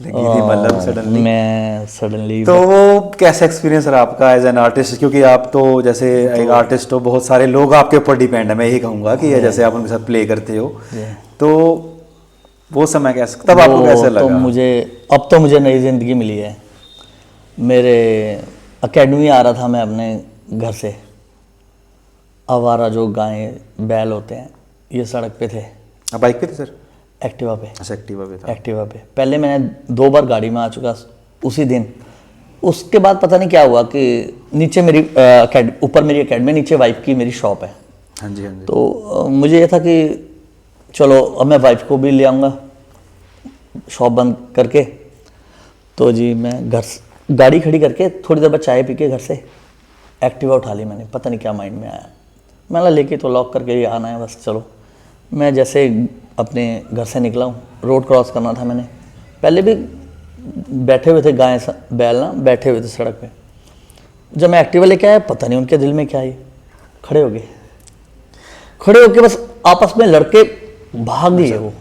मतलब सडनली, मैं सडनली, तो वो कैसा एक्सपीरियंस रहा आपका एज एन आर्टिस्ट? क्योंकि आप तो जैसे एक आर्टिस्ट हो, बहुत सारे लोग आपके ऊपर डिपेंड है, मैं यही कहूँगा कि जैसे आप उनके साथ प्ले करते हो, तो वो समय कैसे, तब आपको कैसे लगा? अब तो मुझे नई ज़िंदगी मिली है। मेरे एकेडमी आ रहा था मैं अपने घर से, आवारा जो गाय बैल होते हैं ये सड़क पे थे। आप बाइक पे थे सर? एक्टिवा पे। अच्छा, एक्टिवा पे था। एक्टिवा पे पहले मैंने 2 बार गाड़ी में आ चुका उसी दिन। उसके बाद पता नहीं क्या हुआ कि नीचे मेरी ऊपर मेरी एकेडमी, नीचे वाइफ की मेरी शॉप है। हाँ जी, हाँ जी। तो मुझे ये था कि चलो अब मैं वाइफ को भी ले आऊँगा शॉप बंद करके। तो जी मैं गाड़ी खड़ी करके थोड़ी देर बाद चाय पी के घर से एक्टिवा उठा ली मैंने, पता नहीं क्या माइंड में आया, मैंने लेके तो लॉक करके ही आना है बस चलो। मैं जैसे अपने घर से निकला हूँ, रोड क्रॉस करना था मैंने, पहले भी बैठे हुए थे गाय बैल ना, बैठे हुए थे सड़क पे। जब मैं एक्टिवा लेके आया, पता नहीं उनके दिल में क्या आई, खड़े होके बस आपस में लड़के भाग गए। वो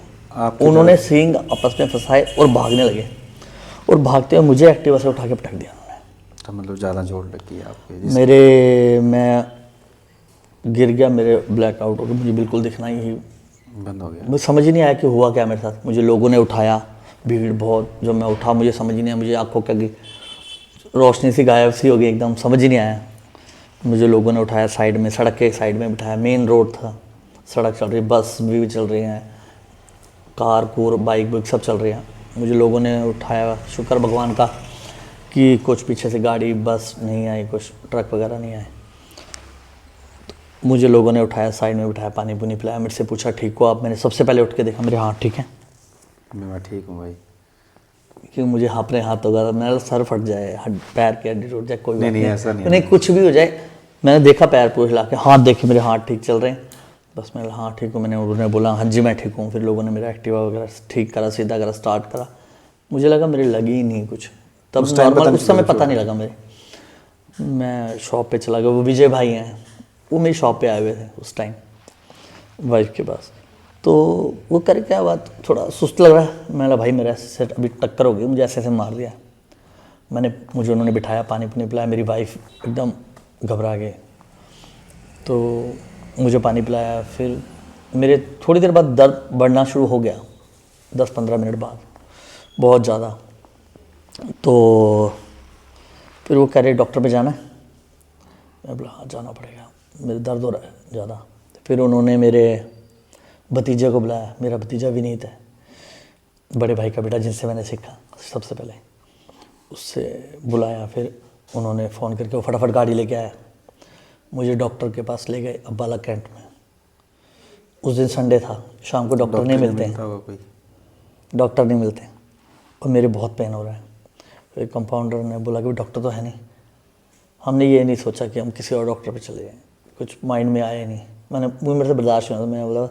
उन्होंने सींग आपस में फंसाए और भागने लगे, और भागते हुए मुझे एक्टिवा से उठा के पटक दिया उन्होंने। तो मतलब ज़्यादा चोट लगी है आपके? मैं गिर गया, मेरे ब्लैकआउट हो गया, मुझे बिल्कुल दिखना ही बंद हो गया। मुझे समझ ही नहीं आया कि हुआ क्या मेरे साथ। मुझे लोगों ने उठाया, भीड़ बहुत, जब मैं उठा मुझे समझ ही नहीं आया, मुझे आंखों की रोशनी सी गायब सी हो गई एकदम, समझ ही नहीं आया। मुझे लोगों ने उठाया, साइड में, सड़क के साइड में बिठाया, मेन रोड था, सड़क चल रही, बस भी चल रही हैं, कार कूर बाइक सब चल रही हैं। मुझे लोगों ने उठाया, शुक्र भगवान का कि कुछ पीछे से गाड़ी बस नहीं आई, कुछ ट्रक वगैरह नहीं आए। मुझे लोगों ने उठाया, साइड में बिठाया, पानी पुनी पिलाया, मेरे से पूछा ठीक हो आप? मैंने सबसे पहले उठ के देखा, मेरे हाथ ठीक है। मैं ठीक हूँ भाई, क्योंकि मुझे अपने हाथ होगा, मेरा सर फट जाए, पैर की हड्डी टूट जाए, कोई बात नहीं, ऐसा नहीं, कुछ भी हो जाए। मैंने देखा, पैर पूछ ला के हाथ देखे, मेरे हाथ ठीक चल रहे हैं, बस मैं हाँ ठीक हूँ। मैंने उन्होंने बोला हाँ जी मैं ठीक हूँ। फिर लोगों ने मेरा एक्टिवा वगैरह ठीक करा, सीधा करा, स्टार्ट करा। मुझे लगा मेरे लगी ही नहीं कुछ, तब उस समय पता नहीं लगा मेरे। मैं शॉप पे चला गया, वो विजय भाई हैं, वो मेरी शॉप पे आए हुए थे उस टाइम वाइफ के पास। तो वो करे क्या बात, थोड़ा सुस्त लग रहा है। मैंने भाई मेरा ऐसे अभी टक्कर हो गई, मुझे ऐसे मार दिया। मुझे उन्होंने बिठाया, पानी पुनी पिलाया, मेरी वाइफ एकदम घबरा गए, तो मुझे पानी पिलाया। फिर मेरे थोड़ी देर बाद दर्द बढ़ना शुरू हो गया, 10-15 मिनट बाद बहुत ज़्यादा। तो फिर वो कह रहे डॉक्टर पे जाना है। मैं बोला हाँ जाना पड़ेगा, मेरे दर्द हो रहा है ज़्यादा। फिर उन्होंने मेरे भतीजे को बुलाया, मेरा भतीजा विनीत है, बड़े भाई का बेटा, जिनसे मैंने सीखा सबसे पहले, उससे बुलाया। फिर उन्होंने फ़ोन करके वो फटाफट गाड़ी लेके आया, मुझे डॉक्टर के पास ले गए अब्बाला कैंट में। उस दिन संडे था, शाम को डॉक्टर नहीं मिलते हैं, डॉक्टर नहीं मिलते और मेरे बहुत पेन हो रहा है। फिर कंपाउंडर ने बोला कि डॉक्टर तो है नहीं। हमने ये नहीं सोचा कि हम किसी और डॉक्टर पे चले जाएँ, कुछ माइंड में आया ही नहीं। वो मेरे से बर्दाश्त नहीं हुआ, मैंने बोला।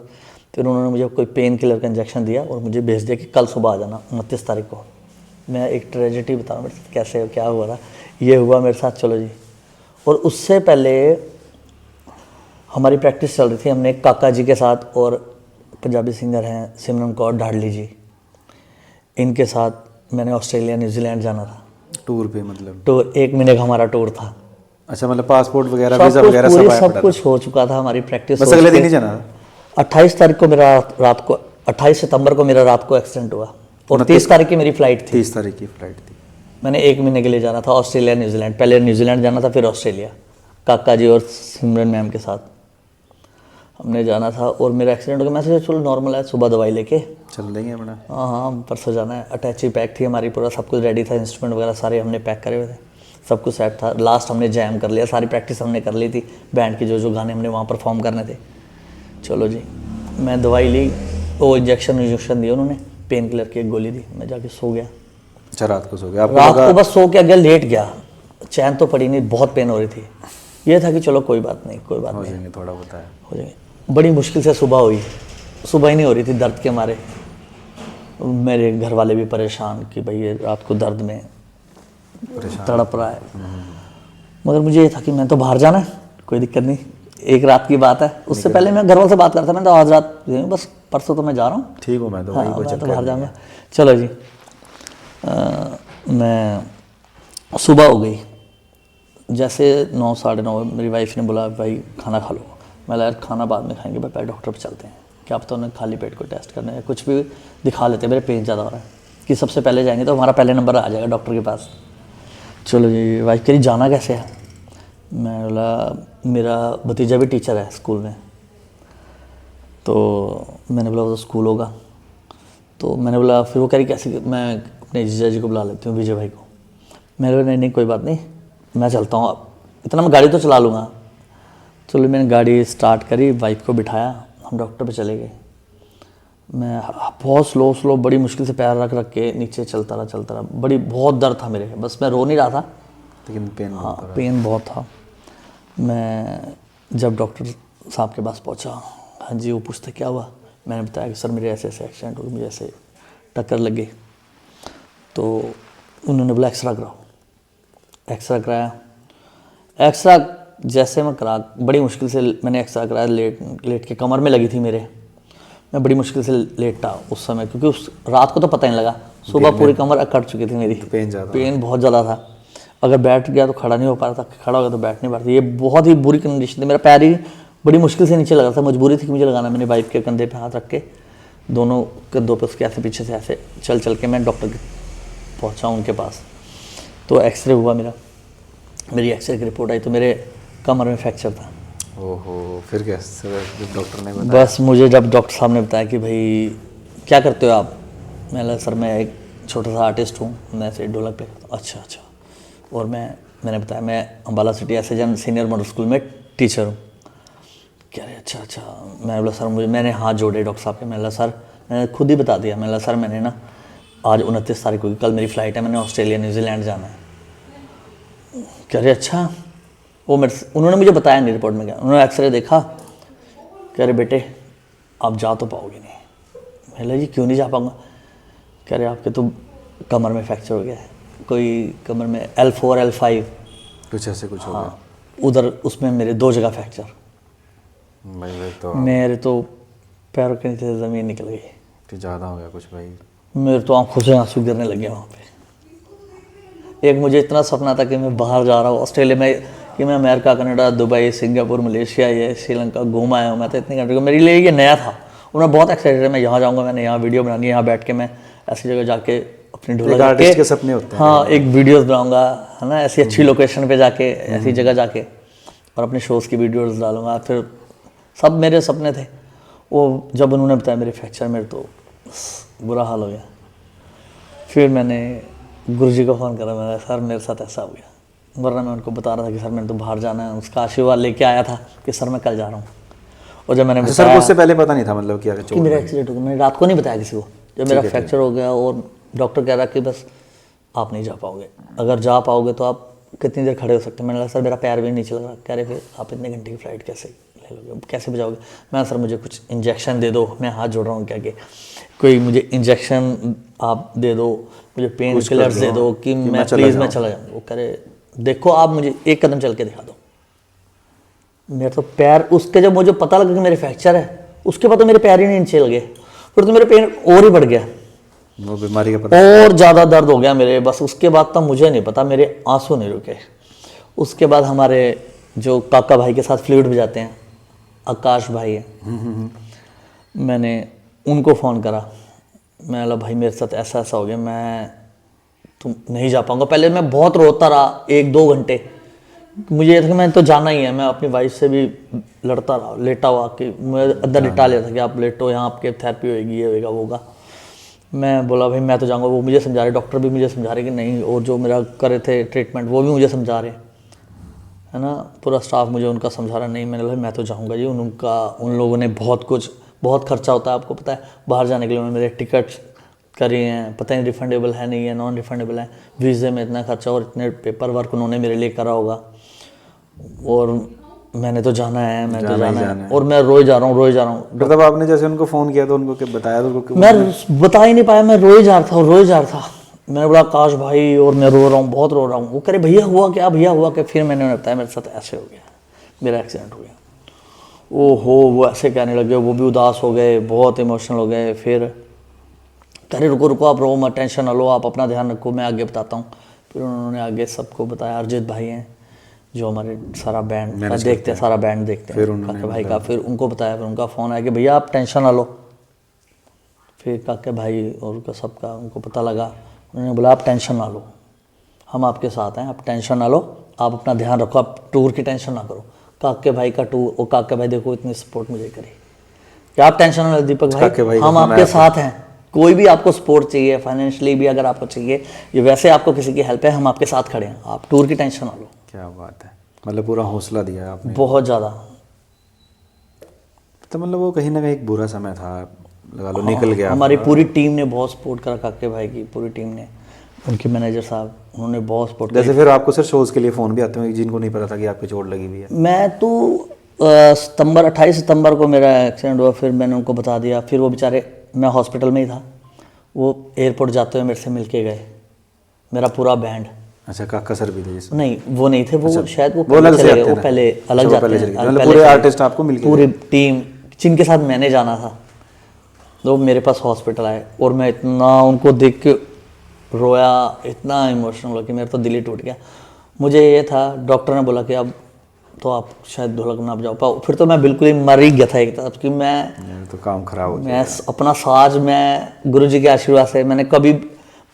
फिर उन्होंने मुझे कोई पेन किलर का इंजेक्शन दिया और मुझे भेज दिया कि कल सुबह आ जाना 29 तारीख को। मैं एक ट्रेजेडी बता रहा हूँ मेरे साथ कैसे क्या हुआ था। ये हुआ मेरे साथ, चलो जी। और उससे पहले हमारी प्रैक्टिस चल रही थी, हमने काका जी के साथ, और पंजाबी सिंगर हैं सिमरन कौर ढाडली जी, इनके साथ मैंने ऑस्ट्रेलिया न्यूजीलैंड जाना था टूर पे। मतलब टूर 1 महीने का हमारा टूर था। अच्छा, मतलब पासपोर्ट वगैरह, वीज़ा वगैरह सब कुछ हो चुका था, हमारी प्रैक्टिस। बस अगले दिन ही जाना था। 28 तारीख को मेरा रात को 28 सितंबर को मेरा रात को एक्सीडेंट हुआ और 30 तारीख की मेरी फ़्लाइट थी। 30 तारीख की फ़्लाइट थी। मैंने 1 महीने के लिए जाना था ऑस्ट्रेलिया न्यूजीलैंड। पहले न्यूजीलैंड जाना था, फिर ऑस्ट्रेलिया, काका जी और सिमरन मैम के साथ हमने जाना था। और मेरा एक्सीडेंट हो गया। मैं सोचा चलो नॉर्मल है, सुबह दवाई लेके चल देंगे अपना। हाँ, परसों जाना है। अटैची पैक थी हमारी, पूरा सब कुछ रेडी था, इंस्ट्रूमेंट वगैरह सारे हमने पैक करे हुए थे, सब कुछ सेट था। लास्ट हमने जैम कर लिया, सारी प्रैक्टिस हमने कर ली थी, बैंड की जो गाने हमने वहाँ परफॉर्म करने थे। चलो जी, मैं दवाई ली, वो इंजेक्शन दिया उन्होंने, पेन किलर की एक गोली दी, मैं जाके सो गया। अच्छा, रात को सो गया? रात को बस सो के अगर लेट गया, चैन तो पड़ी नहीं, बहुत पेन हो रही थी। ये था कि चलो कोई बात नहीं, कोई बात हो नहीं, जाएंगे, थोड़ा होता है। हो जाएंगे। बड़ी मुश्किल से सुबह हुई, सुबह ही नहीं हो रही थी दर्द के मारे। मेरे घर वाले भी परेशान कि भाई ये रात को दर्द में तड़प रहा है। मगर मुझे ये था कि मैं तो बाहर जाना है, कोई दिक्कत नहीं, एक रात की बात है। उससे पहले मैं घर वालों से बात करता, मैं तो आज रात बस परसों तो मैं जा रहा हूँ, ठीक हूँ मैं तो, हाँ वही कोई मैं तो चक्कर बाहर नहीं जाऊँगा। है। चलो जी, मैं सुबह हो गई, जैसे 9 साढ़े 9 मेरी वाइफ ने बोला भाई खाना खा लो। मैं यार खाना बाद में खाएंगे, पहले डॉक्टर पे चलते हैं, क्या पता उन्हें खाली पेट को टेस्ट करना है, कुछ भी दिखा लेते हैं, मेरे पेन ज़्यादा हो रहा है कि सबसे पहले जाएंगे तो हमारा पहले नंबर आ जाएगा डॉक्टर के पास। चलो जी, वाइफ कह रही जाना कैसे है। मैं बोला मेरा भतीजा भी टीचर है स्कूल में, तो मैंने बोला वो तो स्कूल होगा। तो मैंने बोला, फिर वो कह रही कैसे, मैं अपने जीजा जी को बुला लेती हूँ, विजय भाई को। मैंने बोला नहीं नहीं कोई बात नहीं, मैं चलता हूँ, अब इतना मैं गाड़ी तो चला लूँगा। चलो मैंने गाड़ी स्टार्ट करी, वाइफ को बिठाया, हम डॉक्टर पे चले गए। मैं बहुत स्लो बड़ी मुश्किल से पैर रख के नीचे चलता रहा, बड़ी बहुत दर्द था मेरे, बस मैं रो नहीं रहा था, लेकिन पेन हाँ पेन बहुत था। मैं जब डॉक्टर साहब के पास पहुंचा, हाँ जी, वो पूछते क्या हुआ। मैंने बताया कि सर मेरे ऐसे ऐसे एक्सीडेंट हो गया, मुझे ऐसे टक्कर लग गई। तो उन्होंने बोला एक्सरा कराओ। एक्सरा कराया, एक्सरा जैसे मैं करा, बड़ी मुश्किल से मैंने एक्सरा कराया, लेट के, कमर में लगी थी मेरे, मैं बड़ी मुश्किल से लेटा उस समय, क्योंकि उस रात को तो पता नहीं लगा, सुबह पूरी कमर अकड़ चुकी थी मेरी, पेन बहुत ज़्यादा था। अगर बैठ गया तो खड़ा नहीं हो पा रहा था, खड़ा हो गया तो बैठ नहीं पा रहा था। ये बहुत ही बुरी कंडीशन थी, मेरा पैर ही बड़ी मुश्किल से नीचे लगा था, मजबूरी थी कि मुझे लगाना। मैंने वाइफ के कंधे पे हाथ रख के, दोनों कंधों पे उसके ऐसे पीछे से ऐसे चल के मैं डॉक्टर के पहुँचा उनके पास। तो एक्सरे हुआ मेरा, मेरी एक्सरे की रिपोर्ट आई तो मेरे कमर में फ्रैक्चर था। ओहो, फिर क्या डॉक्टर ने बताया? बस मुझे जब डॉक्टर साहब ने बताया कि भाई क्या करते हो आप, मैंने सर मैं एक छोटा सा आर्टिस्ट हूँ, मैं ऐसे ढोलक प्ले करता हूँ। अच्छा, और मैंने बताया मैं अम्बाला सिटी एसएजएन सीनियर मॉडल स्कूल में टीचर हूँ। कह रहे अच्छा। मैं बोला सर मैंने हाथ जोड़े डॉक्टर साहब के, मैंने बोला सर, मैंने खुद ही बता दिया, मैंने बोला सर मैंने ना आज 29 तारीख को, कल मेरी फ़्लाइट है, मैंने ऑस्ट्रेलिया न्यूजीलैंड जाना है। कह रहे अच्छा, वो उन्होंने मुझे बताया नहीं रिपोर्ट में क्या, उन्होंने एक्सरे देखा, कह रहे बेटे आप जा तो पाओगे नहीं। मैंने जी क्यों नहीं जा पाऊँगा। कह रहे आपके तो कमर में फ्रैक्चर हो गया है, कोई कमर में L4 L5 कुछ ऐसे कुछ हो गया। उधर उसमें मेरे 2 जगह फ्रैक्चर, मेरे तो पैरों के नीचे ज़मीन निकल गई, ज़्यादा हो गया कुछ भाई, मेरे तो आंखों से आंसू गिरने लगे वहाँ पे। एक मुझे इतना सपना था कि मैं बाहर जा रहा हूँ ऑस्ट्रेलिया में, कि मैं America, Canada, Dubai, Singapore, Malaysia, ये श्रीलंका घूम आया हूँ। मैं तो इतनी कंट्री को, मेरे लिए ये नया था और मैं बहुत एक्साइटेड है, मैं यहाँ जाऊँगा, मैंने यहाँ वीडियो बनानी है, यहाँ बैठ के मैं ऐसी जगह जाके अपनी ढोलक के सपने होते हैं। हाँ, एक वीडियोस बनाऊंगा, है ना, ऐसी अच्छी लोकेशन पे जाके, ऐसी जगह जाके, और अपने शोज़ की वीडियोस डालूंगा। फिर सब मेरे सपने थे वो, जब उन्होंने बताया मेरे फ्रैक्चर, मेरे तो बुरा हाल हो गया। फिर मैंने गुरुजी को फ़ोन करा, मैंने सर मेरे साथ ऐसा हो गया, वरना मैं उनको बता रहा था कि सर मैंने तो बाहर जाना है, उसका आशीर्वाद लेके आया था कि सर मैं कल जा रहा हूँ। और जब मैंने सर को उससे पहले पता नहीं था मतलब क्या कि मेरा एक्सीडेंट हो गया, मैंने रात को नहीं बताया किसी को। जब मेरा फ्रैक्चर हो गया और डॉक्टर कह रहा कि बस आप नहीं जा पाओगे, अगर जा पाओगे तो आप कितनी देर खड़े हो सकते हैं। मैंने कहा सर मेरा पैर भी नहीं चल रहा। कह रहे फिर आप इतने घंटे की फ़्लाइट कैसे ले लोगे, कैसे बचाओगे। मैं सर मुझे कुछ इंजेक्शन दे दो, मैं हाथ जोड़ रहा हूँ क्या कि कोई मुझे इंजेक्शन आप दे दो, मुझे पेन किलर्स दे दो कि मैं प्लीज़ मैं चला जाऊँ। वो कह रहे देखो आप मुझे एक कदम चल के दिखा दो। मेरे तो पैर, उसके जब मुझे पता लगा कि मेरे फ्रैक्चर है, उसके बाद तो मेरे पैर ही नहीं चल गए, फिर तो मेरे पेन और ही बढ़ गया, वो बीमारी का पता और ज़्यादा दर्द हो गया मेरे। बस उसके बाद तो मुझे नहीं पता, मेरे आंसू नहीं रुके। उसके बाद हमारे जो काका भाई के साथ फ्लूट बजाते हैं, आकाश भाई है, मैंने उनको फ़ोन करा, मैं बोला भाई मेरे साथ ऐसा ऐसा हो गया, मैं तुम नहीं जा पाऊँगा। पहले मैं बहुत रोता रहा 1-2 घंटे, मुझे ये था कि मैं तो जाना ही है। मैं अपनी वाइफ से भी लड़ता रहा, लेटा हुआ कि मैं अंदर लिटा लिया था कि आप लेटो, यहाँ आपके थेरेपी होएगी, ये होएगा वो होगा। मैं बोला भाई मैं तो जाऊँगा। वो मुझे समझा रहे, डॉक्टर भी मुझे समझा रहे कि नहीं, और जो मेरा करे थे ट्रीटमेंट वो भी मुझे समझा रहे, है ना, पूरा स्टाफ मुझे उनका समझा रहा। नहीं, मैंने बोला मैं तो जाऊँगा जी। उन लोगों ने बहुत खर्चा होता है, आपको पता है, बाहर जाने के लिए मेरे टिकट्स करे हैं, पता नहीं रिफंडेबल है नहीं है, नॉन रिफंडेबल है, वीज़े में इतना खर्चा और इतने पेपर वर्क उन्होंने मेरे लिए करा होगा। और मैंने तो जाना है, मैं तो जाना ही जाना जाना है और मैं रोए जा रहा हूँ, रोए जा रहा हूँ। फिर तब आपने जैसे उनको फ़ोन किया तो उनको क्या बताया, तो उनको मैं बता ही नहीं पाया, मैं रोए जा रहा था, रोए जा रहा था। मैंने बोला आकाश भाई, और मैं रो रहा हूँ, बहुत रो रहा हूँ। वो कह रहे भैया हुआ क्या, भैया हुआ क्या। फिर मैंने उन्हें बताया मेरे साथ ऐसे हो गया, मेरा एक्सीडेंट हो गया। ओहो, वो ऐसे कहने लगे, वो भी उदास हो गए, बहुत इमोशनल हो गए। फिर कह रहे रुको रुको, आप रो मत, टेंशन ना लो, आप अपना ध्यान रखो, मैं आगे बताता हूँ। फिर उन्होंने आगे सबको बताया। अरिजीत भाई हैं जो हमारे सारा बैंड का देखते हैं, सारा बैंड देखते हैं, काके भाई का। फिर उनको बताया, फिर उनका फ़ोन आया कि भैया आप टेंशन ना लो। फिर काके भाई और उनका सबका उनको पता लगा। उन्होंने बोला आप टेंशन ना लो, हम आपके साथ हैं, आप टेंशन ना लो, आप अपना ध्यान रखो, आप टूर की टेंशन ना करो। काके भाई का टूर, और काके भाई देखो इतनी सपोर्ट मुझे करी कि आप टेंशन ना लो दीपक भाई, हम आपके साथ हैं। कोई भी आपको सपोर्ट चाहिए, फाइनेंशियली भी अगर आपको चाहिए, ये वैसे आपको किसी की हेल्प है, हम आपके साथ खड़े हैं, आप टूर की टेंशन ना लो। क्या बात है, मतलब पूरा हौसला दिया आपने। बहुत ज़्यादा। तो मतलब वो कहीं ना कहीं एक बुरा समय था, लगा लो निकल गया। हमारी पूरी टीम ने बहुत सपोर्ट करा, काके भाई की पूरी टीम ने, उनके मैनेजर साहब, उन्होंने बहुत सपोर्ट जैसे फिर आपको सर शोज़ के लिए फ़ोन भी आते होंगे जिनको नहीं पता था कि आपको चोट लगी हुई है। मैं तो 28 सितंबर को मेरा एक्सीडेंट हुआ, फिर मैंने उनको बता दिया। फिर वो बेचारे, मैं हॉस्पिटल में ही था, वो एयरपोर्ट जाते हुए मेरे से मिल के गए, मेरा पूरा बैंड। अच्छा, काका सर भी थे जिसमें? नहीं वो नहीं थे, वो शायद वो अलग पहले से चले गए, आते वो हैं। पहले अलग अच्छा, वो जाते पहले हैं, चले गए। मतलब पहले पूरे चले गए। आर्टिस्ट आपको मिल गए? पूरी टीम जिनके साथ मैंने जाना था, तो मेरे पास हॉस्पिटल आए, और मैं इतना उनको देख के रोया, इतना इमोशनल हो कि मेरा तो दिल ही टूट गया। मुझे ये था, डॉक्टर ने बोला कि अब तो आप शायद ढोलक ना बजा पाओ। फिर तो मैं बिल्कुल ही मर ही गया था एक तरफ कि मैं तो काम खराब हो गया। मैं अपना साज, मैं गुरुजी के आशीर्वाद से,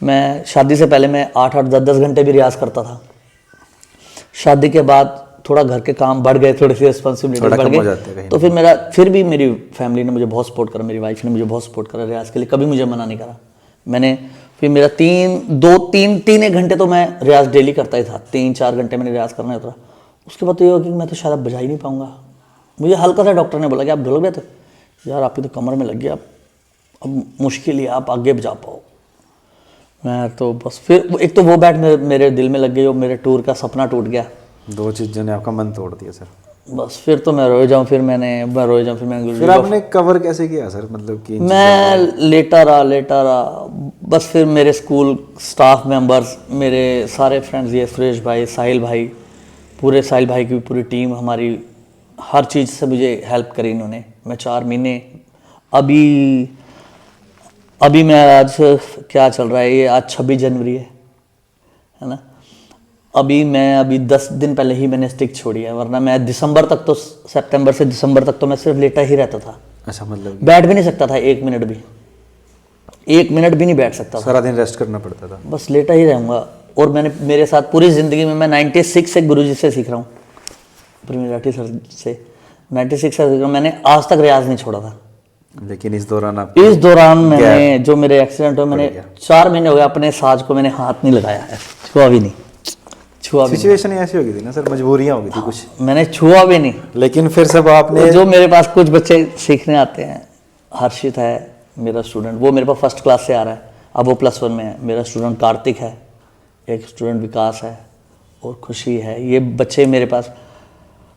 मैं शादी से पहले मैं 8-8 10-10 घंटे भी रियाज करता था। शादी के बाद थोड़ा घर के काम बढ़ गए, थोड़ी सी रिस्पॉन्सिबिलिटी बढ़ गई, तो फिर भी मेरी फैमिली ने मुझे बहुत सपोर्ट करा, मेरी वाइफ ने मुझे बहुत सपोर्ट करा रियाज के लिए, कभी मुझे मना नहीं करा। मैंने फिर मेरा 3-1 घंटे तो मैं रियाज डेली करता ही था, 3-4 घंटे मैंने रियाज करना होता था। उसके बाद तो ये हो कि मैं तो शायद अब बजा ही नहीं पाऊंगा। मुझे हल्का सा डॉक्टर ने बोला कि आप ढोलक बजाते हो यार, आपकी तो कमर में लग गया, अब मुश्किल ही है आप आगे बजा पाओ। मैं तो बस फिर एक तो वो बैट मेरे दिल में लग गई और मेरे टूर का सपना टूट गया। 2 चीज़ों ने आपका मन तोड़ दिया सर। बस फिर तो मैं रोए जाऊँ, फिर मैंने गुरुजी फिर आपने कवर कैसे किया सर, मतलब कि मैं लेटा रहा। बस फिर मेरे स्कूल स्टाफ मेंबर्स, मेरे सारे फ्रेंड्स, ये सुरेश भाई, साहिल भाई, पूरे साहिल भाई की पूरी टीम हमारी, हर चीज़ से मुझे हेल्प करी इन्होंने। मैं 4 महीने, अभी मैं आज क्या चल रहा है ये, आज 26 जनवरी है ना। अभी 10 दिन पहले ही मैंने स्टिक छोड़ी है, वरना मैं सितंबर से दिसंबर तक तो मैं सिर्फ लेटा ही रहता था। अच्छा, मतलब बैठ भी नहीं सकता था, 1 मिनट भी नहीं बैठ सकता था, सारा दिन रेस्ट करना पड़ता था, बस लेटा ही रहूँगा। और मेरे साथ पूरी ज़िंदगी में, मैं 96 से गुरुजी से सीख रहा हूँ, प्रेमराठी सर से 96 से सीख रहा हूँ। मैंने आज तक रियाज नहीं छोड़ा था, लेकिन इस दौरान मैंने जो मेरे एक्सीडेंट हुआ, मैंने 4 महीने हो गए अपने साज को मैंने हाथ नहीं लगाया है, छुआ भी नहीं। सिचुएशन ऐसी हो गई थी ना सर, मजबूरियां हो गई थी कुछ, मैंने छुआ भी नहीं। लेकिन फिर सब आपने, जो मेरे पास कुछ बच्चे सीखने आते हैं, हर्षित है मेरा स्टूडेंट, वो मेरे पास फर्स्ट क्लास से आ रहा है, अब वो +1 में है। मेरा स्टूडेंट कार्तिक है, एक स्टूडेंट विकास है, और खुशी है। ये बच्चे मेरे पास,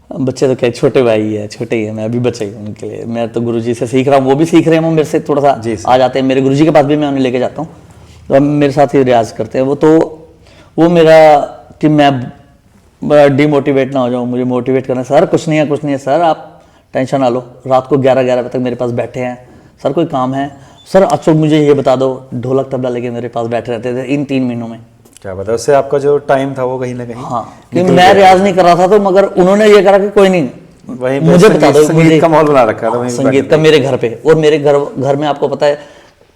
बच्चे तो क्या, छोटे भाई है, छोटे ही है, मैं अभी बच्चा ही हूँ उनके लिए। मैं तो गुरुजी से सीख रहा हूँ, वो भी सीख रहे हैं, वो मेरे से थोड़ा सा आ जाते हैं। मेरे गुरुजी के पास भी मैं उन्हें लेके जाता हूँ, तो अब मेरे साथ ही रियाज करते हैं वो मेरा कि मैं डिमोटिवेट ना हो जाऊँ, मुझे मोटिवेट करना, सर कुछ नहीं है सर, आप टेंशन ना लो। रात को 11 बजे तक मेरे पास बैठे हैं, सर कोई काम है सर, अच्छा मुझे ये बता दो, ढोलक तबला लेके मेरे पास बैठे रहते थे इन 3 महीनों में। क्या बता, उससे आपका जो टाइम था वो कहीं ना कहीं, हाँ, कि मैं रियाज नहीं कर रहा था, तो मगर उन्होंने ये करा कि कोई नहीं, मुझे बता दो, संगीत का माहौल बना रखा था, संगीत का मेरे घर पे। और मेरे घर में आपको पता है,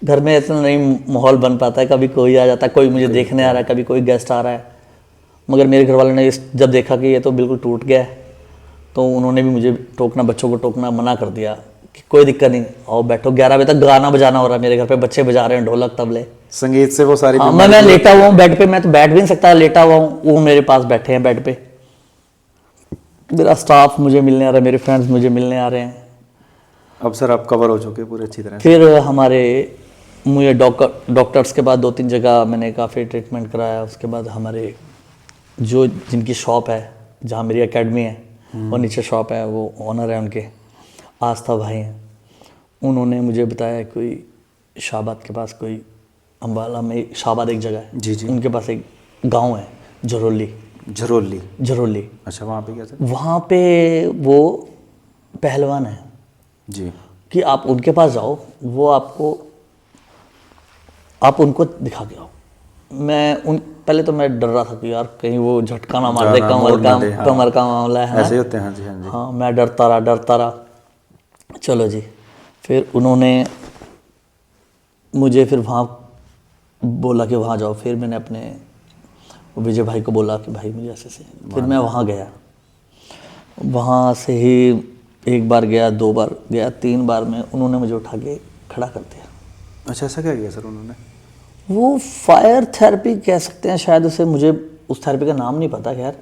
घर में इतना नहीं माहौल बन पाता है, कभी कोई आ जाता है, कोई मुझे देखने आ रहा है, कभी कोई गेस्ट आ रहा है। मगर मेरे घर वालों ने जब देखा कि ये तो बिल्कुल टूट गया है, तो उन्होंने भी मुझे बच्चों को टोकना मना कर दिया कि कोई दिक्कत नहीं, आओ बैठो। 11 बजे तक गाना बजाना हो रहा है मेरे घर पे, बच्चे बजा रहे हैं ढोलक तबले, संगीत से वो सारी। मैं लेटा हुआ हूँ बेड पे, मैं तो बैठ भी नहीं सकता, लेटा हुआ हूँ, वो मेरे पास बैठे हैं बेड पे। मेरा स्टाफ मुझे मिलने आ रहा है, मेरे फ्रेंड्स मुझे मिलने आ रहे हैं। अब सर आप कवर हो चुके पूरे अच्छी तरह। फिर मुझे डॉक्टर्स के बाद 2-3 जगह मैंने काफ़ी ट्रीटमेंट कराया। उसके बाद हमारे जिनकी शॉप है, जहाँ मेरी एकेडमी है, और नीचे शॉप है, वो ओनर है उनके, आस्था भाई हैं। उन्होंने मुझे बताया कोई शाहबाद के पास, कोई अम्बाला में शाहबाद एक जगह है, जी जी, उनके पास एक गांव है झरोली। झरोली। अच्छा, वहाँ पे क्या था? वहाँ पे वो पहलवान है जी, कि आप उनके पास जाओ, वो आप उनको दिखा के आओ। पहले तो मैं डर रहा था कि यार कहीं वो झटका ना मार दे, कमर का मामला है, ऐसे ही होते हैं। हाँ जी, हाँ जी। हाँ, मैं डरता रहा। चलो जी, फिर उन्होंने मुझे फिर वहाँ बोला कि वहाँ जाओ। फिर मैंने अपने विजय भाई को बोला कि भाई मुझे ऐसे फिर मैं वहाँ गया। वहाँ से ही एक बार गया, 2 बार गया, 3 बार में उन्होंने मुझे उठा के खड़ा कर दिया। अच्छा, ऐसा क्या किया सर उन्होंने? वो फायर थेरेपी कह सकते हैं शायद उसे, मुझे उस थेरेपी का नाम नहीं पता। खैर,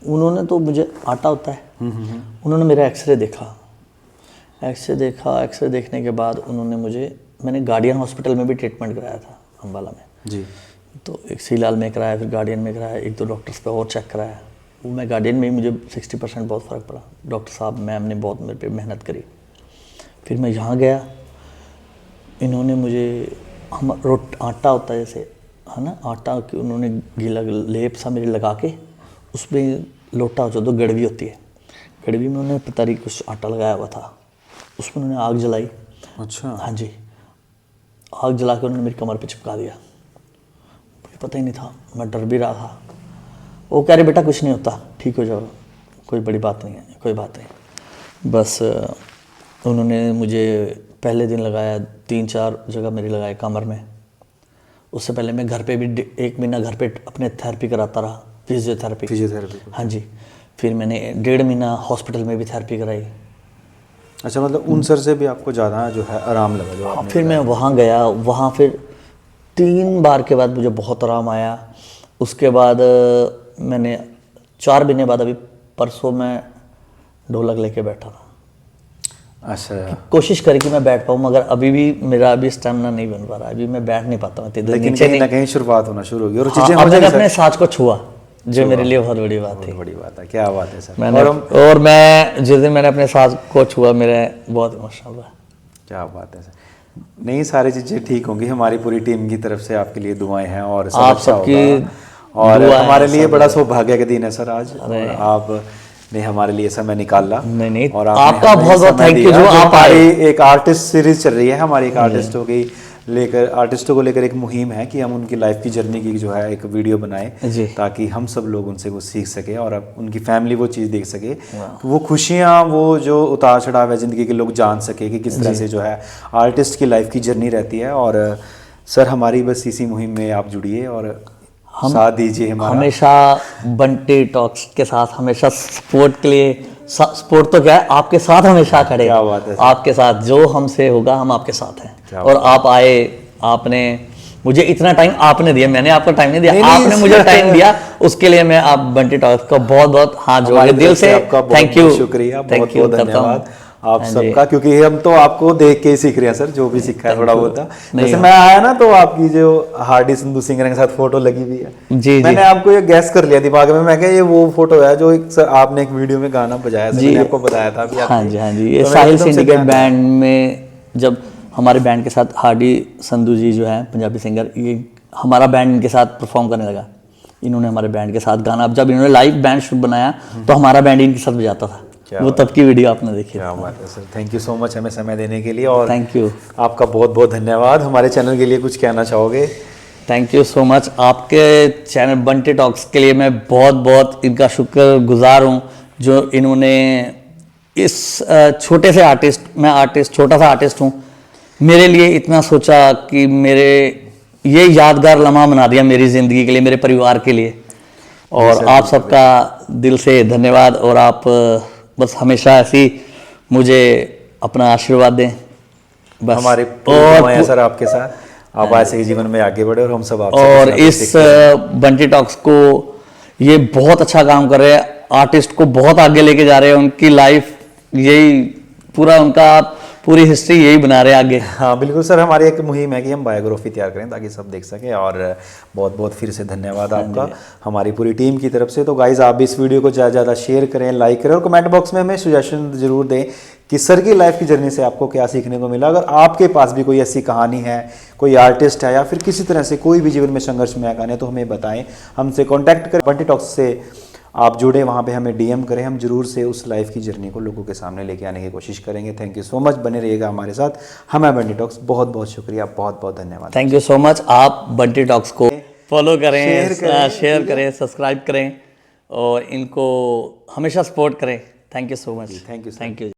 उन्होंने तो मुझे आटा होता है, उन्होंने मेरा एक्सरे देखा। एक्सरे देखने के बाद मैंने गार्डियन हॉस्पिटल में भी ट्रीटमेंट कराया था, अम्बाला में जी। तो एक सीलाल में कराया, फिर गार्डियन में कराया, 1-2 डॉक्टर्स पे और चेक कराया। वो मैं गार्डियन में ही मुझे 60% बहुत फ़र्क पड़ा। डॉक्टर साहब मैम ने बहुत मेरे पे मेहनत करी। फिर मैं यहाँ गया, इन्होंने मुझे आटा होता है जैसे, है ना, आटा कि उन्होंने गीला लेप सा मेरे लगा के, उसमें लोटा जो तो गड़वी होती है, गड़वी में उन्होंने पता नहीं कुछ आटा लगाया हुआ था, उसमें उन्होंने आग जलाई। अच्छा। हाँ जी, आग जला के उन्होंने मेरी कमर पे चिपका दिया। मुझे पता ही नहीं था, मैं डर भी रहा था। वो कह रहे बेटा कुछ नहीं होता, ठीक हो जाओ, कोई बड़ी बात नहीं है, कोई बात नहीं। बस उन्होंने मुझे पहले दिन लगाया, 3-4 जगह मेरी लगाए कमर में। उससे पहले मैं घर पे भी 1 महीना घर पे अपने थेरेपी कराता रहा, फिजियोथेरेपी। हाँ जी। फिर मैंने 1.5 महीना हॉस्पिटल में भी थेरेपी कराई। अच्छा, मतलब उन सर से भी आपको ज़्यादा जो है आराम लगा जो आपने? फिर मैं वहाँ गया, वहाँ फिर 3 बार के बाद मुझे बहुत आराम आया। उसके बाद मैंने 4 महीने बाद, अभी परसों मैं ढोलक लेके बैठा था। अच्छा, कोशिश करी कि मैं बैठ पाऊँ, मगर मेरा अभी स्टेमिना नहीं बन पा रहा है, अभी मैं बैठ नहीं पाता। मैं लेकिन कहीं ना कहीं शुरुआत होना शुरू होगी और चीज़ें मैंने अपने साज को छुआ, जो मेरे लिए बहुत बड़ी बात थी। बड़ी बात है, क्या बात है सर। और मैं जिस दिन मैंने अपने साज को छुआ, मेरे बहुत इमोशनल हुआ। क्या बात है सर। नहीं, सारी चीज़ें ठीक होंगी, हमारी पूरी टीम की तरफ से आपके लिए दुआएं हैं और सब आप अच्छा सबकी होगा। और हमारे लिए बड़ा सौभाग्य का दिन है सर आज, आपने हमारे लिए समय निकाला। नहीं, और आपका बहुत बहुत थैंक यू। जो आप हमारी एक आर्टिस्ट सीरीज चल रही है, हमारी एक आर्टिस्टों को लेकर एक मुहिम है कि हम उनकी लाइफ की जर्नी की जो है एक वीडियो बनाएं, ताकि हम सब लोग उनसे वो सीख सके और अब उनकी फैमिली वो चीज़ देख सके, वो खुशियाँ, वो जो उतार चढ़ाव है ज़िंदगी के, लोग जान सके कि किस तरह से जो है आर्टिस्ट की लाइफ की जर्नी रहती है। और सर, हमारी बस इसी मुहिम में आप जुड़िए और साथ दीजिए हमारा। हमेशा बंटी टॉक्स के साथ हमेशा सपोर्ट के लिए, सपोर्ट तो क्या है, आपके साथ हमेशा खड़े। क्या बात है, आपके साथ जो हमसे होगा, हम आपके साथ हैं। और आप आए, आपने मुझे इतना टाइम आपने दिया, मैंने आपको टाइम नहीं दिया, आपने मुझे टाइम दिया, उसके लिए मैं आप बंटी टॉक्स का बहुत बहुत हाथ जोड़ के दिल से थैंक यू, शुक्रिया, बहुत बहुत धन्यवाद आप सबका, क्योंकि हम तो आपको देख के ही सीख रहे हैं सर, जो भी सीखा है थोड़ा बहुत। जैसे मैं आया ना, तो आपकी जो हार्डी संधू सिंगर के साथ फोटो लगी हुई है, जी, मैंने आपको ये गैस कर लिया दिमाग में, मैं कहा ये वो फोटो है जो एक सर आपने एक वीडियो में गाना बजाया था, मैंने आपको बताया था अभी। हाँ जी, ये साहिल सिंडिकेट बैंड में जब हमारे बैंड के साथ हार्डी संधू जी जो है पंजाबी सिंगर, ये हमारा बैंड इनके साथ परफॉर्म करने लगा, इन्होंने हमारे बैंड के साथ गाना, अब जब इन्होंने लाइव बैंड शुरू बनाया तो हमारा बैंड इनके साथ बजाता था, वो तब की वीडियो आपने देखी। क्या बात है sir, thank you so much हमें समय देने के लिए, और थैंक यू, आपका बहुत बहुत धन्यवाद। हमारे चैनल के लिए कुछ कहना चाहोगे? Thank you so much. आपके चैनल बंटी टॉक्स के लिए मैं बहुत बहुत इनका शुक्रगुजार हूँ, जो इन्होंने इस छोटे से आर्टिस्ट, मैं छोटा सा आर्टिस्ट हूँ, मेरे लिए इतना सोचा कि मेरे ये यादगार लम्हा बना दिया मेरी ज़िंदगी के लिए, मेरे परिवार के लिए। और आप सबका दिल से धन्यवाद, और आप बस हमेशा ऐसी मुझे अपना आशीर्वाद दें बस। हमारे और सर आपके साथ, आप ऐसे ही जीवन में आगे बढ़े और हम सब आपसे। और इस बंटी टॉक्स को ये बहुत अच्छा काम कर रहे हैं, आर्टिस्ट को बहुत आगे लेके जा रहे हैं, उनकी लाइफ यही पूरा उनका पूरी हिस्ट्री यही बना रहे हैं आगे। हाँ बिल्कुल सर, हमारी एक मुहिम है कि हम बायोग्राफी तैयार करें ताकि सब देख सकें। और बहुत बहुत फिर से धन्यवाद आपका हमारी पूरी टीम की तरफ से। तो गाइज़ आप भी इस वीडियो को ज़्यादा ज़्यादा शेयर करें, लाइक करें और कमेंट बॉक्स में हमें सजेशन ज़रूर दें कि सर की लाइफ की जर्नी से आपको क्या सीखने को मिला। अगर आपके पास भी कोई ऐसी कहानी है, कोई आर्टिस्ट है या फिर किसी तरह से कोई भी जीवन में संघर्ष में कहानी है तो हमें बताएं, हमसे कॉन्टैक्ट करें। बंटी टॉक्स से आप जुड़े, वहाँ पे हमें डीएम करें, हम जरूर से उस लाइफ की जर्नी को लोगों के सामने लेके आने की कोशिश करेंगे। थैंक यू सो मच, बने रहिएगा हमारे साथ। हमें बंटी टॉक्स बहुत बहुत शुक्रिया, बहुत बहुत धन्यवाद। Thank you so much. आप बंटी टॉक्स को फॉलो करें, शेयर करें, सब्सक्राइब करें और इनको हमेशा सपोर्ट करें। Thank you so much. Thank you, thank you.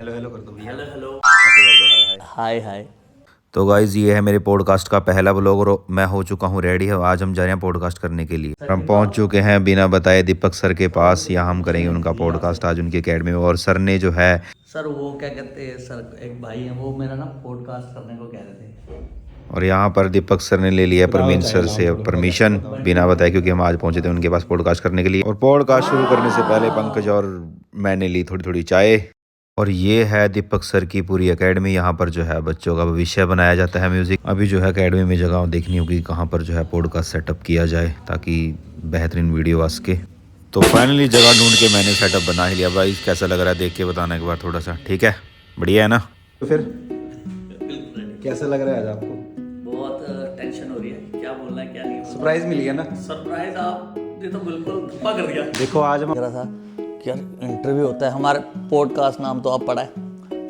Hello कर दो भैया। हेलो हाय हाय। तो गाइज़ ये है मेरे पॉडकास्ट का पहला ब्लॉग और मैं हो चुका हूँ रेडी है। आज हम जा रहे हैं पॉडकास्ट करने के लिए। हम पहुँच चुके हैं बिना बताए दीपक सर के पास। यहाँ हम करेंगे उनका पॉडकास्ट आज उनकी एकेडमी में। और सर ने जो है सर वो क्या कहते हैं, सर एक भाई है वो मेरा ना पॉडकास्ट करने को कह रहे थे। और यहाँ पर दीपक सर ने ले लिया परमीन सर से परमिशन बिना बताए, क्योंकि हम आज पहुँचे थे उनके पास पॉडकास्ट करने के लिए। और पॉडकास्ट शुरू करने से पहले पंकज और मैंने ली थोड़ी थोड़ी चाय। और ये है दीपक सर की पूरी एकेडमी। यहाँ पर जो है बच्चों का भविष्य बनाया जाता है म्यूज़िक। अभी जो है एकेडमी में जगह देखनी होगी कहाँ पर जो है पॉडकास्ट सेटअप किया जाए ताकि बेहतरीन वीडियो आ सके। तो फाइनली जगह ढूंढ के मैंने सेटअप बना ही लिया। भाई कैसा लग रहा है देख के बताना एक बार थोड़ा सा। ठीक है, बढ़िया है ना? तो फिर कैसा लग रहा है आज आपको? बहुत टेंशन हो रही है, क्या बोलना है क्या नहीं। सरप्राइज मिल गया ना? सरप्राइज आपने तो बिल्कुल धप्पा कर दिया। देखो आज हम कह रहा था कि यार इंटरव्यू होता है, हमारे पॉडकास्ट नाम तो आप पढ़ा है,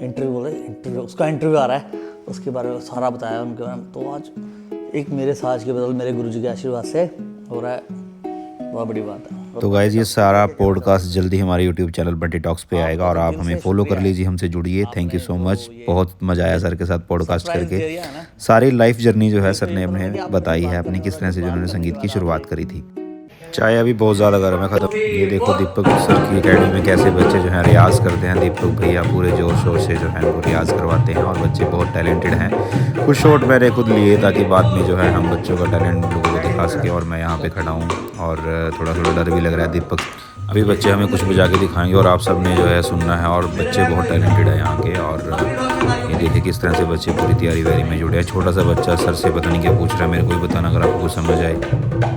इंटरव्यू बोले, इंटरव्यू उसका इंटरव्यू आ रहा है, उसके बारे में सारा बताया उनके बारे में। तो आज एक मेरे साज के बदल मेरे गुरुजी के आशीर्वाद से हो रहा है, बहुत बड़ी बात है। तो गाइज ये सारा पॉडकास्ट जल्दी हमारे यूट्यूब चैनल बंटी टॉक्स पे आएगा और आप हमें फॉलो कर लीजिए, हमसे जुड़िए। थैंक यू सो मच, बहुत मज़ा आया सर के साथ पॉडकास्ट करके। सारी लाइफ जर्नी जो है सर ने अपने बताई है अपनी, किस तरह से जिन्होंने संगीत की शुरुआत करी थी। चाय अभी बहुत ज़्यादा गर्म है ख़त्म। ये देखो दीपक सर की एकेडमी में कैसे बच्चे जो हैं रियाज़ करते हैं। दीपक भैया पूरे जोर शोर से जो है वो रियाज़ करवाते हैं और बच्चे बहुत टैलेंटेड हैं। कुछ शॉट मैंने खुद लिए ताकि बाद में जो है हम बच्चों का टैलेंट लोगों को दिखा सकें। और मैं यहाँ पे खड़ा हूँ और थोड़ा थोड़ा डर भी लग रहा है। दीपक अभी बच्चे हमें कुछ बजा के दिखाएंगे और आप सब ने जो है सुनना है। और बच्चे बहुत टैलेंटेड हैं यहाँ के। और ये देखिए किस तरह से बच्चे पूरी तैयारी वैयारी में जुड़े हैं। छोटा सा बच्चा सर से पता नहीं क्या पूछ रहा है, मेरे को ही बताना अगर आपको कुछ समझ आए।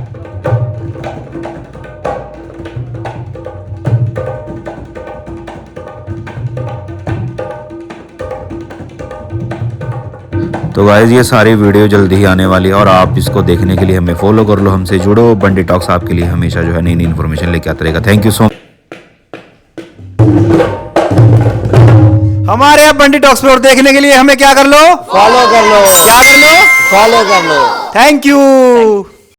तो गाइस ये सारी वीडियो जल्दी ही आने वाली है और आप इसको देखने के लिए हमें फॉलो कर लो, हमसे जुड़ो। बंटी टॉक्स आपके लिए हमेशा जो है नई नई इन्फॉर्मेशन लेके आता रहेगा। Thank you so much. हमारे अब बंटी टॉक्स पे और देखने के लिए हमें क्या कर लो? फॉलो कर लो। क्या कर लो? फॉलो कर लो। Thank you.